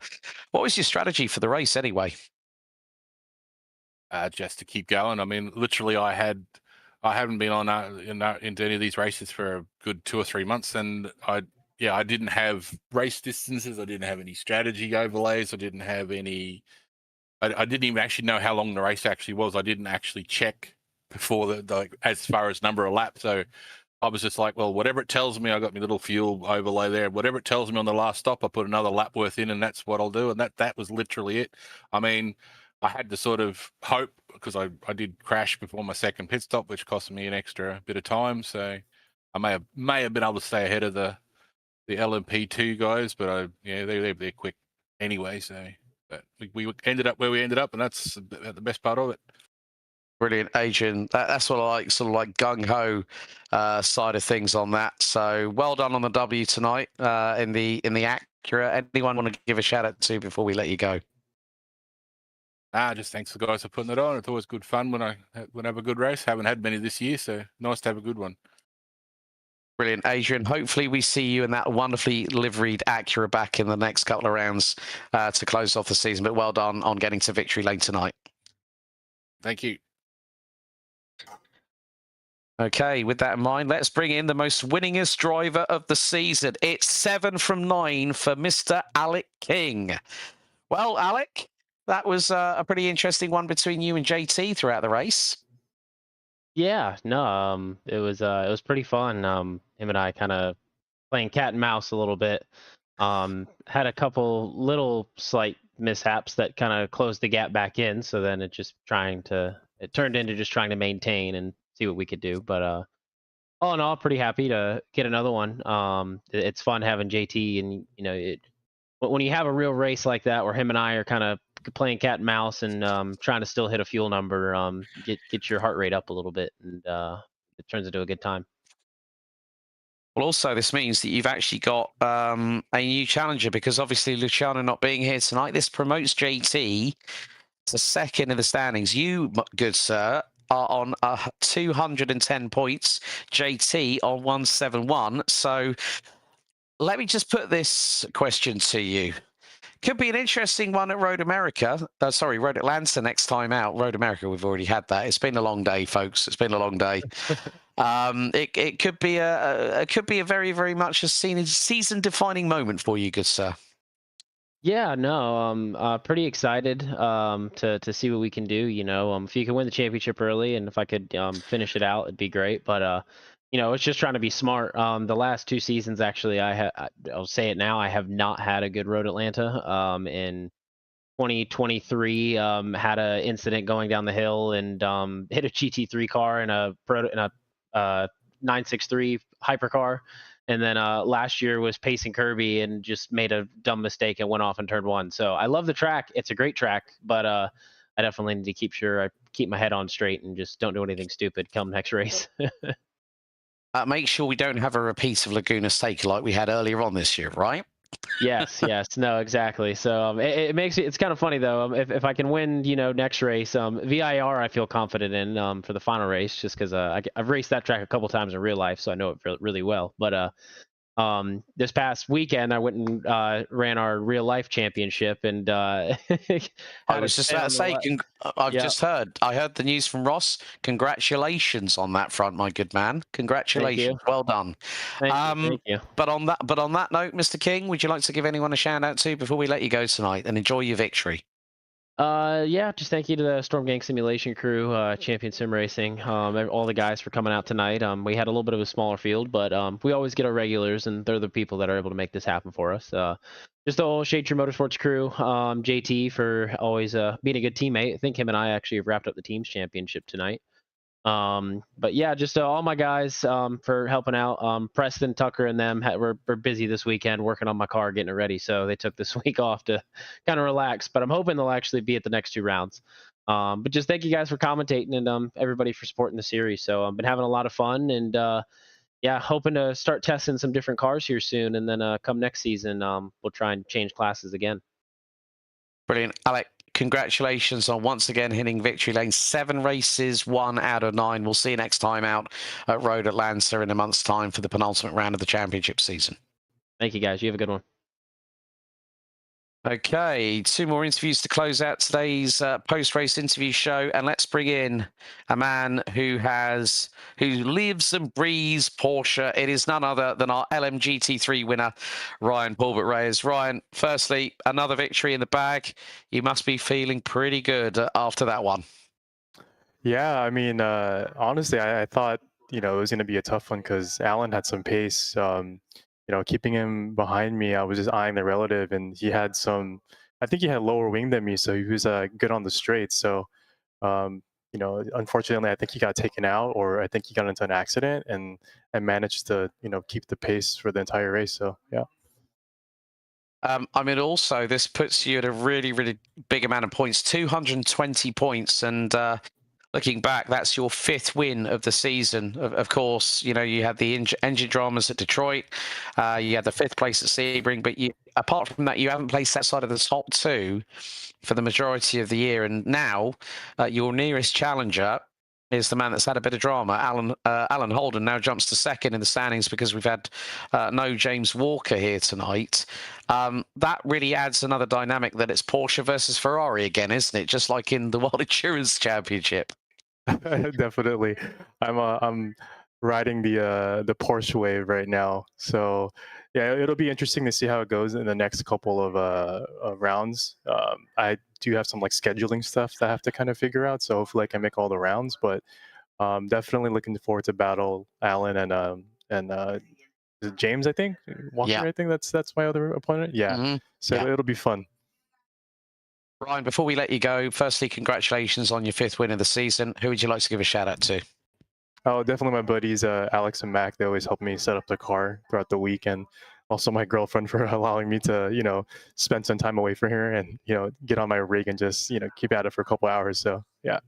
what was your strategy for the race anyway? Just to keep going. I mean, literally, I haven't been on into any of these races for a good 2 or 3 months, and I didn't have race distances. I didn't have any strategy overlays. I didn't have any. I didn't even actually know how long the race actually was. I didn't actually check before as far as number of laps. So I was just like, well, whatever it tells me, I got my little fuel overlay there. Whatever it tells me on the last stop, I put another lap worth in, and that's what I'll do. And that was literally it. I mean, I had to sort of hope, because I did crash before my second pit stop, which cost me an extra bit of time. So I may have been able to stay ahead of the LMP2 guys, but they're quick anyway. So. But we ended up where we ended up, and that's the best part of it. Brilliant, Adrian. That's what I like, sort of like gung-ho side of things on that. So well done on the W tonight in the Acura. Anyone want to give a shout out to before we let you go? Just thanks to the guys for putting it on. It's always good fun when I have a good race. Haven't had many this year, so nice to have a good one. Brilliant, Adrian. Hopefully we see you in that wonderfully liveried Acura back in the next couple of rounds to close off the season. But well done on getting to victory lane tonight. Thank you. Okay, with that in mind, let's bring in the most winningest driver of the season. It's 7 from 9 for Mr. Alec King. Well, Alec, that was a pretty interesting one between you and JT throughout the race. Yeah, no, it was pretty fun. Him and I kind of playing cat and mouse a little bit. Had a couple little slight mishaps that kind of closed the gap back in. So then it turned into just trying to maintain and see what we could do. But all in all, pretty happy to get another one. It's fun having JT, and when you have a real race like that where him and I are kind of playing cat and mouse and trying to still hit a fuel number, get your heart rate up a little bit, and it turns into a good time. Well, also, this means that you've actually got a new challenger, because obviously Luciano not being here tonight, this promotes JT to second in the standings. You, good sir, are on 210 points, JT on 171. So let me just put this question to you. Could be an interesting one at Road America. Road Atlanta next time out. Road America, we've already had that. It's been a long day, folks. It's been a long day. It could be a very, very much a season-defining moment for you, good sir. Yeah, no, I'm pretty excited to see what we can do. If you can win the championship early, and if I could finish it out, it'd be great. But it's just trying to be smart. The last 2 seasons, actually, I'll say it now, I have not had a good Road Atlanta. In 2023, had an incident going down the hill and hit a GT3 car in a 963 hypercar. And then last year was pacing Kirby and just made a dumb mistake and went off in turn 1. So I love the track. It's a great track, but I definitely need to keep sure I keep my head on straight and just don't do anything stupid come next race. Make sure we don't have a repeat of Laguna Seca like we had earlier on this year, right? Yes, no, exactly. So it's kind of funny though. If I can win, next race, VIR I feel confident in for the final race, just because I've raced that track a couple times in real life, so I know it really well. But this past weekend I went and ran our real life championship, and I was just about to say, I heard the news from Ross. Congratulations on that front, my good man. Congratulations, well done. Thank you. But on that note, Mr. King, would you like to give anyone a shout out to before we let you go tonight, and enjoy your victory? Yeah, just thank you to the Storm Gang Simulation crew, Champion Sim Racing, all the guys for coming out tonight. We had a little bit of a smaller field, but we always get our regulars, and they're the people that are able to make this happen for us. Just the whole Champion Motorsports crew, JT for always being a good teammate. I think him and I actually have wrapped up the team's championship tonight. But yeah, just all my guys for helping out. Preston, Tucker, and them were busy this weekend working on my car, getting it ready. So they took this week off to kind of relax. But I'm hoping they'll actually be at the next 2 rounds. But just thank you guys for commentating, and everybody for supporting the series. So I've been having a lot of fun, and yeah, hoping to start testing some different cars here soon, and then come next season, we'll try and change classes again. Brilliant. Alec, congratulations on once again hitting victory lane. 7 races, 1 out of 9. We'll see you next time out at Road Atlanta in a month's time for the penultimate round of the championship season. Thank you, guys. You have a good one. Okay, 2 more interviews to close out today's post-race interview show, and let's bring in a man who lives and breathes Porsche. It is none other than our LMGT3 winner, Ryan Talbot-Reyes. Ryan, firstly, another victory in the bag. You must be feeling pretty good after that one. Yeah, I mean, honestly, I thought, it was going to be a tough one because Alan had some pace. Keeping him behind me, I was just eyeing the relative, and he had I think he had lower wing than me, so he was good on the straight. So, unfortunately, I think he got taken out, or I think he got into an accident, and managed to, keep the pace for the entire race. So, yeah. I mean, also, this puts you at a really, really big amount of points, 220 points, and looking back, that's your 5th win of the season. Of course, you had the engine dramas at Detroit. You had the 5th place at Sebring, but apart from that, you haven't placed outside of the top 2 for the majority of the year. And now, your nearest challenger is the man that's had a bit of drama. Alan Holden now jumps to 2nd in the standings because we've had no James Walker here tonight. That really adds another dynamic that it's Porsche versus Ferrari again, isn't it? Just like in the World Endurance Championship. Definitely. I'm riding the Porsche wave right now. So yeah, it'll be interesting to see how it goes in the next couple of rounds. I do have some scheduling stuff that I have to kind of figure out. So hopefully I can make all the rounds, but definitely looking forward to battle Alan and is it James, I think? Walker, yeah. I think that's my other opponent. Yeah. Mm-hmm. So yeah, it'll be fun. Ryan, before we let you go, firstly, congratulations on your 5th win of the season. Who would you like to give a shout out to? Oh, definitely my buddies, Alex and Mac. They always help me set up the car throughout the week, and also my girlfriend for allowing me to, spend some time away from her and, get on my rig and just, keep at it for a couple hours. So, yeah.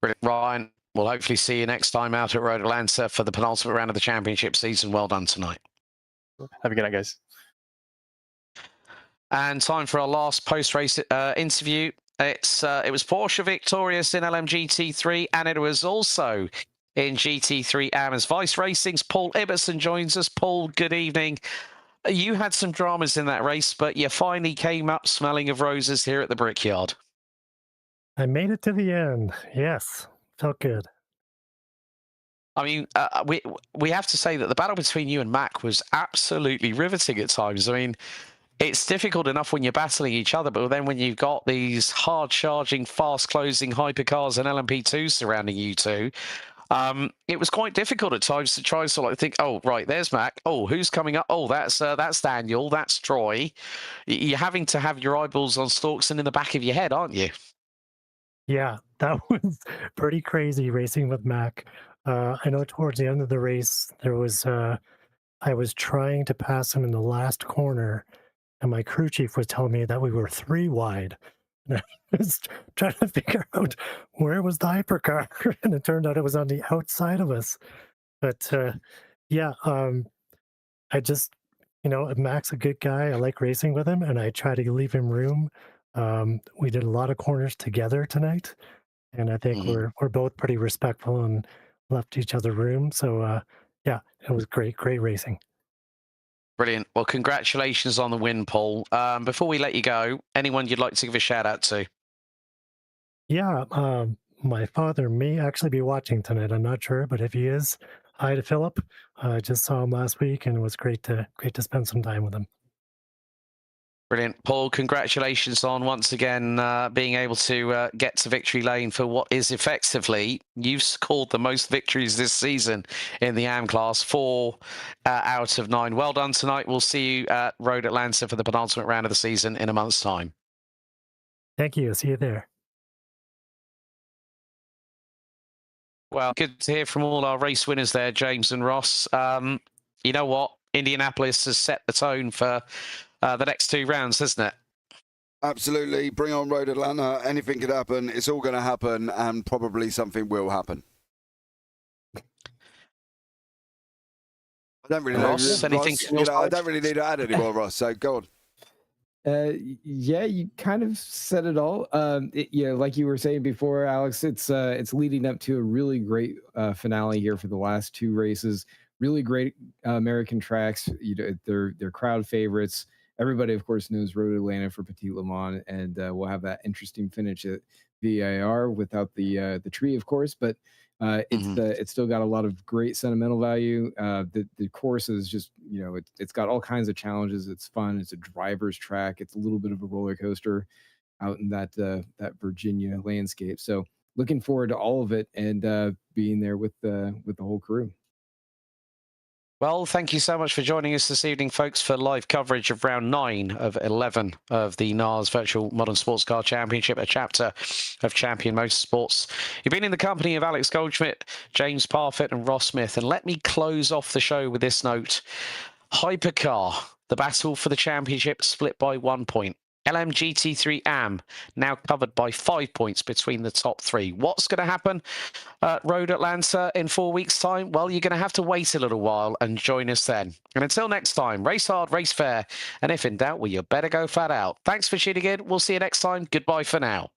Brilliant. Ryan, we'll hopefully see you next time out at Road Atlanta for the penultimate round of the championship season. Well done tonight. Have a good night, guys. And time for our last post-race interview. It was Porsche victorious in LMGT3, and it was also in GT3 AMS. Vice Racing's Paul Ibbotson joins us. Paul, good evening. You had some dramas in that race, but you finally came up smelling of roses here at the Brickyard. I made it to the end. Yes, felt good. I mean, we have to say that the battle between you and Mac was absolutely riveting at times. I mean, it's difficult enough when you're battling each other, but then when you've got these hard-charging, fast-closing hypercars and LMP2s surrounding you two, it was quite difficult at times to try to think, oh, right, there's Mac. Oh, who's coming up? Oh, that's Daniel. That's Troy. You're having to have your eyeballs on stalks and in the back of your head, aren't you? Yeah, that was pretty crazy racing with Mac. I know towards the end of the race, there was I was trying to pass him in the last corner, and my crew chief was telling me that we were 3 wide. And I was trying to figure out where was the hypercar, and it turned out it was on the outside of us. But yeah, I just, Mac's a good guy. I like racing with him, and I try to leave him room. We did a lot of corners together tonight, and I think we're both pretty respectful and left each other room. So yeah, it was great racing. Brilliant. Well, congratulations on the win, Paul. Before we let you go, anyone you'd like to give a shout out to? Yeah, my father may actually be watching tonight. I'm not sure, but if he is, hi to Philip. I just saw him last week, and it was great to spend some time with him. Brilliant. Paul, congratulations on once again being able to get to victory lane for what is effectively, you've scored the most victories this season in the AM class, 4 out of 9. Well done tonight. We'll see you at Road Atlanta for the penultimate round of the season in a month's time. Thank you. See you there. Well, good to hear from all our race winners there, James and Ross. You know what? Indianapolis has set the tone for the next 2 rounds, hasn't it? Absolutely. Bring on Road Atlanta. Anything could happen. It's all going to happen, and probably something will happen. I don't really Ross, know. anything Ross, from your I side? don't really need to add anymore, Ross. So go on. Yeah, you kind of said it all. Like you were saying before, Alex, it's leading up to a really great finale here for the last two races. Really great American tracks. They're crowd favorites. Everybody, of course, knows Road Atlanta for Petit Le Mans, and we'll have that interesting finish at VIR without the tree, of course. But it's still got a lot of great sentimental value. The course is just, it's got all kinds of challenges. It's fun. It's a driver's track. It's a little bit of a roller coaster out in that Virginia landscape. So looking forward to all of it and being there with the whole crew. Well, thank you so much for joining us this evening, folks, for live coverage of round 9 of 11 of the NARS Virtual Modern Sports Car Championship, a chapter of Champion Motorsports. You've been in the company of Alex Goldschmidt, James Parfitt, and Ross Smith. And let me close off the show with this note. Hypercar, the battle for the championship split by 1 point. GT3 AM now covered by 5 points between the top 3. What's going to happen at Road Atlanta in 4 weeks' time? Well, you're going to have to wait a little while and join us then. And until next time, race hard, race fair, and if in doubt, well, you better go flat out. Thanks for tuning in. We'll see you next time. Goodbye for now.